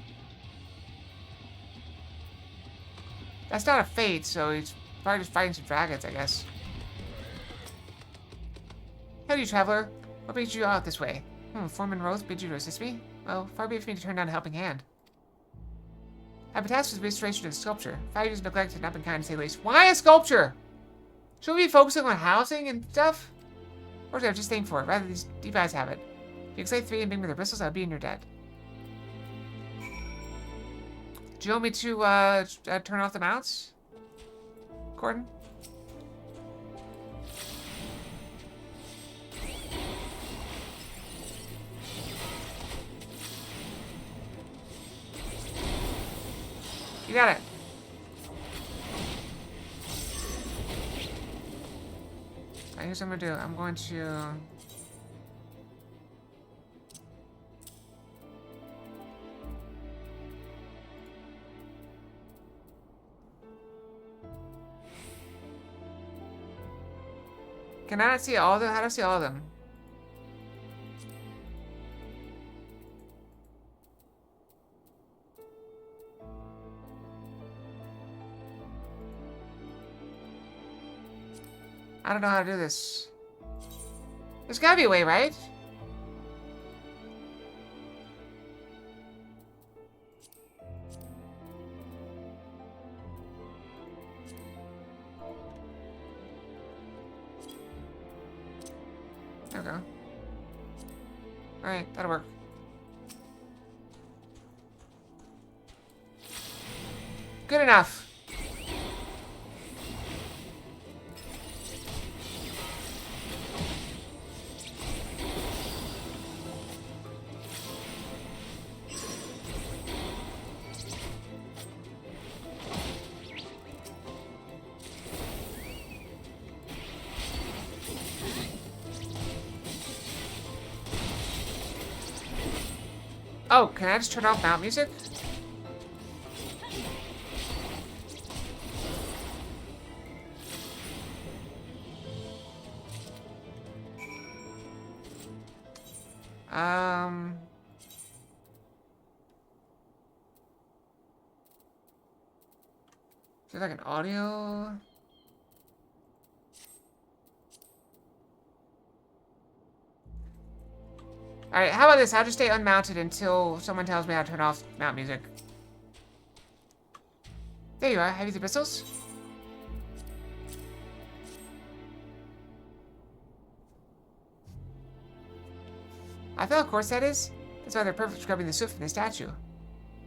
That's not a fate, so he's probably just fighting some dragons, I guess. Howdy, traveler. What brings you out this way? Foreman Roth bid you to assist me? Well, far be it for me to turn down a helping hand. I've been tasked with restoration of the sculpture. 5 years of neglect and not been kind to say the least. Why a sculpture? Should we be focusing on housing and stuff? Or should I just aim for it? Rather, these deep eyes have it. If you excite 3 and bring me their bristles, I'll be in your debt. Do you want me to turn off the mounts? Gordon? You got it. Alright, here's what I'm gonna do. I'm going to... Can I not see all of them? How do I see all of them? I don't know how to do this. There's gotta be a way, right? There we go. Alright, that'll work. Good enough. Oh, can I just turn off mount music? Is there like an audio? Alright, how about this? I'll just stay unmounted until someone tells me how to turn off mount music. There you are. Have you the pistols? I feel, of course, that is. That's why they're perfect for scrubbing the soot from the statue.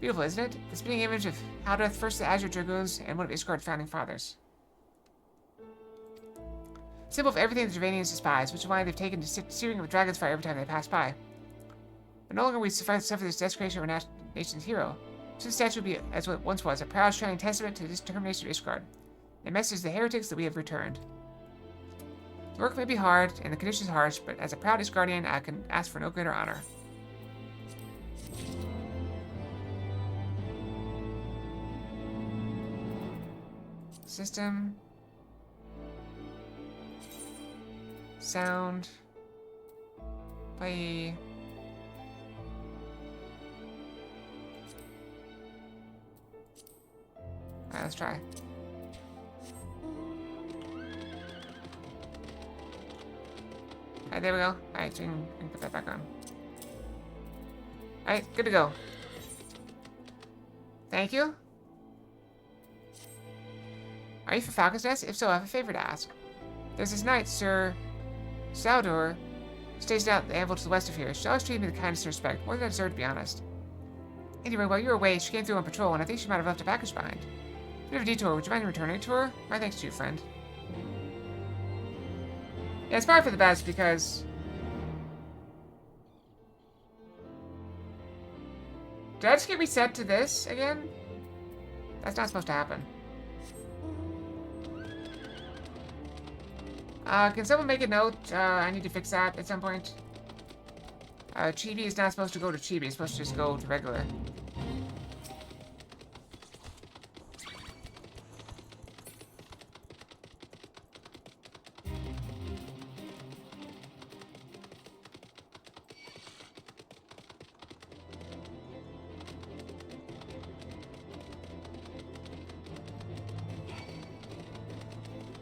Beautiful, isn't it? The spinning image of Haldeth, first the Azure Dragoons, and one of Ishgard's founding fathers. Symbol of everything the Gervanians despise, which is why they've taken to searing with dragon's fire every time they pass by. But no longer we suffer this desecration of our nation's hero. So the statue will be, as what it once was, a proud, shining testament to the determination of Ishgard. A message to the heretics that we have returned. The work may be hard, and the conditions harsh, but as a proud Ishgardian, I can ask for no greater honor. System. Sound. Play. Alright, let's try. Alright, there we go. Alright, so we can put that back on. Alright, good to go. Thank you. Are you for Falcon's Nest? If so, I have a favor to ask. There's this knight, Sir Saldor, stationed out the anvil to the west of here. She always treated me with the kindness and respect, more than I deserve, to be honest. Anyway, while you were away, she came through on patrol, and I think she might have left a package behind. Bit of a detour. Would you mind returning it to her? My thanks to you, friend. Yeah, it's probably for the best, because... Did I just get reset to this again? That's not supposed to happen. Can someone make a note? I need to fix that at some point. Chibi is not supposed to go to Chibi. It's supposed to just go to regular.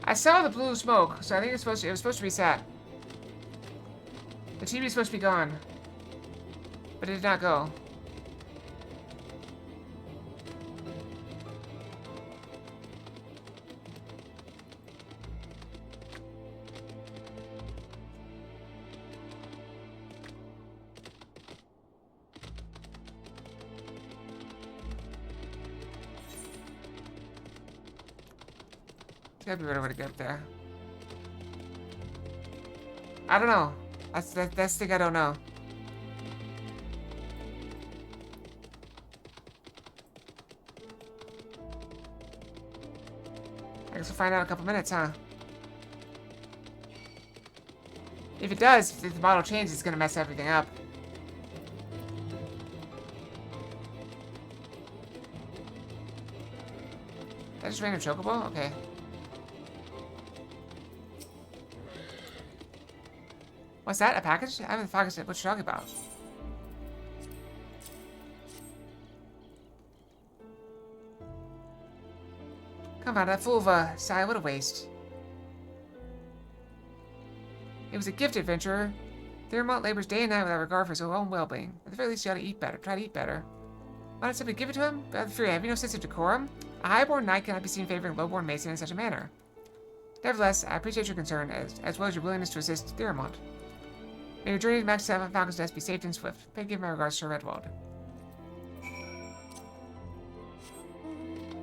I saw the blue smoke, so I think it was supposed to reset. The TV is supposed to be gone, but it did not go. There's gotta be a better way to get up there. I don't know. That's the thing I don't know. I guess we'll find out in a couple minutes, huh? If it does, if the model changes, it's gonna mess everything up. That just random chocobo? Okay. What's that? A package? I haven't focused it. What you talking about? Come on, that fool of a sigh. What a waste. It was a gifted adventurer. Theramont labors day and night without regard for his own well-being. At the very least, you ought to eat better. Try to eat better. Why not simply give it to him? But Fury, have you no sense of decorum? A highborn knight cannot be seen favoring lowborn mason in such a manner. Nevertheless, I appreciate your concern, as well as your willingness to assist Theramont. May your journey back to Falcon's Nest be safe and swift. Pray give my regards, Sir Redwald.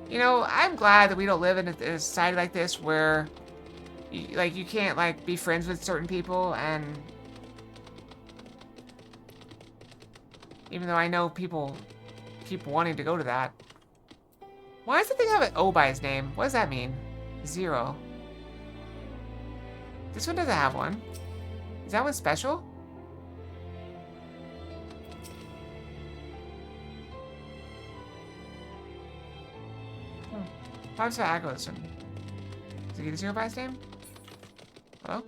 You know, I'm glad that we don't live in a society like this where, you can't, be friends with certain people, and... Even though I know people keep wanting to go to that. Why does the thing have an O by his name? What does that mean? 0. This one doesn't have one. Is that one special? Why does I aggro this one? Does it get a 0 by his name? Hello?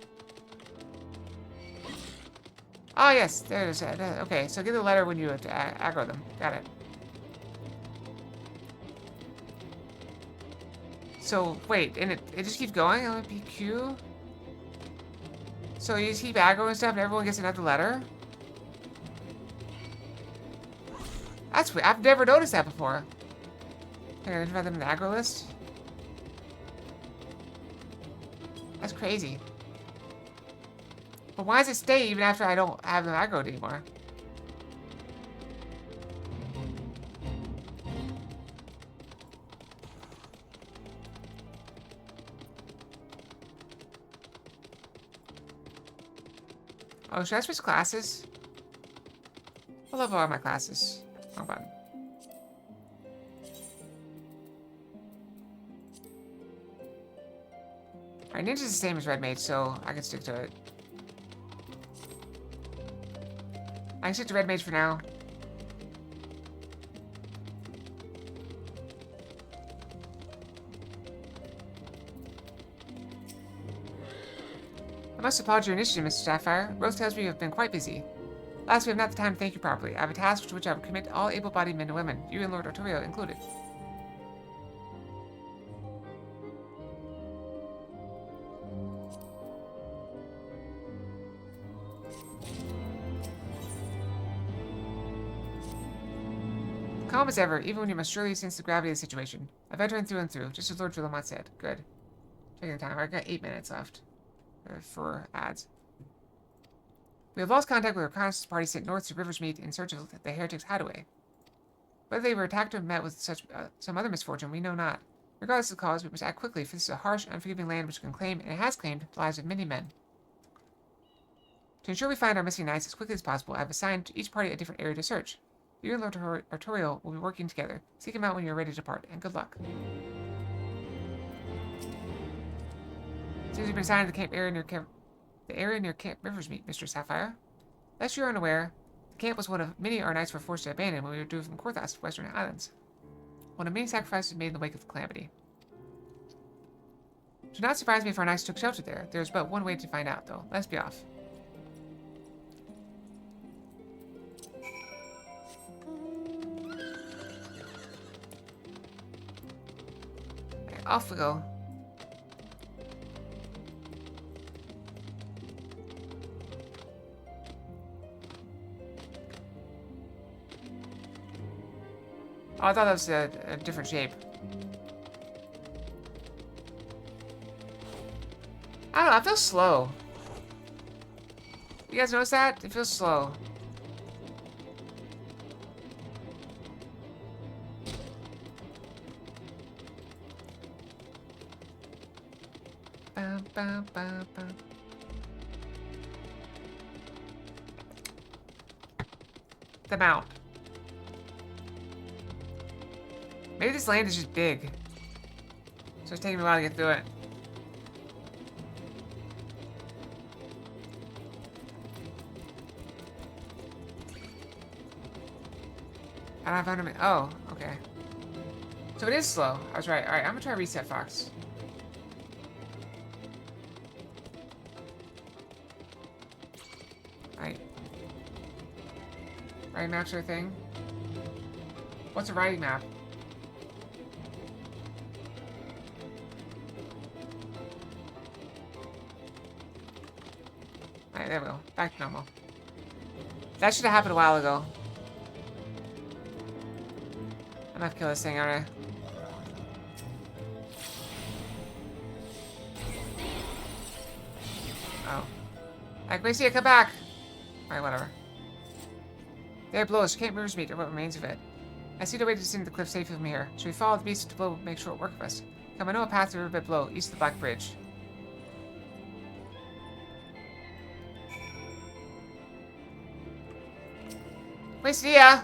Oh, yes. There it is. Okay, so get the letter when you aggro them. Got it. So, wait. And it just keeps going? LMPQ? So you just keep aggroing stuff and everyone gets another letter? That's weird. I've never noticed that before. Can I identify them in the aggro list? That's crazy. But why does it stay even after I don't have them aggroed anymore? Oh, should I switch classes? What level are my classes? Wrong button. Alright, ninja's the same as red mage, so I can stick to it. I can stick to red mage for now. I must applaud your initiative, Mr. Sapphire. Rose tells me you have been quite busy. Last, we have not the time to thank you properly. I have a task to which I will commit all able-bodied men and women, you and Lord Artorio included. Calm as ever, even when you must surely sense the gravity of the situation. A veteran through and through, just as Lord Villamont said. Good. Taking the time. I've got 8 minutes left for ads. We have lost contact with our reconnaissance party sent north to Riversmeet in search of the heretics' hideaway. Whether they were attacked or met with some other misfortune, we know not. Regardless of the cause, we must act quickly, for this is a harsh, unforgiving land which can claim, and it has claimed, the lives of many men. To ensure we find our missing knights as quickly as possible, I have assigned to each party a different area to search. You and Lord Artorio will be working together. Seek him out when you're ready to depart, and good luck. Since you've been assigned to the camp area near Camp Riversmeet, Mr. Sapphire. Lest you are unaware, the camp was one of many our knights were forced to abandon when we were driven from Korthas to Western Islands. One of many sacrifices made in the wake of the calamity. It should not surprise me if our knights took shelter there. There is but one way to find out, though. Let's be off. Okay, off we go. Oh, I thought that was a different shape. I don't know, I feel slow. You guys notice that? It feels slow. Bum, bum, bum, bum. The mount. Maybe this land is just big. So it's taking me a while to get through it. I don't have under me. Oh, okay. So it is slow. I was right. Alright, I'm gonna try reset Fox. Alright. Writing maps are a thing. What's a writing map? Alright, there we go. Back to normal. That should have happened a while ago. I'm gonna have to kill this thing, aren't I? Oh. Like, Gracie, come back! Alright, whatever. There blows. Camp Riversmeet, or what remains of it. I see the way to descend the cliff safely from here. Should we follow the beast to blow make short work of us? Come, I know a path to Riverbed Blow, east of the Black Bridge. Wait, see ya!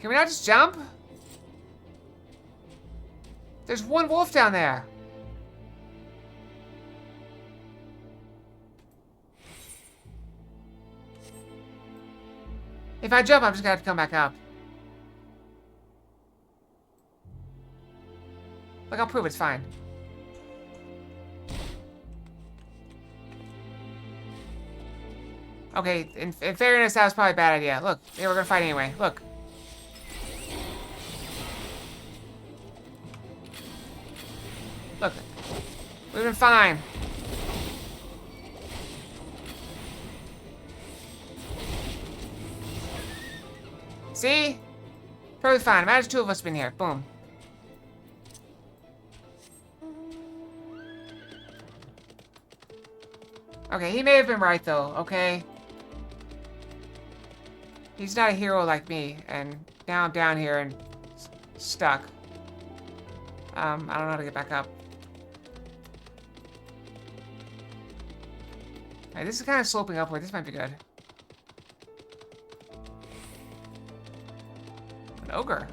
Can we not just jump? There's one wolf down there. If I jump, I'm just gonna have to come back up. Look, I'll prove it's fine. Okay, in fairness, that was probably a bad idea. Look, they were gonna fight anyway. Look. Look. We've been fine. See? Perfectly fine. Imagine 2 of us been here. Boom. Okay, he may have been right, though, okay? He's not a hero like me, and now I'm down here and stuck. I don't know how to get back up. Alright, this is kind of sloping upward. This might be good. An ogre.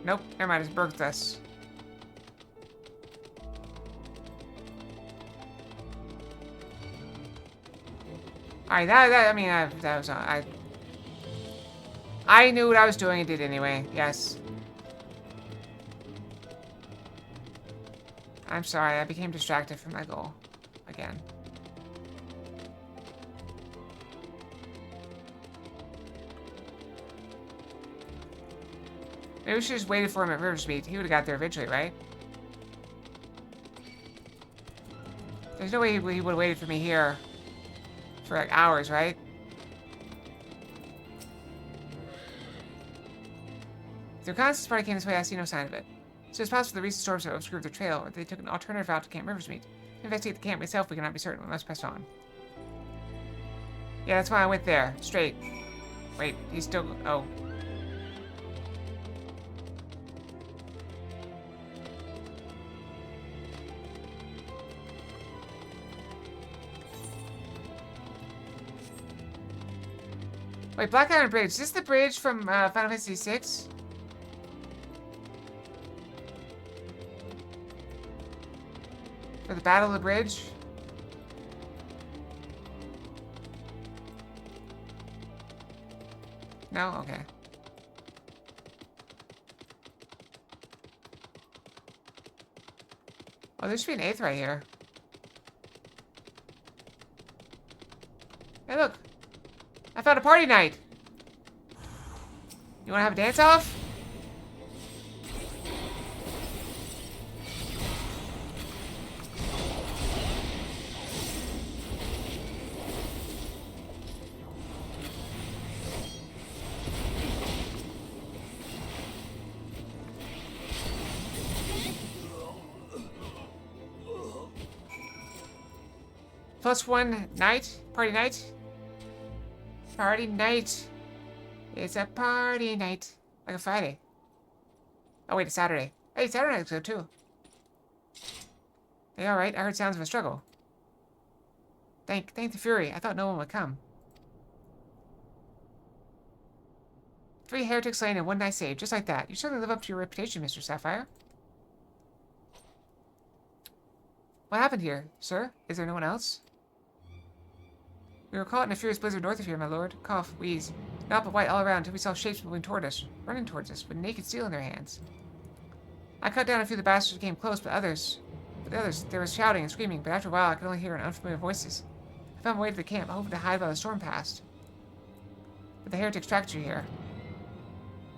Nope, never mind. It's birthed us. Alright, that was I knew what I was doing and did anyway. Yes. I'm sorry, I became distracted from my goal. Again. Maybe we should just waited for him at Riversmeet. He would have got there eventually, right? There's no way he would have waited for me here for like hours, right? If the reconnaissance party came this way, I see no sign of it. So it's possible the recent storms have obscured their trail, or they took an alternative route to Camp Riversmeet. To investigate the camp itself, we cannot be certain. We must press on. Yeah, that's why I went there. Straight. Wait, he's still... Oh. Wait, Black Iron Bridge. Is this the bridge from Final Fantasy VI? For the Battle of the Bridge? No? Okay. Oh, there should be an 8th right here. Hey, look. I found a party night. You want to have a dance-off? +1 night? Party night? Party night. It's a party night. Like a Friday. Oh wait, it's Saturday. Hey, it's Saturday episode too. Hey, alright, I heard sounds of a struggle. Thank the Fury. I thought no one would come. 3 heretics slain and 1 night saved, just like that. You certainly live up to your reputation, Mr. Sapphire. What happened here, sir? Is there no one else? We were caught in a furious blizzard north of here, my lord. Cough, wheeze. Not but white all around until we saw shapes moving toward us, running towards us, with naked steel in their hands. I cut down a few of the bastards who came close, but the others, there was shouting and screaming, but after a while I could only hear unfamiliar voices. I found my way to the camp, hoping to hide while the storm passed. But the heretics tracked you here.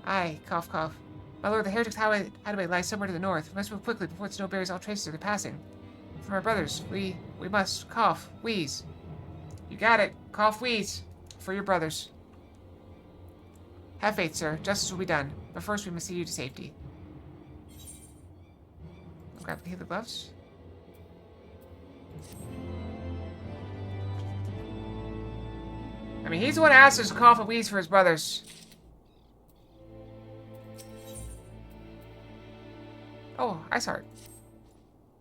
Aye, cough, cough. My lord, the heretics' hideaway lies somewhere to the north. We must move quickly before the snow buries all traces of their passing. For my brothers, we must cough, wheeze. You got it. Cough, wheeze. For your brothers. Have faith, sir. Justice will be done. But first, we must see you to safety. Grab the healer gloves. I mean, he's the one who asked us to cough and wheeze for his brothers. Oh, Ice Heart.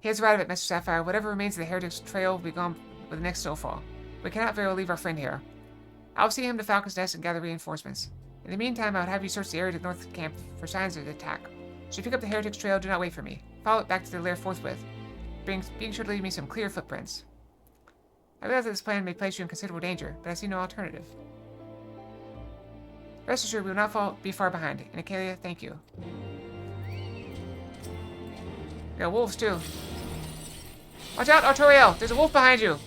He has right of it, Mr. Sapphire. Whatever remains of the Heretic's trail will be gone with the next snowfall. We cannot very well leave our friend here. I'll see him to Falcon's Nest and gather reinforcements. In the meantime, I would have you search the area to the north camp for signs of the attack. Should you pick up the Heretic's trail, do not wait for me. Follow it back to their lair forthwith, being sure to leave me some clear footprints. I realize that this plan may place you in considerable danger, but I see no alternative. Rest assured, we will not be far behind. And Acalia, thank you. We got wolves, too. Watch out, Artoriel! There's a wolf behind you!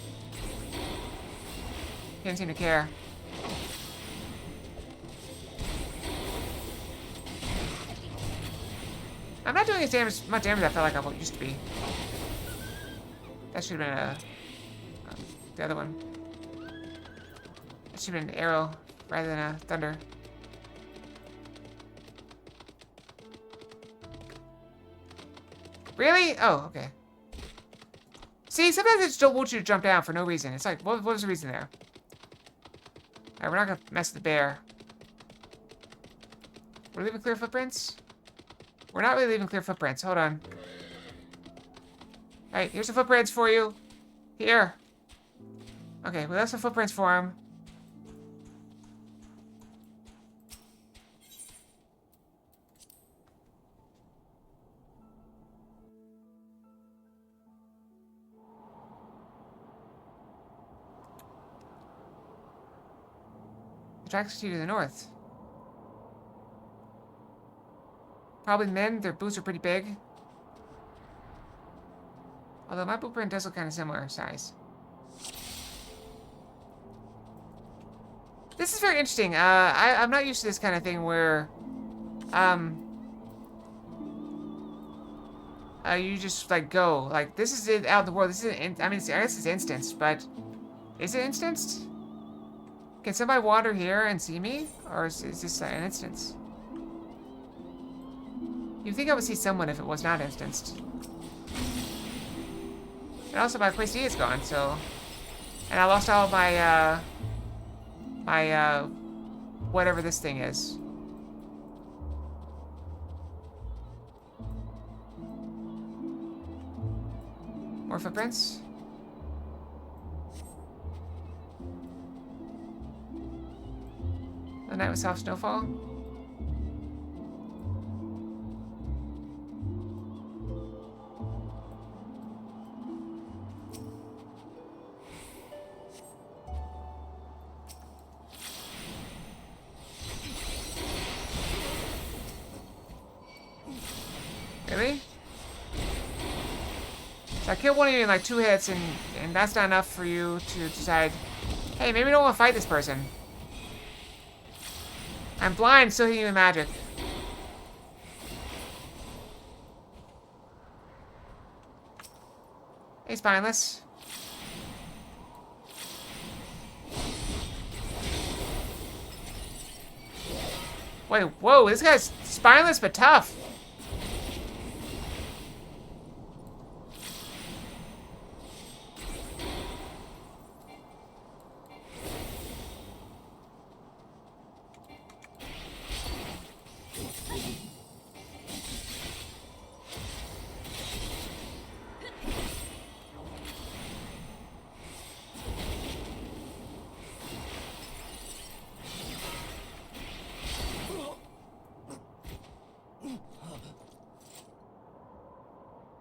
He didn't seem to care. I'm not doing as much damage as I felt like I used to be. That should have been the other one. That should have been an arrow rather than a thunder. Really? Oh, okay. See, sometimes they just don't want you to jump down for no reason. It's like, what was the reason there? Alright, we're not gonna mess with the bear. We're leaving clear footprints? We're not really leaving clear footprints. Hold on. Alright, here's the footprints for you. Here. Okay, we left some footprints for him. The tracks to the north. Probably men. Their boots are pretty big. Although my blueprint does look kind of similar size. This is very interesting. I'm not used to this kind of thing where, you just like go. Like this is it out in the world. This isn't. I mean, I guess it's instanced, but is it instanced? Can somebody wander here and see me, or is this an instance? You'd think I would see someone if it was not instanced. And also my place D is gone, so... And I lost all of my, whatever this thing is. More footprints? A night with soft snowfall? Really? So I killed one of you in like 2 hits, and that's not enough for you to decide, hey, maybe I don't want to fight this person. I'm blind, still hitting you with magic. Hey, spineless. Wait, whoa, this guy's spineless but tough.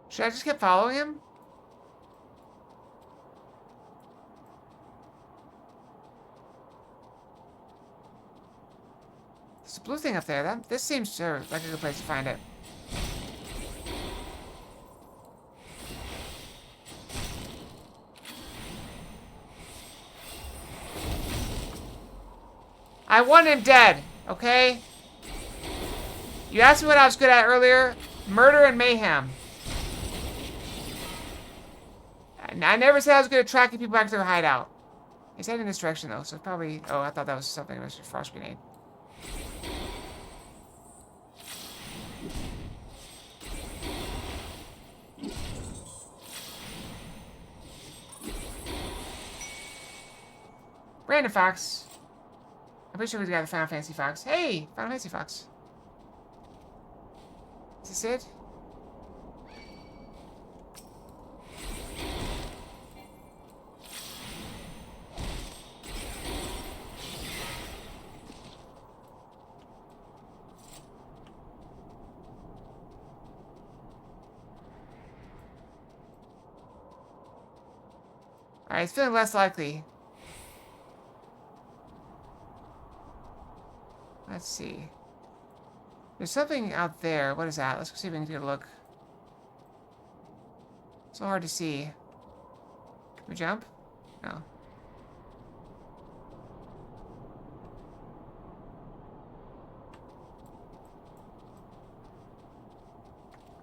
Should I just keep following him? There's a blue thing up there. This seems like a good place to find it. I want him dead, okay? You asked me what I was good at earlier. Murder and mayhem. I never said I was good at tracking people back to their hideout. He's heading in this direction, though, so probably... Oh, I thought that was something. It was a frost grenade. Random Fox. I'm pretty sure we got the Final Fantasy Fox. Hey! Final Fantasy Fox. Is this it? Alright, it's feeling less likely. Let's see. There's something out there. What is that? Let's go see if we can get a look. So hard to see. Can we jump? No.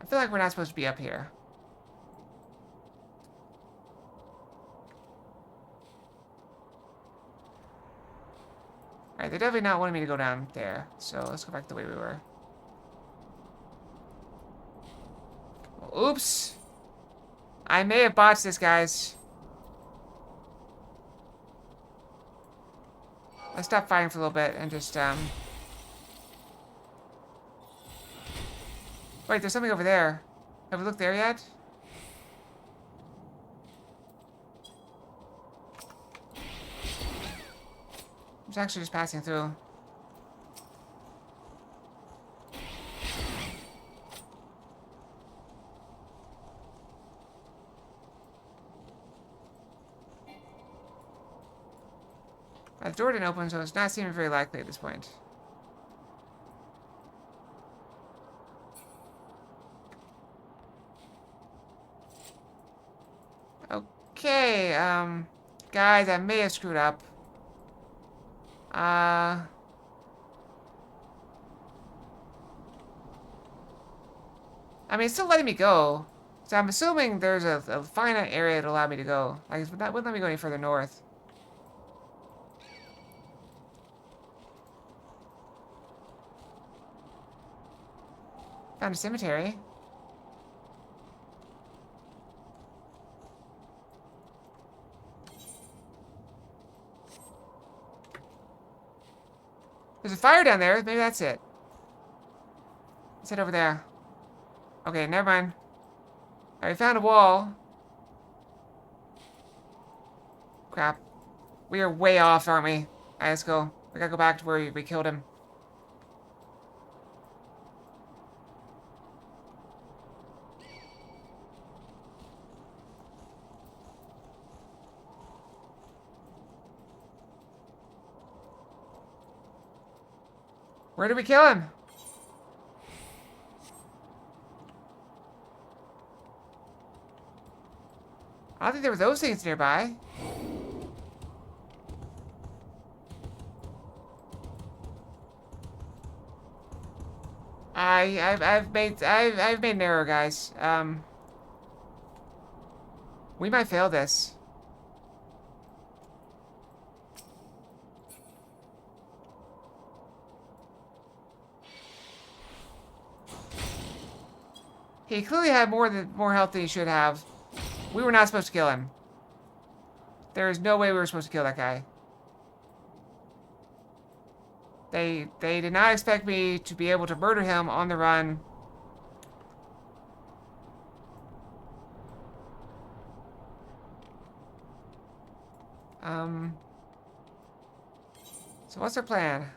I feel like we're not supposed to be up here. Alright, they're definitely not wanting me to go down there, so let's go back the way we were. Oops! I may have botched this, guys. Let's stop fighting for a little bit and just, Wait, there's something over there. Have we looked there yet? I'm actually just passing through. The door didn't open, so it's not seeming very likely at this point. Okay, guys, I may have screwed up. I mean, it's still letting me go. So I'm assuming there's a finite area to allow me to go. Like, that wouldn't let me go any further north. Found a cemetery. There's a fire down there. Maybe that's it. Let's head over there. Okay, never mind. I found a wall. Crap. We are way off, aren't we? Alright, let's go. We gotta go back to where we killed him. Where did we kill him? I don't think there were those things nearby. I've made an error, guys. We might fail this. He clearly had more health than he should have. We were not supposed to kill him. There is no way we were supposed to kill that guy. They did not expect me to be able to murder him on the run. So what's our plan?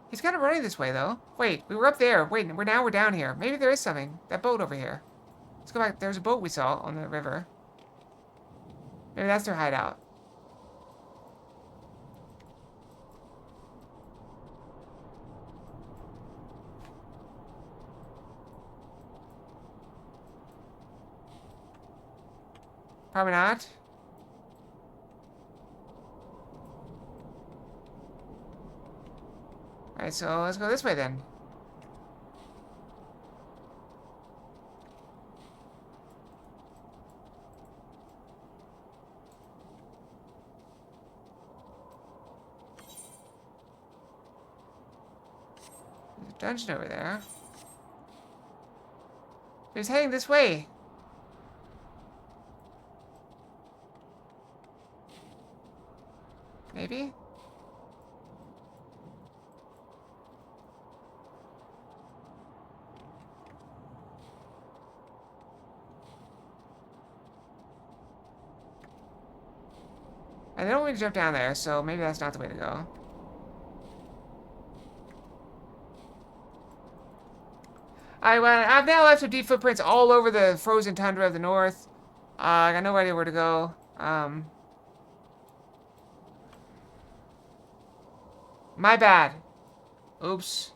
He's kind of running this way, though. Wait, we were up there. Wait, we're down here. Maybe there is something. That boat over here. Let's go back. There's a boat we saw on the river. Maybe that's their hideout. Probably not. Alright, so let's go this way then. There's a dungeon over there. He's heading this way. Maybe? I don't want me to jump down there, so maybe that's not the way to go. I've now left some deep footprints all over the frozen tundra of the north. I got no idea where to go. My bad. Oops.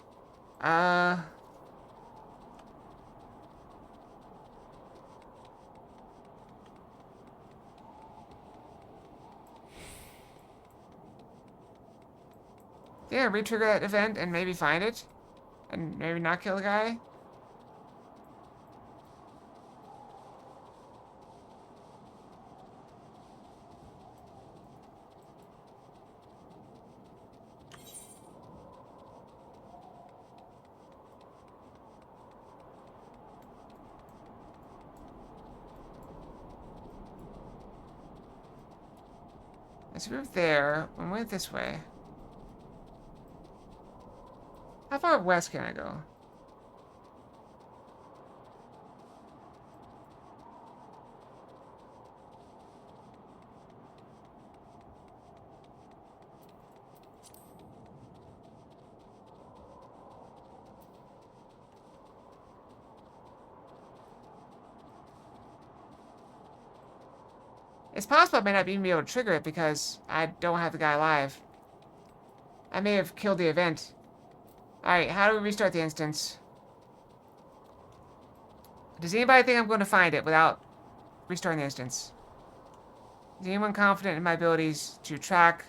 Yeah, re-trigger that event and maybe find it. And maybe not kill the guy. Let's move there and went this way. How far west can I go? It's possible I may not even be able to trigger it because I don't have the guy alive. I may have killed the event. Alright, how do we restart the instance? Does anybody think I'm going to find it without restarting the instance? Is anyone confident in my abilities to track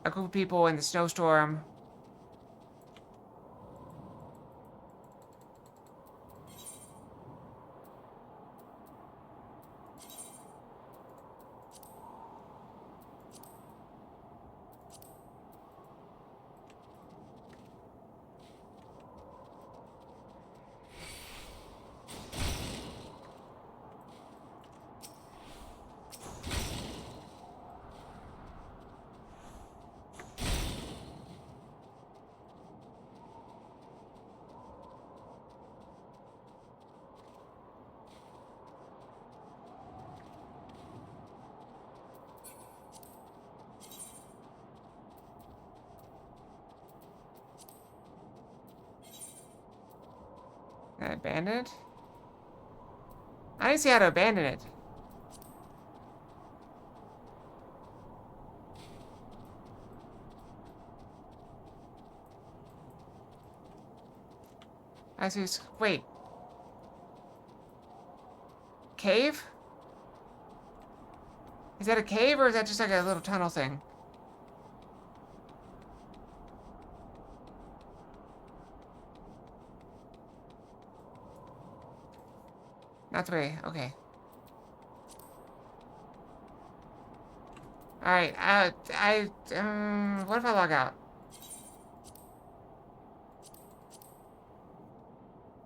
a group of people in the snowstorm? Can I abandon it? I didn't see how to abandon it. I see. Wait. Cave? Is that a cave or is that just like a little tunnel thing? Not the way. Okay. Alright, what if I log out?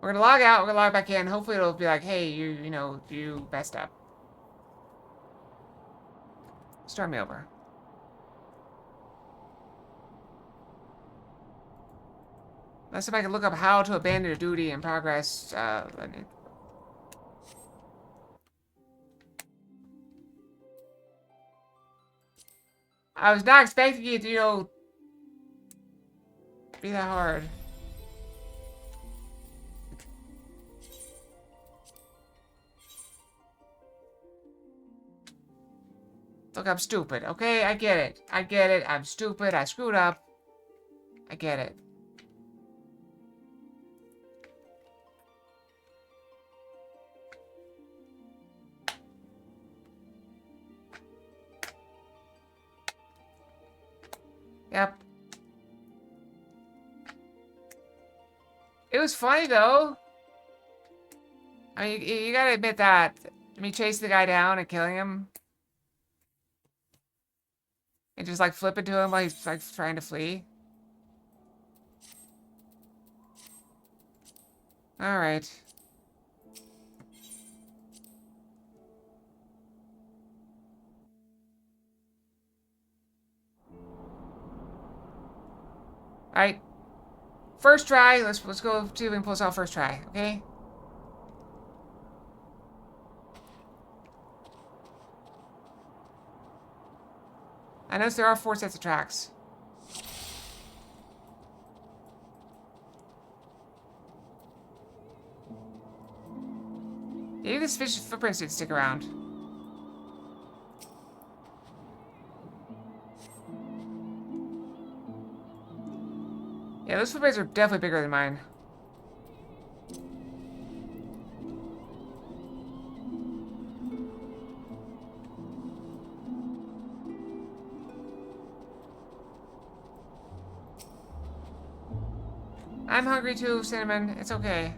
We're gonna log out, we're gonna log back in. Hopefully it'll be like, hey, you know, you messed up. Start me over. Let's see if I can look up how to abandon a duty in progress. I was not expecting it to, you know, be that hard. Look, I'm stupid, okay? I get it. I get it. I'm stupid. I screwed up. I get it. Yep. It was funny, though. I mean, you gotta admit that. Me chasing the guy down and killing him. And just, like, flip it to him while he's, like, trying to flee. Alright. Alright. First try. Let's go see if we can pull this off first try, okay? I notice there are 4 sets of tracks. Maybe this fish footprints did stick around. Yeah, those footprints are definitely bigger than mine. I'm hungry too, Cinnamon. It's okay.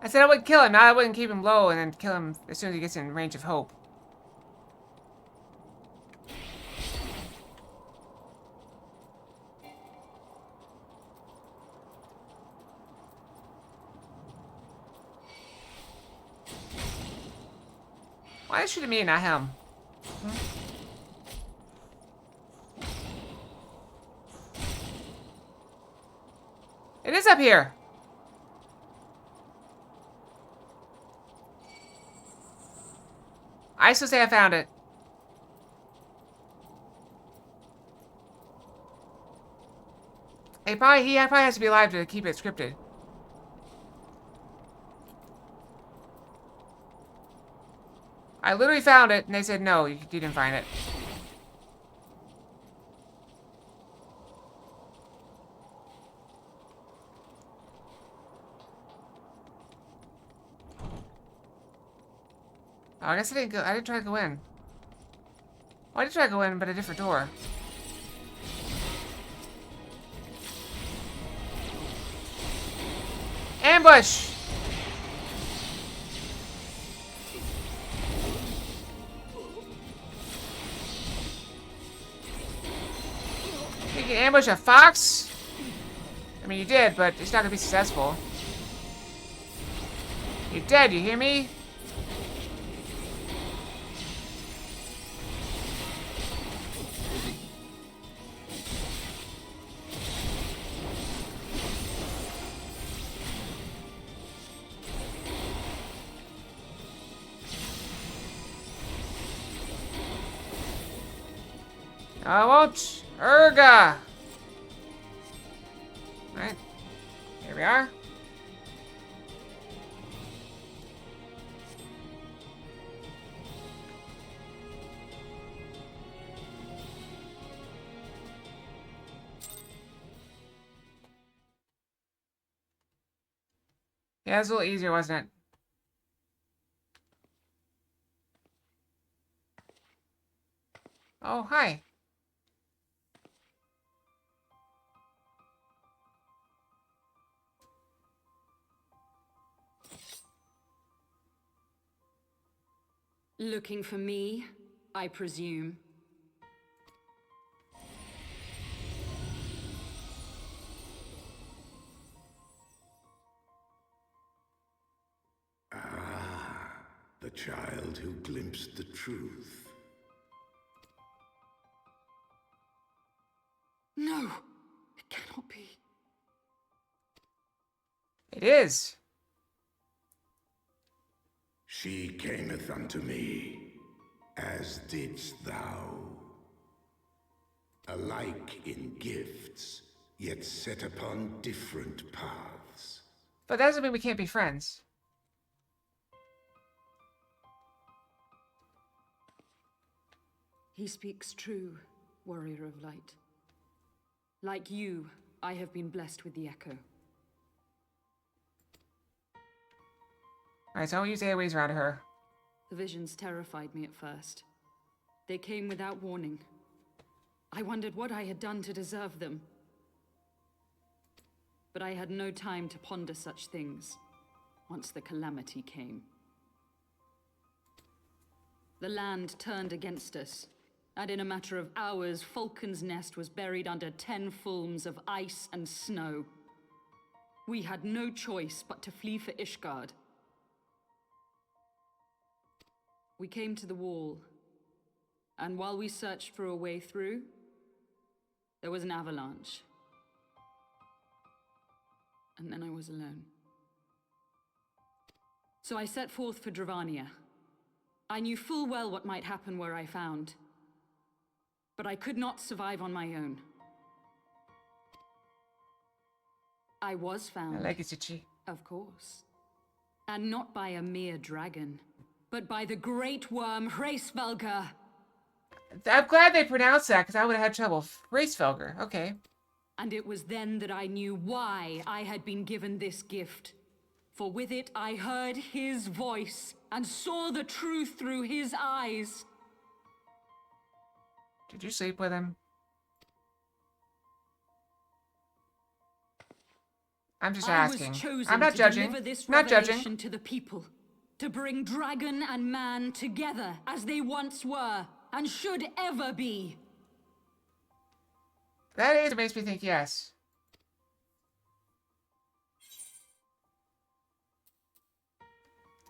I said I wouldn't kill him, not I wouldn't keep him low and then kill him as soon as he gets in range of hope. Why is shooting me and not him? It is up here. I still say I found it. He probably has to be alive to keep it scripted. I literally found it, and they said no, you didn't find it. Oh, I guess I didn't try to go in. Oh, I did try to go in, but a different door. Ambush! You can ambush a fox? I mean, you did, but it's not gonna be successful. You're dead, you hear me? I won't. Urga! Alright. Here we are. Yeah, it was a little easier, wasn't it? Oh, hi. Looking for me, I presume. Ah, the child who glimpsed the truth. No, it cannot be. It is. She cameth unto me, as didst thou. Alike in gifts, yet set upon different paths. But that doesn't mean we can't be friends. He speaks true, warrior of light. Like you, I have been blessed with the echo. Alright, so I won't use AoEs around her. The visions terrified me at first. They came without warning. I wondered what I had done to deserve them. But I had no time to ponder such things once the calamity came. The land turned against us, and in a matter of hours, Falcon's Nest was buried under 10 fulms of ice and snow. We had no choice but to flee for Ishgard. We came to the wall, and while we searched for a way through, there was an avalanche. And then I was alone. So I set forth for Dravania. I knew full well what might happen where I found, but I could not survive on my own. I was found. I like it, Chichi. Of course. And not by a mere dragon, but by the great worm Hraesvelgr. I'm glad they pronounced that, because I would have had trouble. Hraesvelgr, okay. And it was then that I knew why I had been given this gift. For with it I heard his voice, and saw the truth through his eyes. Did you sleep with him? I'm just I asking. was chosen I'm not to judging. deliver this Not judging. revelation to the people, to bring dragon and man together as they once were and should ever be. That is what makes me think yes.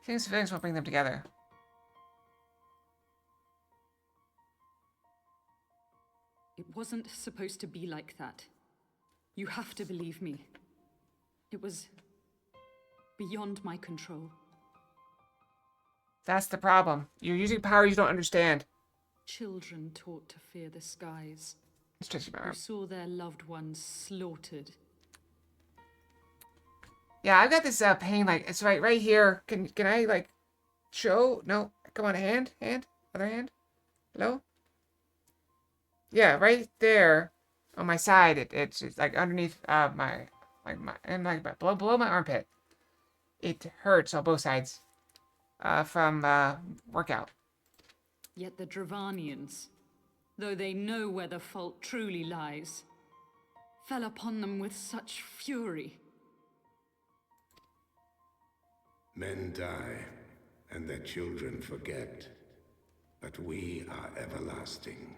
King's feelings won't bring them together. It wasn't supposed to be like that. You have to believe me. It was beyond my control. That's the problem. You're using power you don't understand. Children taught to fear the skies, It's just who saw their loved ones slaughtered. Yeah, I've got this pain, like, it's right here. Can I, like, show? No. Come on, hand? Other hand? Hello? Yeah, right there on my side. It's like underneath below my armpit. It hurts on both sides from workout. Yet the Dravanians, though they know where the fault truly lies, fell upon them with such fury. Men die, and their children forget. But we are everlasting.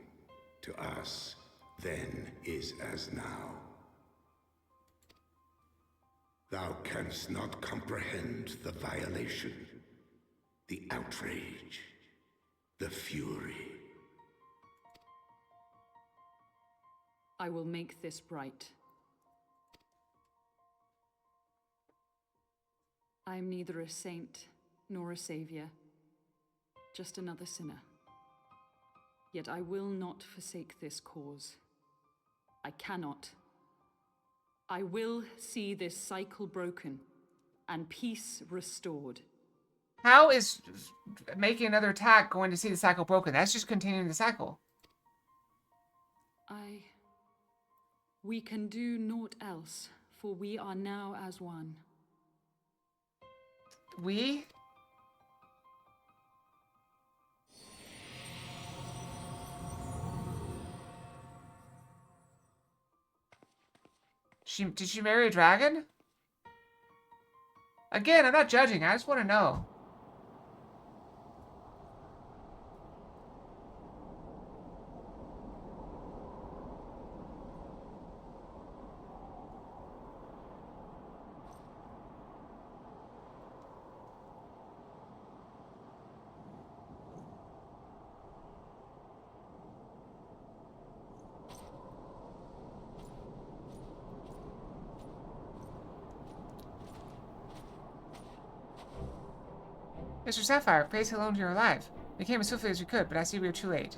To us, then is as now. Thou canst not comprehend the violation, the outrage, the fury. I will make this right. I am neither a saint nor a savior, just another sinner. Yet I will not forsake this cause. I cannot. I will see this cycle broken and peace restored. How is making another attack going to see the cycle broken? That's just continuing the cycle. We can do naught else, for we are now as one. We? Did she marry a dragon? Again, I'm not judging. I just want to know. Mr. Sapphire, praise how long you're alive. We came as swiftly as we could, but I see we are too late.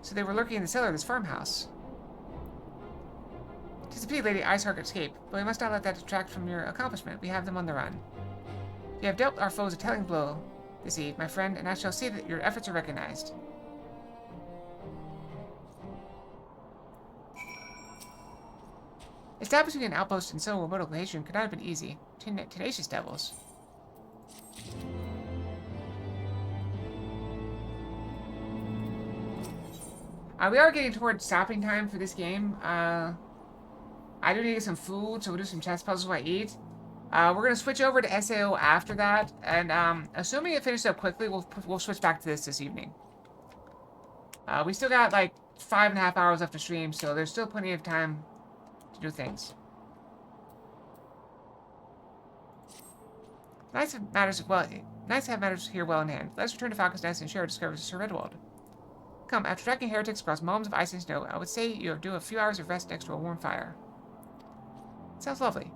So they were lurking in the cellar of this farmhouse. 'Tis a pity Lady Iceheart escaped, but we must not let that detract from your accomplishment. We have them on the run. You have dealt our foes a telling blow this eve, my friend, and I shall see that your efforts are recognized. Establishing an outpost in so remote a location could not have been easy. Tenacious devils. We are getting towards stopping time for this game. I do need to get some food, so we'll do some chess puzzles while I eat. We're going to switch over to SAO after that, and assuming it finishes up quickly, we'll switch back to this evening. We still got like 5.5 hours left to stream, so there's still plenty of time to do things. Nice to have matters here well in hand. Let's return to Falcon's Nest and share our discoveries with Sir Redwald. Come, after tracking heretics across mountains of ice and snow, I would say you have due a few hours of rest next to a warm fire. Sounds lovely.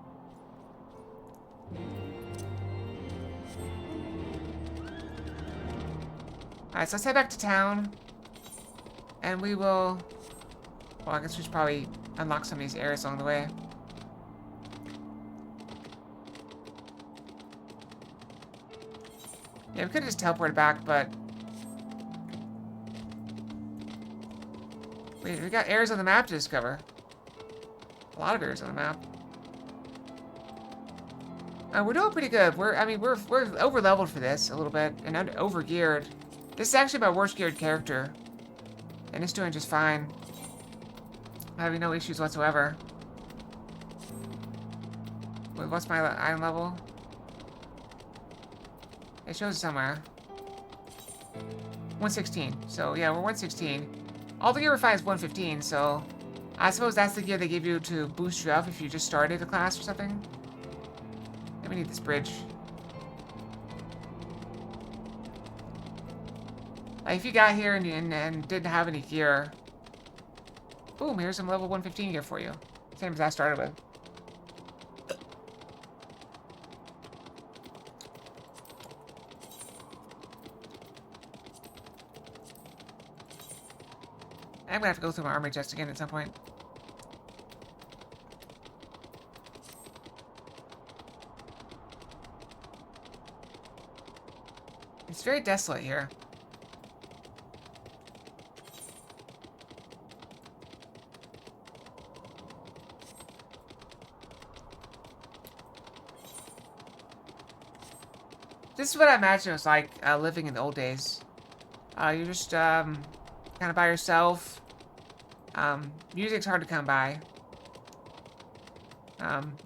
Alright, so let's head back to town. And we will... Well, I guess we should probably unlock some of these areas along the way. Yeah, we could have just teleported back, but... We got areas on the map to discover. A lot of areas on the map. We're doing pretty good. We're over leveled for this a little bit and over geared. This is actually my worst geared character. And it's doing just fine. Having no issues whatsoever. What's my item level? It shows somewhere. 116. So yeah, we're 116. All the gear we find is 115, so I suppose that's the gear they give you to boost you up if you just started a class or something. Let me need this bridge. Like if you got here and didn't have any gear, boom, here's some level 115 gear for you. Same as I started with. I'm gonna have to go through my armory chest again at some point. It's very desolate here. This is what I imagine it was like living in the old days. You're just kind of by yourself. Music's hard to come by.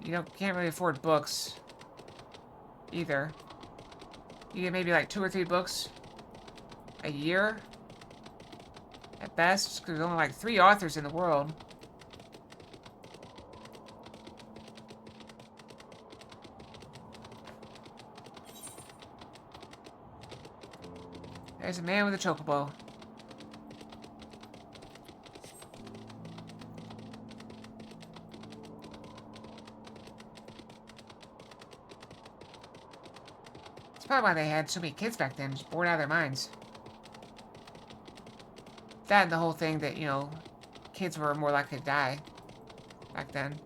You can't really afford books either. You get maybe like 2 or 3 books a year at best, because there's only like 3 authors in the world. There's a man with a chocobo. That's probably why they had so many kids back then, just bored out of their minds. That and the whole thing that, kids were more likely to die back then.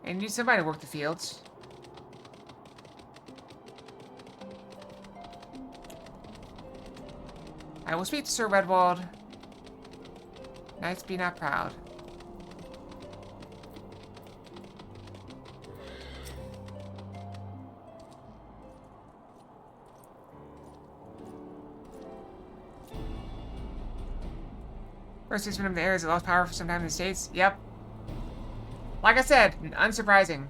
And you need somebody to work the fields. I will speak to Sir Redwald. Knights be not proud. First statesman of the areas that lost power for some time in the States. Yep. Like I said, unsurprising.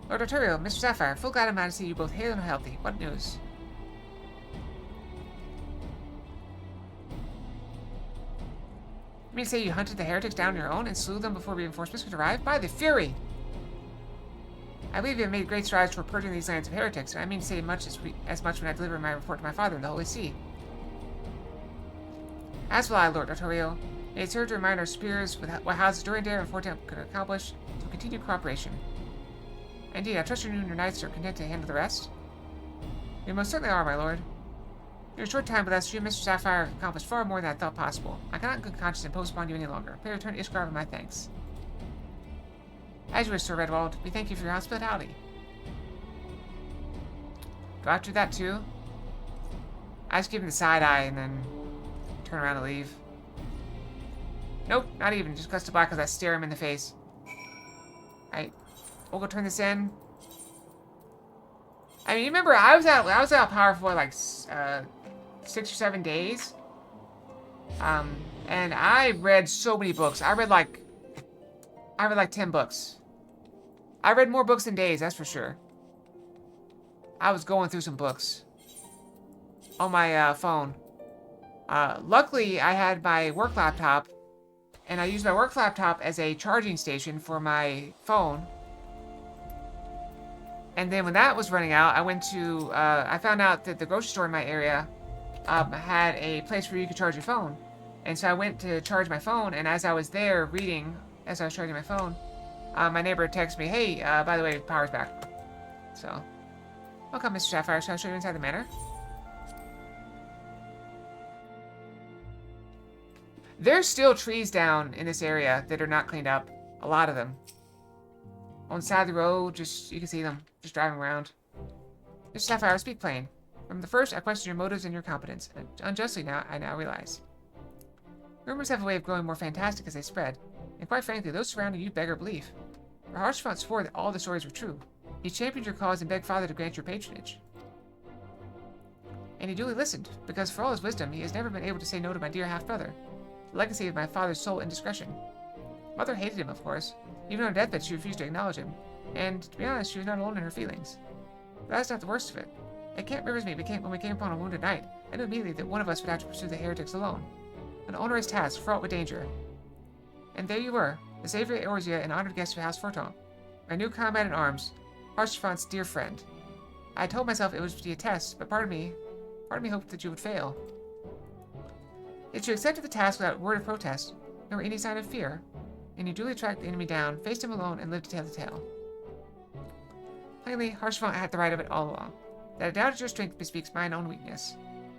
Lord Arturo, Mr. Sapphire, full glad and mad to see you both hale and healthy. What news? You mean to say you hunted the heretics down on your own and slew them before reinforcements could arrive? By the Fury! I believe you have made great strides toward purging these lands of heretics, and I mean to say as much when I deliver my report to my father in the Holy See. As will I, Lord Arturo. May it serve to remind our superiors what houses Durandare and Fortemps could accomplish through continued cooperation. Indeed, I trust you and your knights are content to handle the rest. We most certainly are, my lord. In a short time with us, you and Mr. Sapphire have accomplished far more than I thought possible. I cannot in good conscience impose upon you any longer. Pray return to Ishgar with my thanks. As you wish, Sir Redwald, we thank you for your hospitality. Do I have to do that too? I just give him the side eye and then turn around and leave. Nope, not even. Just cuts to black because I stare him in the face. Alright. We'll go turn this in. I mean, you remember I was out of power for like 6 or 7 days. And I read so many books. I read like 10 books. I read more books than days, that's for sure. I was going through some books on my phone. Luckily, I had my work laptop, and I used my work laptop as a charging station for my phone. And then when that was running out, I went to, I found out that the grocery store in my area had a place where you could charge your phone. And so I went to charge my phone, and as I was there reading, as I was charging my phone, my neighbor texted me, hey, by the way, power's back. So, welcome, Mr. Sapphire. Shall I show you inside the manor? There's still trees down in this area that are not cleaned up. A lot of them. On the side of the road, you can see them, just driving around. Mr. Sapphire, speak plain. From the first, I questioned your motives and your competence, and unjustly I now realize. Rumors have a way of growing more fantastic as they spread, and quite frankly, those surrounding you beggar belief. Your Archfront swore that all the stories were true. He championed your cause and begged Father to grant your patronage. And he duly listened, because for all his wisdom, he has never been able to say no to my dear half-brother, the legacy of my father's sole indiscretion. Mother hated him, of course. Even on her deathbed, she refused to acknowledge him. And, to be honest, she was not alone in her feelings. But that's not the worst of it. At Camp Riversmeet, when we came upon a wounded knight, I knew immediately that one of us would have to pursue the heretics alone. An onerous task, fraught with danger. And there you were, the savior of Eorzea and honored guest of House Forton. My new comrade in arms, Harshtfront's dear friend. I had told myself it was to be a test, but part of me hoped that you would fail. Yet you accepted the task without a word of protest, nor any sign of fear, and you duly tracked the enemy down, faced him alone, and lived to tell the tale. Plainly, Harshtfront had the right of it all along. That I doubted your strength bespeaks mine own weakness.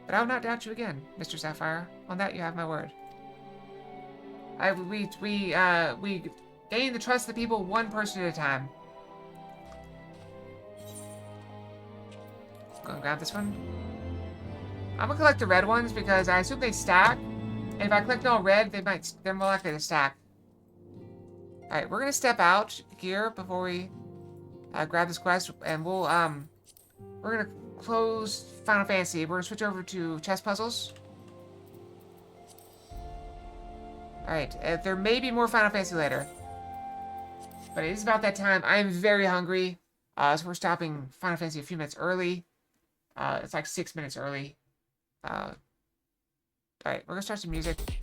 But I will not doubt you again, Mr. Sapphire. On that you have my word. We gain the trust of the people one person at a time. Go and grab this one. I'm gonna collect the red ones because I assume they stack. And if I collect all red, they're more likely to stack. Alright, we're gonna step out here before we grab this quest, and we're gonna close Final Fantasy. We're gonna switch over to chess puzzles. Alright, there may be more Final Fantasy later. But it is about that time. I am very hungry. So we're stopping Final Fantasy a few minutes early. It's like 6 minutes early. Alright, we're gonna start some music.